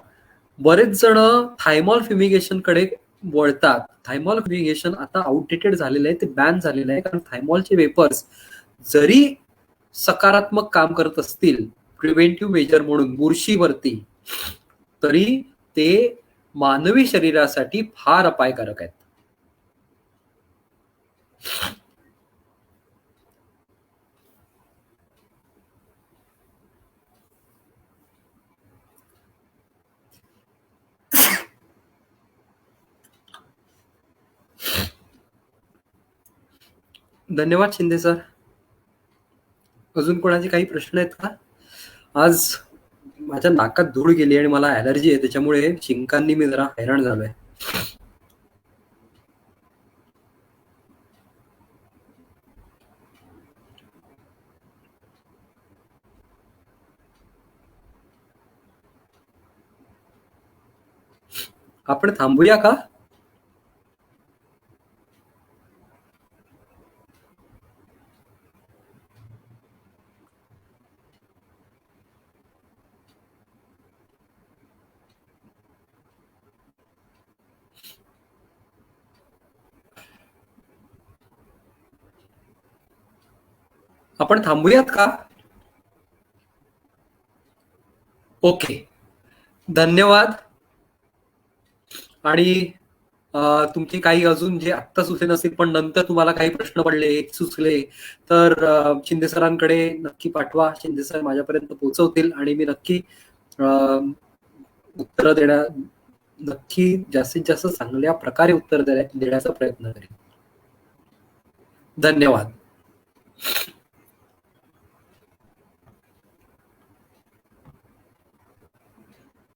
बरेच जण थायमॉल फ्युमिगेशन कडे वळतात. थायमॉल फ्युमिगेशन आता आउटडेटेड झालेलं आहे, ते बॅन झालेलं आहे, कारण थायमॉलचे वेपर्स जरी सकारात्मक काम करत असतील प्रिव्हेंटिव्ह मेजर म्हणून बुरशीवरती, तरी ते मानवी शरीरासाठी फार अपायकारक आहेत. धन्यवाद शिंदे सर. अजून कोणाचे काही प्रश्न आहेत का? आज माझ्या नाकात धूळ गेली आणि मला ॲलर्जी आहे, त्याच्यामुळे शिंकांनी मी जरा हैराण झालोय. आपण थांबूया का? आपण थांबूयात का? ओके, धन्यवाद. आणि तुमचे काही अजून जे आत्ता सुचले नसतील पण नंतर तुम्हाला काही प्रश्न पडले, सुचले, तर शिंदे सरांकडे नक्की पाठवा. शिंदे सर माझ्यापर्यंत पोहोचवतील आणि मी नक्की उत्तर नक्की जास्तीत जास्त चांगल्या प्रकारे उत्तर देण्याचा प्रयत्न करेन. धन्यवाद.